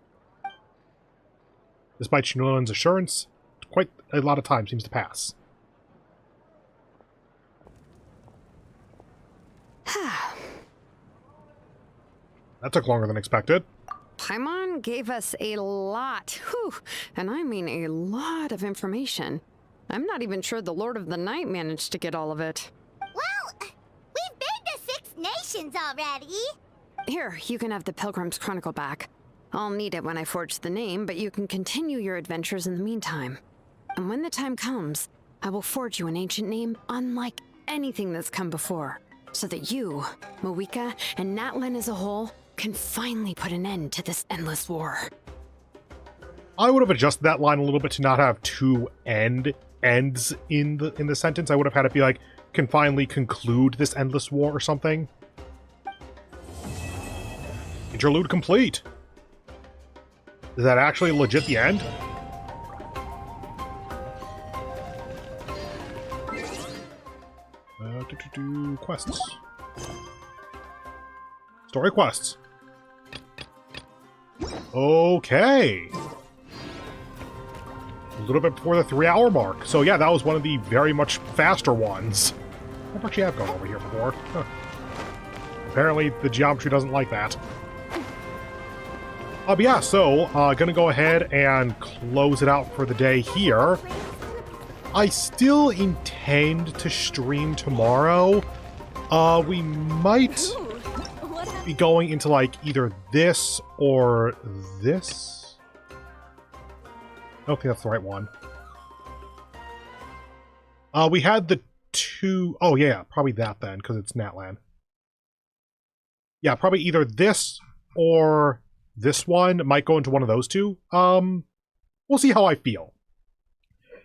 Despite Shinolan's assurance, quite a lot of time seems to pass. That took longer than expected. Paimon gave us a lot, and I mean a lot of information. I'm not even sure the Lord of the Night managed to get all of it. Well, we've been to 6 nations already. Here, you can have the Pilgrim's Chronicle back. I'll need it when I forge the name, but you can continue your adventures in the meantime. And when the time comes, I will forge you an ancient name unlike anything that's come before, so that you, Moeka, and Natlan as a whole can finally put an end to this endless war. I would have adjusted that line a little bit to not have two ends in the sentence. I would have had it be like, can finally conclude this endless war or something. Interlude complete. Is that actually legit the end? Quests. Story quests. Okay. A little bit before the 3-hour mark. So yeah, that was one of the very much faster ones. What about you have gone over here before? Huh. Apparently the geometry doesn't like that. But yeah, so gonna go ahead and close it out for the day here. I still intend to stream tomorrow. We might be going into like either this or this. I don't think that's the right one. We had the two... Oh yeah, probably that then, because it's Natlan. Yeah, probably either this or this one. Might go into one of those two. We'll see how I feel.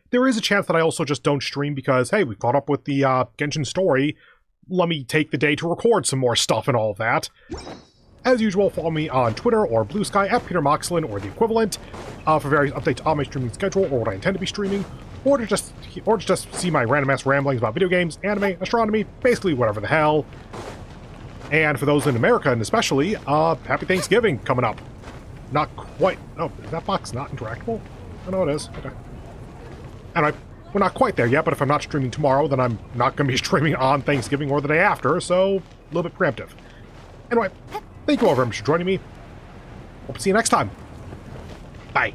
There is a chance that I also just don't stream because, hey, we caught up with the Genshin story. Let me take the day to record some more stuff and all of that. As usual, follow me on Twitter or Blue Sky at Peter Moxilin or the equivalent for various updates on my streaming schedule or what I intend to be streaming, or to just see my random ass ramblings about video games, anime, astronomy, basically whatever the hell. And for those in America, and especially, Happy Thanksgiving coming up. Not quite. Oh, is that box not interactable? I know it is. Okay. Anyway, we're not quite there yet, but if I'm not streaming tomorrow, then I'm not going to be streaming on Thanksgiving or the day after, so a little bit preemptive. Anyway, thank you all very much for joining me. Hope to see you next time. Bye.